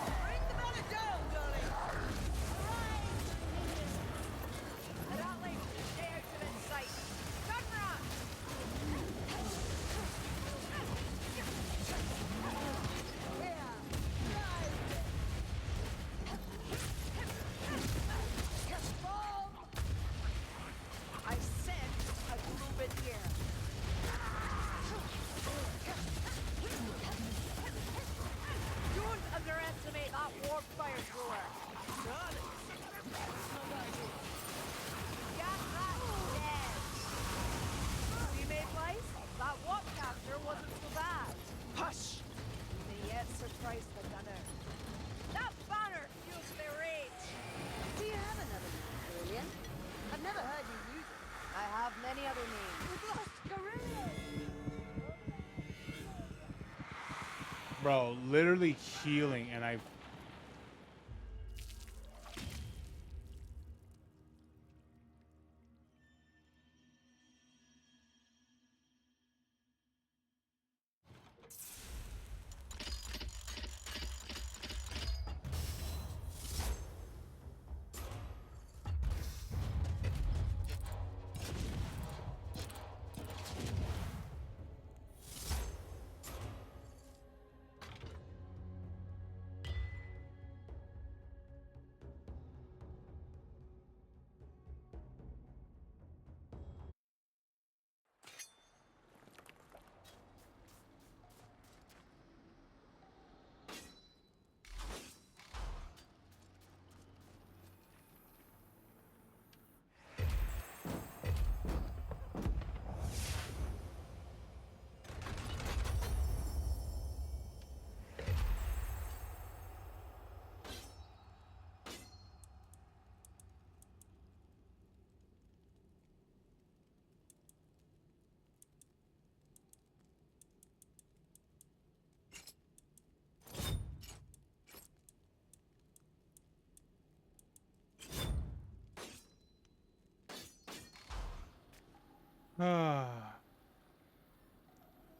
Bring the banner down, darling. Rattling, stay out of its sight. Gun run! I sense a globe in here. Don't underestimate that warp fire thrower. Darling, that's not ideal. Got that dead. See, Mayflies? That warp capture wasn't so bad. Hush! We may yet surprise the gunner. That banner fuels their rage. Do you have another name, Brilliant? I've never heard you use it. I have many other names. We've lost Gorilla! Bro, literally healing, and I...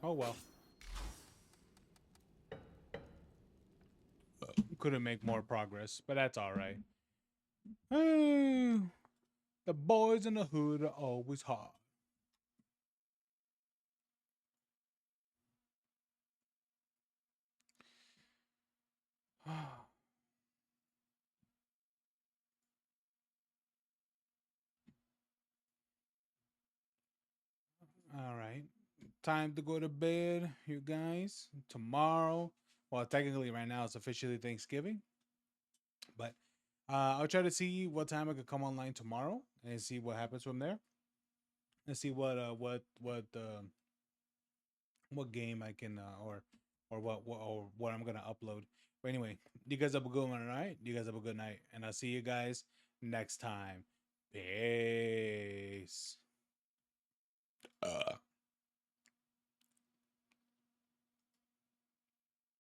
Oh well. Couldn't make more progress, but that's all right. The boys in the hood are always hard. All right. Time to go to bed, you guys. Tomorrow, well, technically right now it's officially Thanksgiving, but I'll try to see what time I could come online tomorrow and see what happens from there. And see what game I can or what I'm gonna upload. But anyway, you guys have a good one, all right? You guys have a good night, and I'll see you guys next time. Peace.